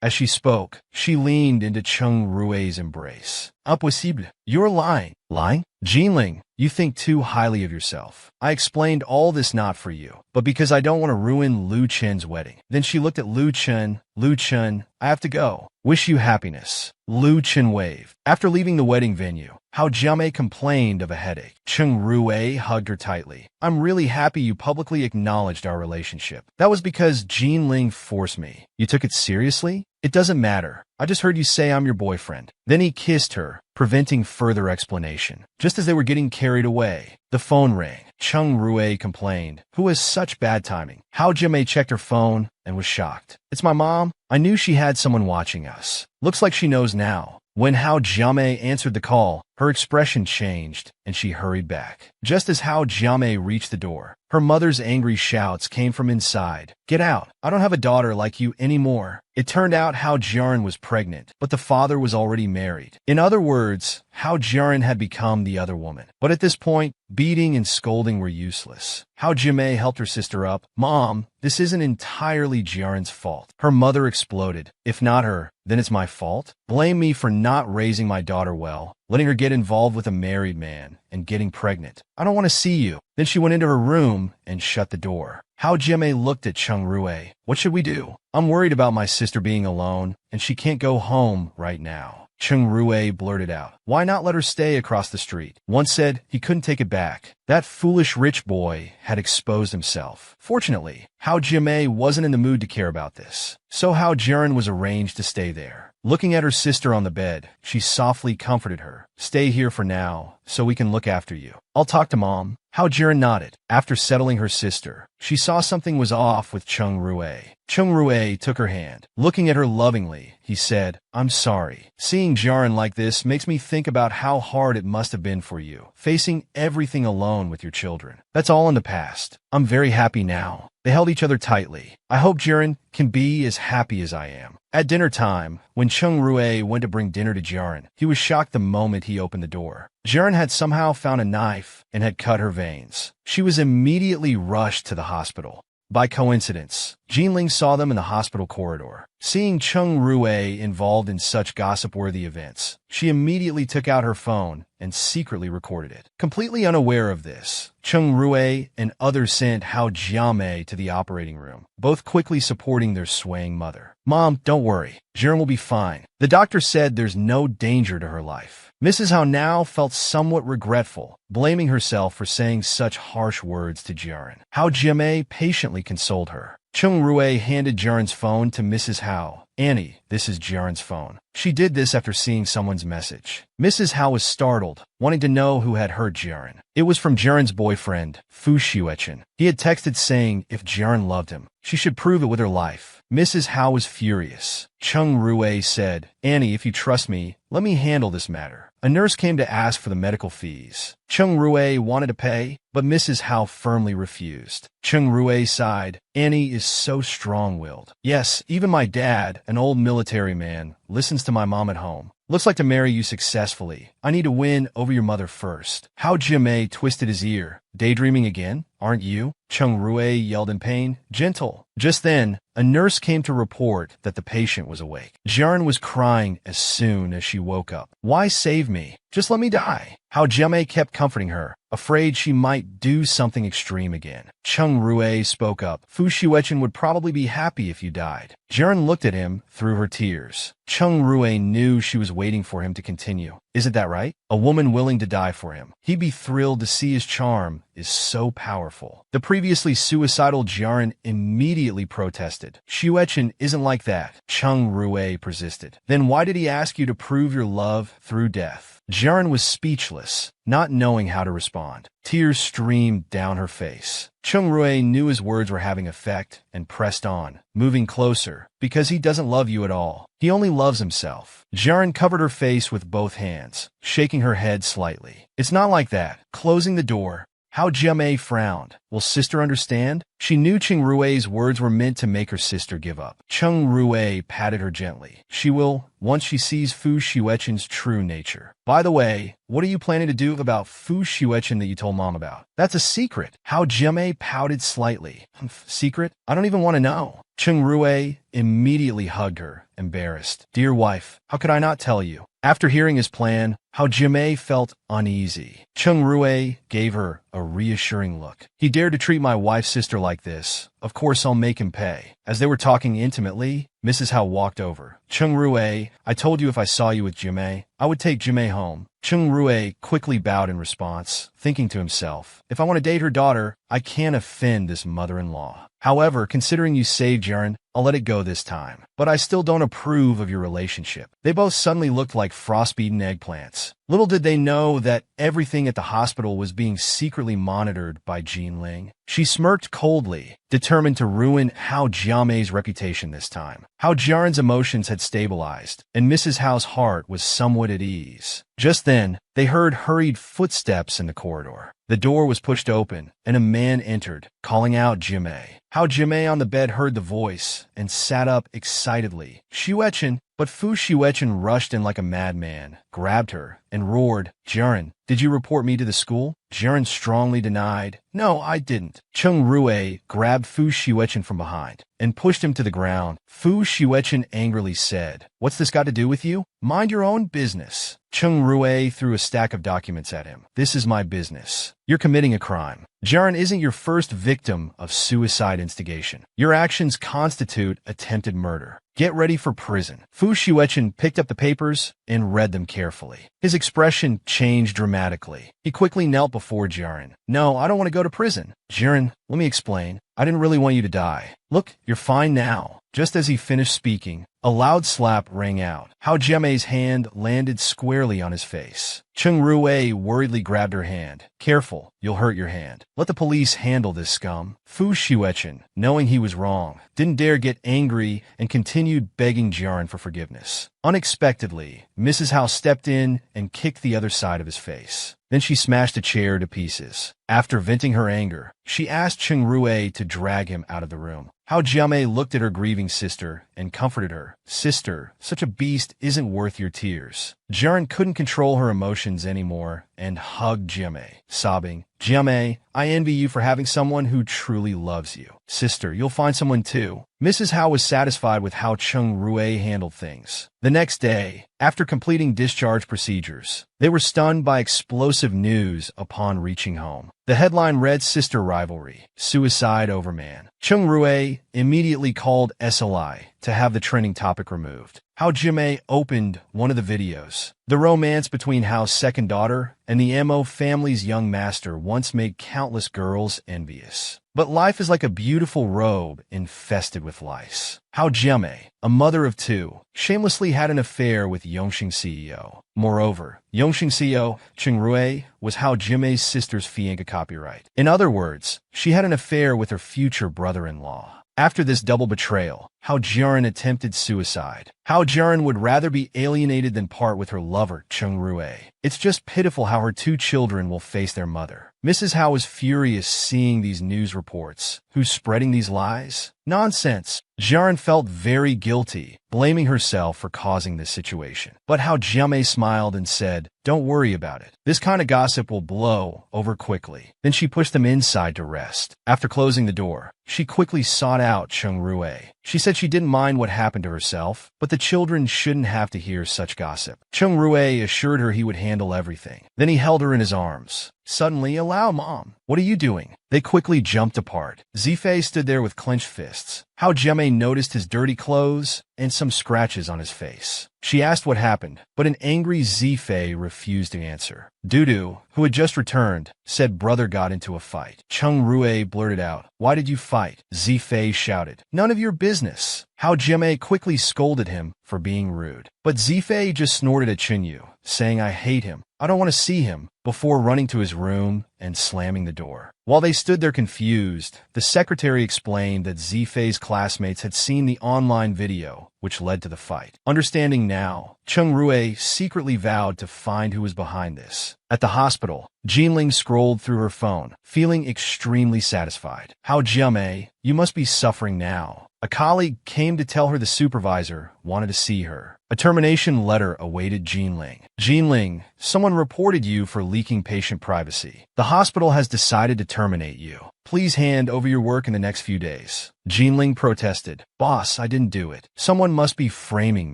As she spoke, she leaned into Cheng Rue's embrace. Impossible. You're lying. Lying? Jean Ling, you think too highly of yourself. I explained all this not for you, but because I don't want to ruin Lu Chen's wedding. Then she looked at Lu Chen. Lu Chen, I have to go. Wish you happiness. Lu Chen waved. After leaving the wedding venue, Hao Jiamei complained of a headache. Cheng Rue hugged her tightly. I'm really happy you publicly acknowledged our relationship. That was because Jean Ling forced me. You took it seriously? It doesn't matter. I just heard you say I'm your boyfriend. Then he kissed her, preventing further explanation. Just as they were getting carried away, the phone rang. Cheng Rue complained. Who has such bad timing? Hao Jiamei checked her phone and was shocked. It's my mom. I knew she had someone watching us. Looks like she knows now. When Hao Jiamei answered the call, her expression changed, and she hurried back. Just as Hao Jiamei reached the door, her mother's angry shouts came from inside. Get out! I don't have a daughter like you anymore. It turned out Hao Jiaran was pregnant, but the father was already married. In other words, Hao Jiaran had become the other woman. But at this point, beating and scolding were useless. Hao Jiamei helped her sister up. Mom, this isn't entirely Jiaran's fault. Her mother exploded. If not her, then it's my fault? Blame me for not raising my daughter well, letting her get involved with a married man, and getting pregnant. I don't want to see you. Then she went into her room and shut the door. Hao Jiamei looked at Cheng Rue. What should we do? I'm worried about my sister being alone, and she can't go home right now. Cheng Rue blurted out. Why not let her stay across the street? One said he couldn't take it back. That foolish rich boy had exposed himself. Fortunately, Hao Jiamei wasn't in the mood to care about this, so Hao Jiaran was arranged to stay there. Looking at her sister on the bed, she softly comforted her. Stay here for now, so we can look after you. I'll talk to Mom. Hao Jiaran nodded. After settling her sister, she saw something was off with Cheng Rue. Cheng Rue took her hand. Looking at her lovingly, he said, I'm sorry. Seeing Jiaran like this makes me think about how hard it must have been for you, facing everything alone with your children. That's all in the past. I'm very happy now. They held each other tightly. I hope Jiaran can be as happy as I am. At dinner time, when Cheng Rue went to bring dinner to Jiaran, he was shocked the moment he opened the door. Jiaran had somehow found a knife and had cut her veins. She was immediately rushed to the hospital. By coincidence, Jean Ling saw them in the hospital corridor. Seeing Cheng Rue involved in such gossip-worthy events, she immediately took out her phone and secretly recorded it. Completely unaware of this, Cheng Rue and others sent Hao Jiamei to the operating room, both quickly supporting their swaying mother. Mom, don't worry. Jiaran will be fine. The doctor said there's no danger to her life. Mrs. Hao now felt somewhat regretful, blaming herself for saying such harsh words to Jiaran. Hao Jiamei patiently consoled her. Cheng Rue handed Jiaran's phone to Mrs. Hao. Annie, this is Jiaran's phone. She did this after seeing someone's message. Mrs. Hao was startled, wanting to know who had hurt Jiaran. It was from Jiaran's boyfriend, Fu Xuechen. He had texted saying if Jiaran loved him, she should prove it with her life. Mrs. Hao was furious. Cheng Rue said, Annie, if you trust me, let me handle this matter. A nurse came to ask for the medical fees. Cheng Rue wanted to pay, but Mrs. Hao firmly refused. Cheng Rue sighed. Annie is so strong-willed. Yes, even my dad, an old military man, listens to my mom at home. Looks like to marry you successfully. I need to win over your mother first. Hao Jiamei twisted his ear. Daydreaming again? Aren't you? Cheng Rue yelled in pain. Gentle. Just then, a nurse came to report that the patient was awake. Jiaran was crying as soon as she woke up. Why save me? Just let me die. Hao Jiamei kept comforting her, afraid she might do something extreme again. Cheng Rue spoke up. Fu Xuechen would probably be happy if you died. Jiaran looked at him through her tears. Cheng Rue knew she was waiting for him to continue. Isn't that right? A woman willing to die for him. He'd be thrilled to see his charm is so powerful. The previously suicidal Jiaran immediately protested. Xuechen isn't like that, Cheng Rue persisted. Then why did he ask you to prove your love through death? Jiaran was speechless, not knowing how to respond. Tears streamed down her face. Cheng Rue knew his words were having effect and pressed on, moving closer, because he doesn't love you at all. He only loves himself. Jiaran covered her face with both hands, shaking her head slightly. It's not like that. Closing the door, how Jiamei frowned. Will sister understand? She knew Cheng Rue's words were meant to make her sister give up. Cheng Rue patted her gently. She will, once she sees Fu Xuechen's true nature. By the way, what are you planning to do about Fu Xuechen that you told Mom about? That's a secret. How Jiamei pouted slightly. Secret? I don't even want to know. Cheng Rue immediately hugged her, embarrassed. Dear wife, how could I not tell you? After hearing his plan, how Jiamei felt uneasy. Cheng Rue gave her a reassuring look. He dared to treat my wife's sister like this. Of course I'll make him pay. As they were talking intimately, Mrs. Hao walked over. Cheng Rue, I told you if I saw you with Jiamei, I would take Jiamei home. Cheng Rue quickly bowed in response, thinking to himself, if I want to date her daughter, I can't offend this mother-in-law. However, considering you saved Jiaran, I'll let it go this time. But I still don't approve of your relationship. They both suddenly looked like frostbitten eggplants. Little did they know that everything at the hospital was being secretly monitored by Jean Ling. She smirked coldly, determined to ruin Hao Jiamei's reputation this time. Hao Jiaran's emotions had stabilized, and Mrs. Hao's heart was somewhat at ease. Just then, they heard hurried footsteps in the corridor. The door was pushed open, and a man entered, calling out Jiamei. Hao Jiamei on the bed heard the voice and sat up excitedly. Xuechen, but Fu Xuechen rushed in like a madman, grabbed her, and roared, Jiaran, did you report me to the school? Jiaran strongly denied. No, I didn't. Cheng Rue grabbed Fu Xuechen from behind and pushed him to the ground. Fu Xuechen angrily said, what's this got to do with you? Mind your own business. Cheng Rue threw a stack of documents at him. This is my business. You're committing a crime. Jiaran isn't your first victim of suicide instigation. Your actions constitute attempted murder. Get ready for prison. Fu Xuechen picked up the papers and read them carefully. His expression changed dramatically. He quickly knelt before Jiaran. No, I don't want to go to prison. Jiaran, let me explain. I didn't really want you to die. Look, you're fine now. Just as he finished speaking, a loud slap rang out. Hao Jiamei's hand landed squarely on his face. Cheng Rue worriedly grabbed her hand. Careful, you'll hurt your hand. Let the police handle this scum. Fu Xuechen, knowing he was wrong, didn't dare get angry and continued begging Jiaran for forgiveness. Unexpectedly, Mrs. Hao stepped in and kicked the other side of his face. Then she smashed a chair to pieces. After venting her anger, she asked Cheng Rue to drag him out of the room. Hao Jiamei looked at her grieving sister and comforted her. Sister, such a beast isn't worth your tears. Jiaran couldn't control her emotions anymore and hugged Jiamei, sobbing, Jiamei, I envy you for having someone who truly loves you. Sister, you'll find someone too. Mrs. Hao was satisfied with how Cheng Rue handled things. The next day, after completing discharge procedures, they were stunned by explosive news upon reaching home. The headline read Sister Rivalry, Suicide Over Man. Cheng Rue immediately called SLI to have the trending topic removed. Hao Jiamei opened one of the videos. The romance between Hao's second daughter and the Mo family's young master once made countless girls envious. But life is like a beautiful robe infested with lice. Hao Jiamei, a mother of two, shamelessly had an affair with Yongxing CEO. Moreover, Yongxing CEO Cheng Rue was Hao Jiamei's sister's fiancé copyright. In other words, she had an affair with her future brother-in-law. After this double betrayal, Hao Jiaran attempted suicide. Hao Jiaran would rather be alienated than part with her lover, Cheng Rue. It's just pitiful how her two children will face their mother. Mrs. Hao was furious seeing these news reports. Who's spreading these lies? Nonsense. Jiaran felt very guilty, blaming herself for causing this situation. But Hao Jiamei smiled and said, don't worry about it. This kind of gossip will blow over quickly. Then she pushed them inside to rest. After closing the door, she quickly sought out Cheng Rue. She said she didn't mind what happened to herself, but the children shouldn't have to hear such gossip. Cheng Rue assured her he would handle everything. Then he held her in his arms. Suddenly, allow Mom. What are you doing? They quickly jumped apart. Zifei stood there with clenched fists. Hao Jiamei noticed his dirty clothes and some scratches on his face. She asked what happened, but an angry Zifei refused to answer. Dudu, who had just returned, said brother got into a fight. Cheng Rui blurted out, "Why did you fight?" Zifei shouted, "None of your business." Hao Jiamei quickly scolded him for being rude. But Zifei just snorted at Chinyu, saying, "I hate him. I don't want to see him," before running to his room and slamming the door. While they stood there confused, the secretary explained that Zifei's classmates had seen the online video, which led to the fight. Understanding now, Cheng Rui secretly vowed to find who was behind this. At the hospital, Jinling scrolled through her phone, feeling extremely satisfied. "Hao Jiamei, you must be suffering now." A colleague came to tell her the supervisor wanted to see her. A termination letter awaited Jinling. "Jinling, someone reported you for leaking patient privacy. The hospital has decided to terminate you. Please hand over your work in the next few days." Jinling protested. "Boss, I didn't do it. Someone must be framing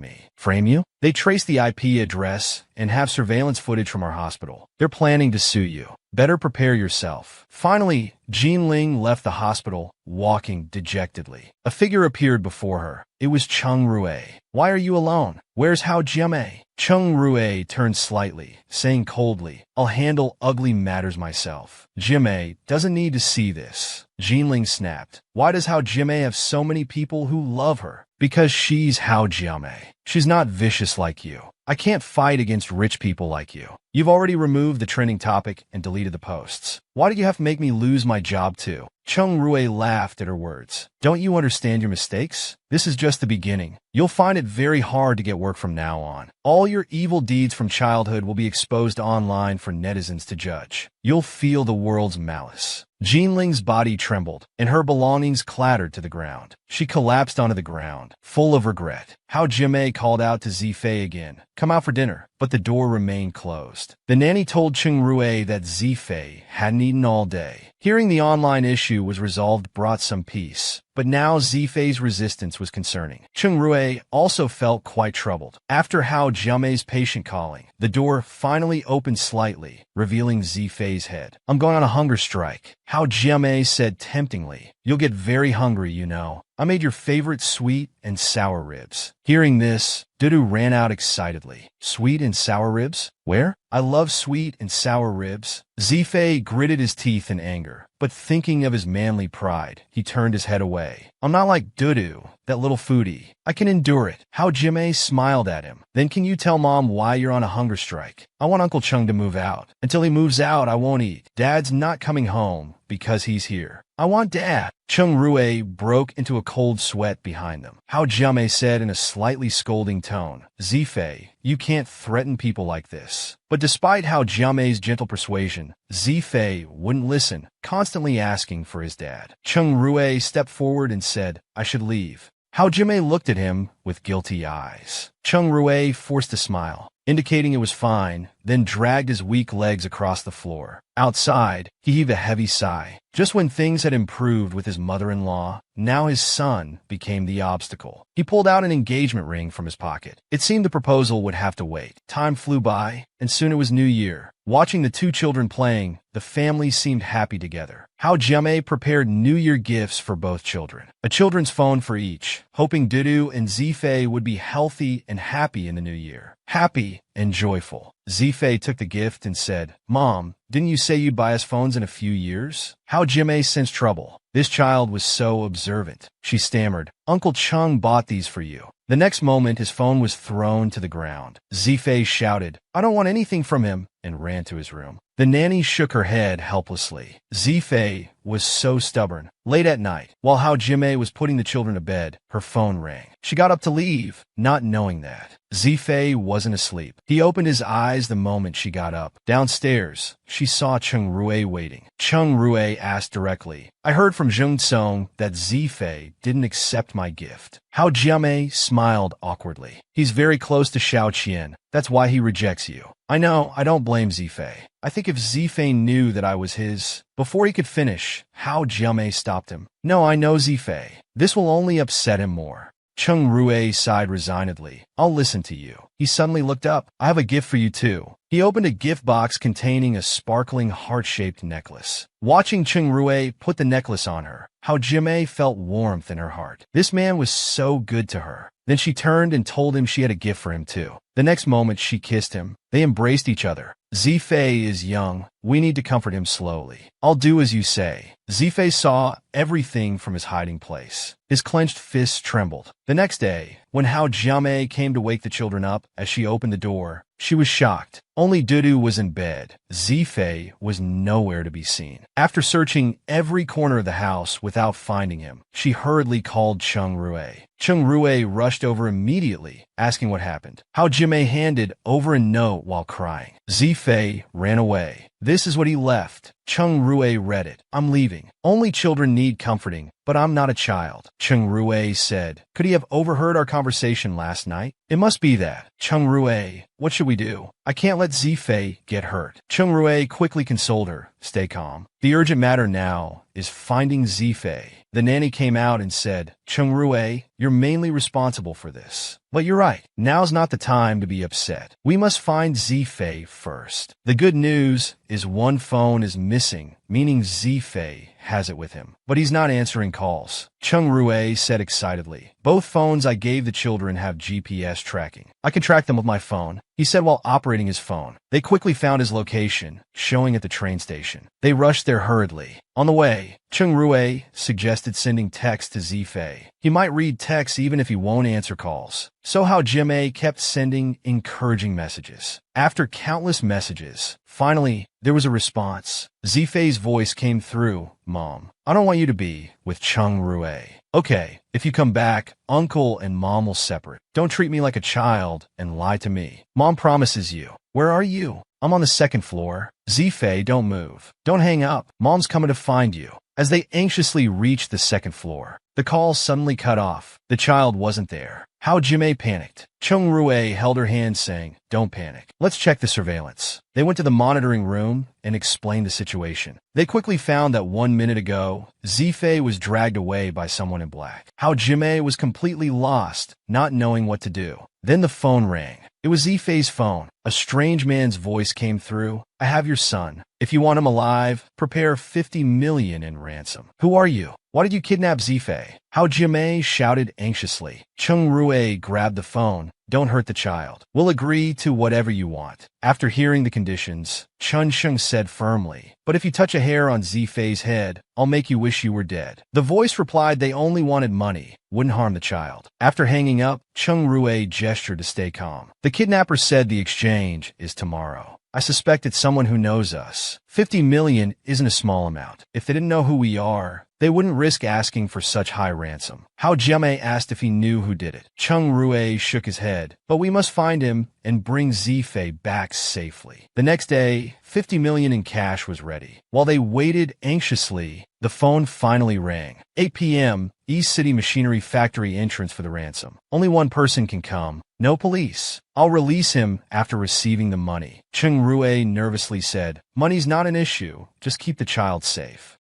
me." "Frame you?" "They traced the IP address and have surveillance footage from our hospital. They're planning to sue you. Better prepare yourself." Finally, Jinling left the hospital, walking dejectedly. A figure appeared before her. It was Cheng Rui. "Why are you alone? Where's Hao Jiamei?" Cheng Rui turned slightly, saying coldly, "I'll handle ugly matters myself. Jiamei doesn't need to see this." Jinling snapped. "Why does Hao Jiamei have so many people who love her?" "Because she's Hao Jiamei. She's not vicious like you. I can't fight against rich people like you. You've already removed the trending topic and deleted the posts. Why do you have to make me lose my job too?" Cheng Rui laughed at her words. "Don't you understand your mistakes? This is just the beginning. You'll find it very hard to get work from now on. All your evil deeds from childhood will be exposed online for netizens to judge. You'll feel the world's malice." Jinling's body trembled, and her belongings clattered to the ground. She collapsed onto the ground, full of regret. Hao Jiamei called out to Zifei again, "Come out for dinner," but the door remained closed. The nanny told Cheng Rui that Zifei hadn't eaten all day. Hearing the online issue was resolved brought some peace. But now Zifei's resistance was concerning. Cheng Rui also felt quite troubled. After Hao Jiamei's patient calling, the door finally opened slightly, revealing Zifei's head. "I'm going on a hunger strike," Hao Jiamei said temptingly. "You'll get very hungry, you know. I made your favorite sweet and sour ribs." Hearing this, Dudu ran out excitedly. "Sweet and sour ribs? Where? I love sweet and sour ribs." Zifei gritted his teeth in anger, but thinking of his manly pride, he turned his head away. "I'm not like Dudu, that little foodie. I can endure it." Hao Jiamei smiled at him. "Then can you tell Mom why you're on a hunger strike?" "I want Uncle Chung to move out. Until he moves out, I won't eat. Dad's not coming home because he's here. I want Dad." Cheng Rui broke into a cold sweat behind them. Hao Jiamei said in a slightly scolding tone, "Zifei, you can't threaten people like this." But despite Hao Jiamei's gentle persuasion, Zifei wouldn't listen, constantly asking for his dad. Cheng Rui stepped forward and said, "I should leave." Hao Jiamei looked at him with guilty eyes. Cheng Rui forced a smile, indicating it was fine, then dragged his weak legs across the floor. Outside, he heaved a heavy sigh. Just when things had improved with his mother-in-law, now his son became the obstacle. He pulled out an engagement ring from his pocket. It seemed the proposal would have to wait. Time flew by, and soon it was New Year. Watching the two children playing, the family seemed happy together. Hao Jiamei prepared New Year gifts for both children. A children's phone for each, hoping Dudu and Zifei would be healthy and happy in the new year. Happy and joyful. Zifei took the gift and said, "Mom, didn't you say you'd buy us phones in a few years?" Hao Jiamei sensed trouble. This child was so observant. She stammered, "Uncle Chung bought these for you." The next moment, his phone was thrown to the ground. Zifei shouted, "I don't want anything from him," and ran to his room. The nanny shook her head helplessly. Zifei was so stubborn. Late at night, while Hao Jiamei was putting the children to bed, her phone rang. She got up to leave, not knowing that Zifei wasn't asleep. He opened his eyes the moment she got up. Downstairs, she saw Cheng Rui waiting. Cheng Rui asked directly, "I heard from Zheng Song that Zifei didn't accept my gift." Hao Jiamei smiled awkwardly. "He's very close to Xiao Qian. That's why he rejects you." "I know, I don't blame Zifei. I think if Zifei knew that I was his..." Before he could finish, Hao Jiamei stopped him. "No, I know Zifei. This will only upset him more." Cheng Rui sighed resignedly. "I'll listen to you." He suddenly looked up. "I have a gift for you too." He opened a gift box containing a sparkling heart-shaped necklace. Watching Cheng Rui put the necklace on her, Hao Jimei felt warmth in her heart. This man was so good to her. Then she turned and told him she had a gift for him too. The next moment she kissed him. They embraced each other. Zifei is young. We need to comfort him slowly. I'll do as you say. Zifei saw everything from his hiding place. His clenched fists trembled. The next day, when Hao Jiamei came to wake the children up as she opened the door, she was shocked. Only Dudu was in bed. Zifei was nowhere to be seen. After searching every corner of the house without finding him, she hurriedly called Cheng Rui. Cheng Rui rushed over immediately, asking what happened. Hao Jimei handed over a note while crying. Zifei ran away. This is what he left. Cheng Rui read it. I'm leaving. Only children need comforting, but I'm not a child. Cheng Rui said. Could he have overheard our conversation last night? It must be that. Cheng Rui, what should we do? I can't let Zifei get hurt. Cheng Rui quickly consoled her. Stay calm. The urgent matter now is finding Zifei. The nanny came out and said, Cheng Rui, you're mainly responsible for this. But you're right. Now's not the time to be upset. We must find Zifei first. The good news is one phone is missing, meaning Zifei has it with him. But he's not answering calls. Cheng Rui said excitedly. Both phones I gave the children have GPS tracking. I can track them with my phone, he said while operating his phone. They quickly found his location, showing at the train station. They rushed there hurriedly. On the way, Cheng Rui suggested sending text to Zifei. He might read text even if he won't answer calls. So Hao Jimei kept sending encouraging messages. After countless messages, finally, there was a response. Zifei's voice came through. Mom, I don't want you to be with Cheng Rui. Okay, if you come back, Uncle and Mom will separate. Don't treat me like a child and lie to me. Mom promises you. Where are you? I'm on the second floor. Zifei, don't move. Don't hang up. Mom's coming to find you. As they anxiously reached the second floor, the call suddenly cut off. The child wasn't there. Hao Jimei panicked. Cheng Rui held her hand saying, don't panic. Let's check the surveillance. They went to the monitoring room and explained the situation. They quickly found that 1 minute ago, Zifei was dragged away by someone in black. Hao Jimei was completely lost, not knowing what to do. Then the phone rang. It was Zifei's phone. A strange man's voice came through. I have your son. If you want him alive, prepare 50 million in ransom. Who are you? Why did you kidnap Zifei? Hao Jimei shouted anxiously. Cheng Rui grabbed the phone. Don't hurt the child. We'll agree to whatever you want. After hearing the conditions, Chun Sheng said firmly, but if you touch a hair on Zifei's head, I'll make you wish you were dead. The voice replied they only wanted money, wouldn't harm the child. After hanging up, Cheng Rui gestured to stay calm. The kidnapper said the exchange is tomorrow. I suspect it's someone who knows us. 50 million isn't a small amount. If they didn't know who we are, they wouldn't risk asking for such high ransom. Hao Jiamei asked if he knew who did it. Cheng Rui shook his head. But we must find him and bring Zifei back safely. The next day, 50 million in cash was ready. While they waited anxiously, the phone finally rang. 8 p.m., East City Machinery Factory entrance for the ransom. Only one person can come. No police. I'll release him after receiving the money. Cheng Rui nervously said, money's not an issue. Just keep the child safe.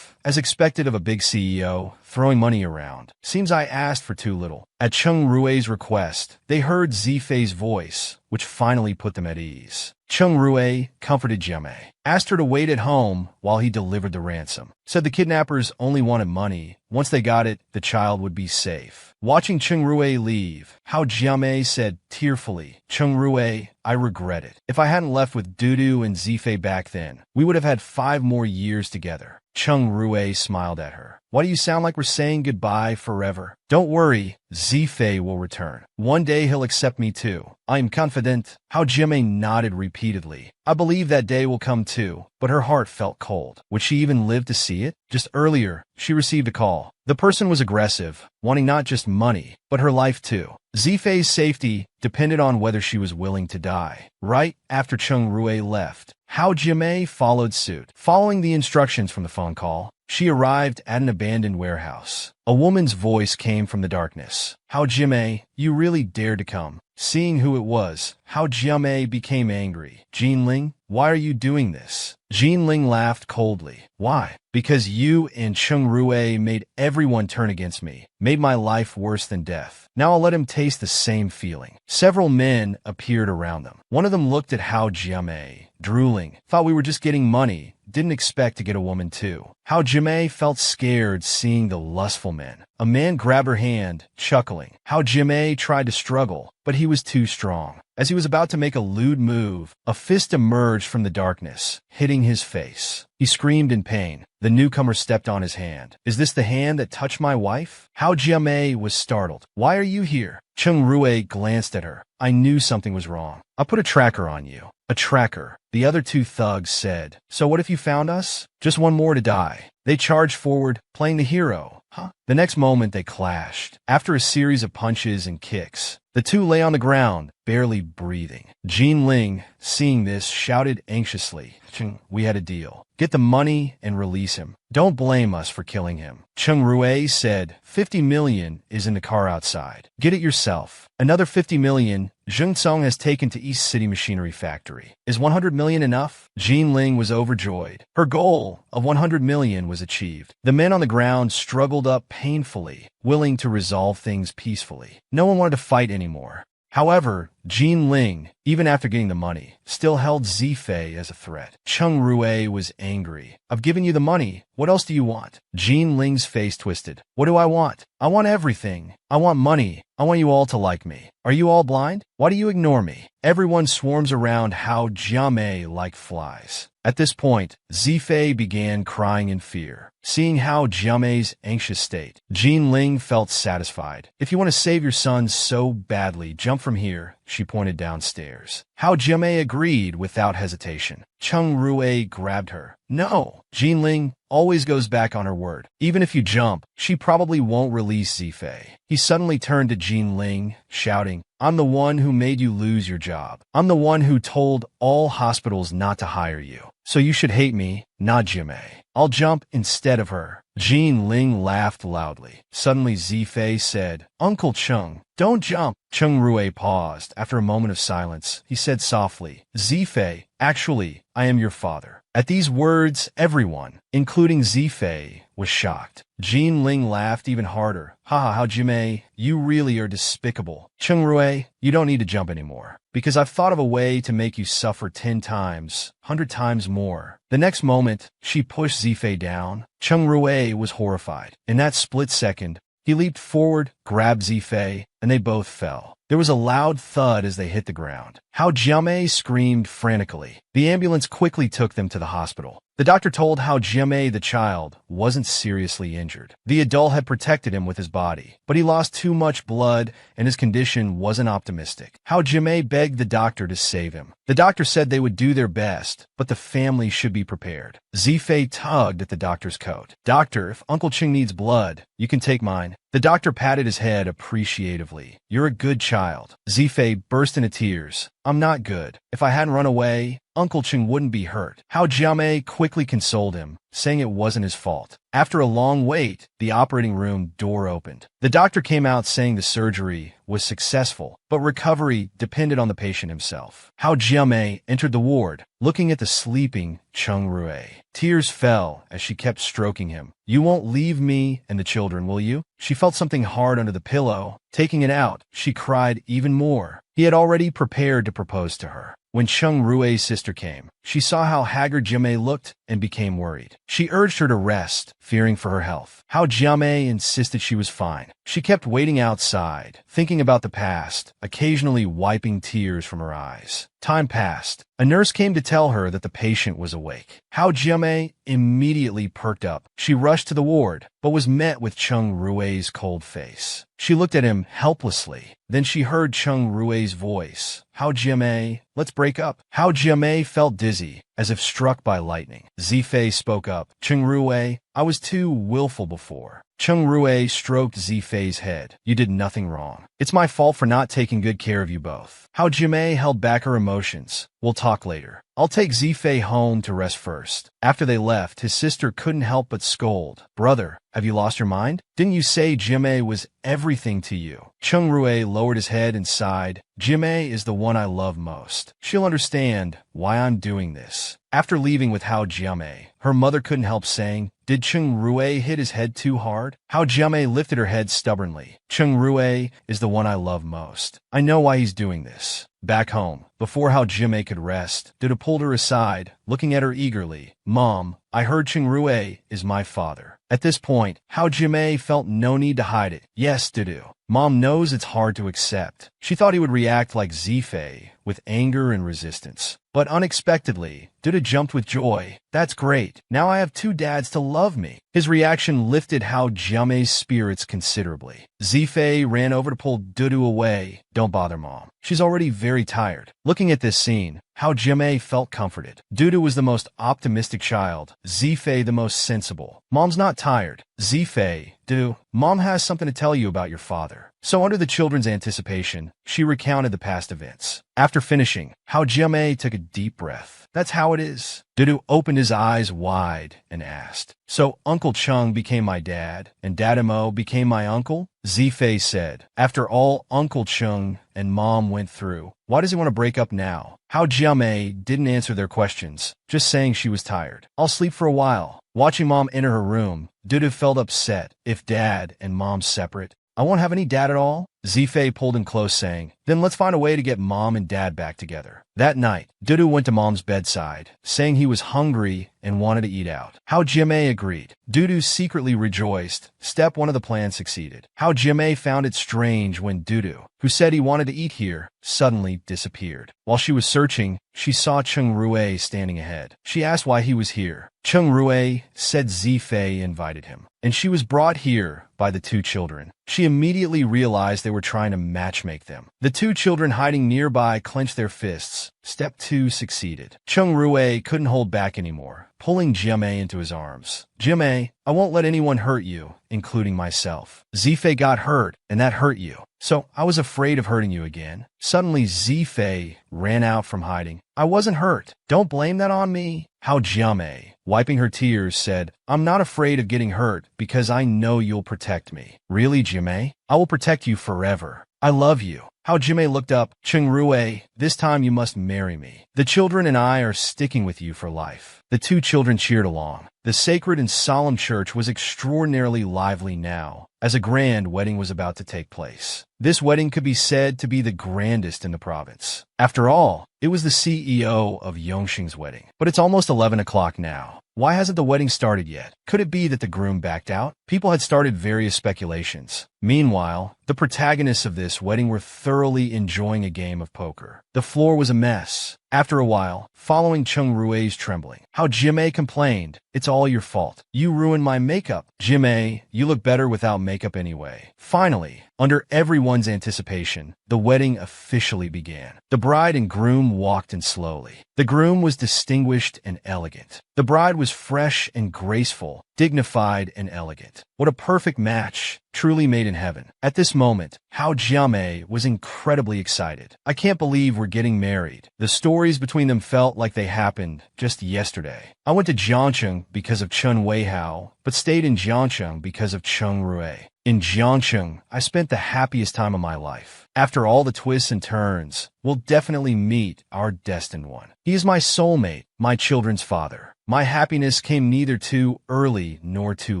As expected of a big CEO, throwing money around. Seems I asked for too little. At Cheng Rui's request, they heard Zifei's voice, which finally put them at ease. Cheng Rui comforted Jiamei, asked her to wait at home while he delivered the ransom. Said the kidnappers only wanted money. Once they got it, the child would be safe. Watching Cheng Rui leave, Hao Jiamei said tearfully, Cheng Rui, I regret it. If I hadn't left with Dudu and Zifei back then, we would have had 5 more years together. Cheng Rui smiled at her. Why do you sound like we're saying goodbye forever? Don't worry, Zifei will return. One day he'll accept me too. I am confident. Hao Jiamei nodded repeatedly. I believe that day will come too, but her heart felt cold. Would she even live to see it? Just earlier, she received a call. The person was aggressive, wanting not just money, but her life too. Zifei's safety depended on whether she was willing to die. Right after Cheng Rui left, Hao Jiamei followed suit. Following the instructions from the phone call, she arrived at an abandoned warehouse. A woman's voice came from the darkness. Hao Jiamei, you really dared to come. Seeing who it was, Hao Jiamei became angry. Jinling, why are you doing this? Jinling laughed coldly. Why? Because you and Cheng Rui made everyone turn against me, made my life worse than death. Now I'll let him taste the same feeling. Several men appeared around them. One of them looked at Hao Jiamei, drooling, thought we were just getting money, didn't expect to get a woman too. Hao Jiamei felt scared seeing the lustful men. A man grabbed her hand, chuckling. Hao Jiamei tried to struggle, but he was too strong. As he was about to make a lewd move, a fist emerged from the darkness, hitting his face. He screamed in pain. The newcomer stepped on his hand. Is this the hand that touched my wife? Hao Jiamei was startled. Why are you here? Cheng Rui glanced at her. I knew something was wrong. I'll put a tracker on you. A tracker, the other two thugs said. So what if you found us? Just one more to die. They charged forward, playing the hero. Huh? The next moment they clashed. After a series of punches and kicks, the two lay on the ground, barely breathing. Jinling, seeing this, shouted anxiously, we had a deal. Get the money and release him. Don't blame us for killing him. Cheng Rui said, 50 million is in the car outside. Get it yourself. Another 50 million Zheng Tsong has taken to East City Machinery Factory. Is 100 million enough? Jinling was overjoyed. Her goal of 100 million was achieved. The men on the ground struggled up painfully, willing to resolve things peacefully. No one wanted to fight anymore. However, Jinling, even after getting the money, still held Zifei as a threat. Cheng Rui was angry. I've given you the money. What else do you want? Jinling's face twisted. What do I want? I want everything. I want money. I want you all to like me. Are you all blind? Why do you ignore me? Everyone swarms around Hao Jiamei like flies. At this point, Zifei began crying in fear. Seeing Hao Jiamei's anxious state, Jinling felt satisfied. If you want to save your son so badly, jump from here, she pointed downstairs. Hao Jiamei agreed without hesitation. Cheng Rui grabbed her. No, Jinling always goes back on her word. Even if you jump, she probably won't release Zifei. He suddenly turned to Jinling, shouting, I'm the one who made you lose your job. I'm the one who told all hospitals not to hire you. So you should hate me, not Jiamei. I'll jump instead of her. Jinling laughed loudly. Suddenly Zifei said, Uncle Cheng, don't jump. Cheng Rui paused. After a moment of silence, he said softly, Zifei, actually, I am your father. At these words, everyone, including Zifei, was shocked. Jinling laughed even harder. Ha ha, Jiamei, you really are despicable. Cheng Rui, you don't need to jump anymore, because I've thought of a way to make you suffer 10 times, 100 times more. The next moment, she pushed Zifei down. Cheng Rui was horrified. In that split second, he leaped forward, grabbed Zifei, and they both fell. There was a loud thud as they hit the ground. Hao Jiamei screamed frantically. The ambulance quickly took them to the hospital. The doctor told Hao Jiamei the child wasn't seriously injured. The adult had protected him with his body, but he lost too much blood and his condition wasn't optimistic. Hao Jiamei begged the doctor to save him. The doctor said they would do their best, but the family should be prepared. Zifei tugged at the doctor's coat. Doctor, if Uncle Cheng needs blood, you can take mine. The doctor patted his head appreciatively. You're a good child. Zifei burst into tears. I'm not good. If I hadn't run away, Uncle Cheng wouldn't be hurt. Hao Jiamei quickly consoled him, saying it wasn't his fault. After a long wait, the operating room door opened. The doctor came out saying the surgery was successful, but recovery depended on the patient himself. Hao Jiamei entered the ward, looking at the sleeping Cheng Rui. Tears fell as she kept stroking him. You won't leave me and the children, will you? She felt something hard under the pillow. Taking it out, she cried even more. He had already prepared to propose to her. When Cheng Rui's sister came, she saw how haggard Jiamei looked and became worried. She urged her to rest, fearing for her health. Hao Jiamei insisted she was fine. She kept waiting outside, thinking about the past, occasionally wiping tears from her eyes. Time passed. A nurse came to tell her that the patient was awake. Hao Jiamei immediately perked up. She rushed to the ward, but was met with Cheng Rui's cold face. She looked at him helplessly. Then she heard Cheng Rui's voice. Hao Jiamei, let's break up. Hao Jiamei felt dizzy, as if struck by lightning. Zifei spoke up. Cheng Rui, I was too willful before. Chung Rue stroked Zifei's head. You did nothing wrong. It's my fault for not taking good care of you both. How Jimei held back her emotions. We'll talk later. I'll take Zifei home to rest first. After they left, his sister couldn't help but scold. Brother, have you lost your mind? Didn't you say Jimei was everything to you? Chung Rue lowered his head and sighed. Jimei is the one I love most. She'll understand why I'm doing this. After leaving with Hao Jiamei, her mother couldn't help saying, did Chung Rue hit his head too hard? Hao Jiamei lifted her head stubbornly. Chung Rue is the one I love most. I know why he's doing this. Back home, before Hao Jiamei could rest, Dudu pulled her aside, looking at her eagerly. Mom, I heard Chung Rue is my father. At this point, Hao Jiamei felt no need to hide it. Yes, Dudu. Mom knows it's hard to accept. She thought he would react like Zifei, with anger and resistance. But unexpectedly, Dudu jumped with joy. That's great. Now I have two dads to love me. His reaction lifted Hao Jiamei's spirits considerably. Zifei ran over to pull Dudu away. Don't bother, Mom. She's already very tired. Looking at this scene, Hao Jiamei felt comforted. Dudu was the most optimistic child. Zifei the most sensible. Mom's not tired. Zifei, Dudu, Mom has something to tell you about your father. So under the children's anticipation, she recounted the past events. After finishing, Hao Jiamei took a deep breath. That's how it is. Dudu opened his eyes wide and asked, so Uncle Chung became my dad, and Dadamo became my uncle? Zifei said, after all Uncle Chung and Mom went through, why does he want to break up now? Hao Jiamei didn't answer their questions, just saying she was tired. I'll sleep for a while. Watching Mom enter her room, Dudu felt upset. If Dad and Mom separate, I won't have any dad at all? Zifei pulled him close, saying, then let's find a way to get Mom and Dad back together. That night, Dudu went to Mom's bedside, saying he was hungry and wanted to eat out. Hao Jiamei agreed. Dudu secretly rejoiced. Step one of the plan succeeded. Hao Jiamei found it strange when Dudu, who said he wanted to eat here, suddenly disappeared. While she was searching, she saw Chung Rue standing ahead. She asked why he was here. Chung Rue said Zifei invited him, and she was brought here by the two children. She immediately realized they were trying to matchmake them. The two children hiding nearby clenched their fists. Step 2 succeeded. Chung Rue couldn't hold back anymore, pulling Jiamei into his arms. Jiamei, I won't let anyone hurt you, including myself. Zifei got hurt, and that hurt you. So I was afraid of hurting you again. Suddenly, Zifei ran out from hiding. I wasn't hurt. Don't blame that on me. Hao Jiamei, wiping her tears, said, I'm not afraid of getting hurt because I know you'll protect me. Really, Jiamei? I will protect you forever. I love you. Hao Jiamei looked up. Chung Rue, this time you must marry me. The children and I are sticking with you for life. The two children cheered along. The sacred and solemn church was extraordinarily lively now, as a grand wedding was about to take place. This wedding could be said to be the grandest in the province. After all, it was the CEO of Yongxing's wedding. But it's almost 11 o'clock now. Why hasn't the wedding started yet? Could it be that the groom backed out? People had started various speculations. Meanwhile, the protagonists of this wedding were thoroughly enjoying a game of poker. The floor was a mess. After a while, following Chung Rue's trembling, Hao Jiamei complained, it's all your fault. You ruined my makeup. Jiamei, you look better without makeup anyway. Finally, under everyone's anticipation, the wedding officially began. The bride and groom walked in slowly. The groom was distinguished and elegant. The bride was fresh and graceful, dignified and elegant. What a perfect match, truly made in heaven. At this moment, Hao Jiamei was incredibly excited. I can't believe we're getting married. The stories between them felt like they happened just yesterday. I went to Jiangcheng because of Chen Weihao, but stayed in Jiangcheng because of Chung Rue. In Jiangcheng, I spent the happiest time of my life. After all the twists and turns, we'll definitely meet our destined one. He is my soulmate, my children's father. My happiness came neither too early nor too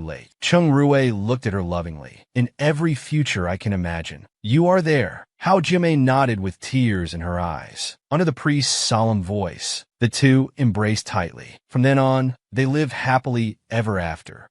late. Chung Rue looked at her lovingly. In every future I can imagine, you are there. Hao Jiamei nodded with tears in her eyes. Under the priest's solemn voice, the two embraced tightly. From then on, they lived happily ever after.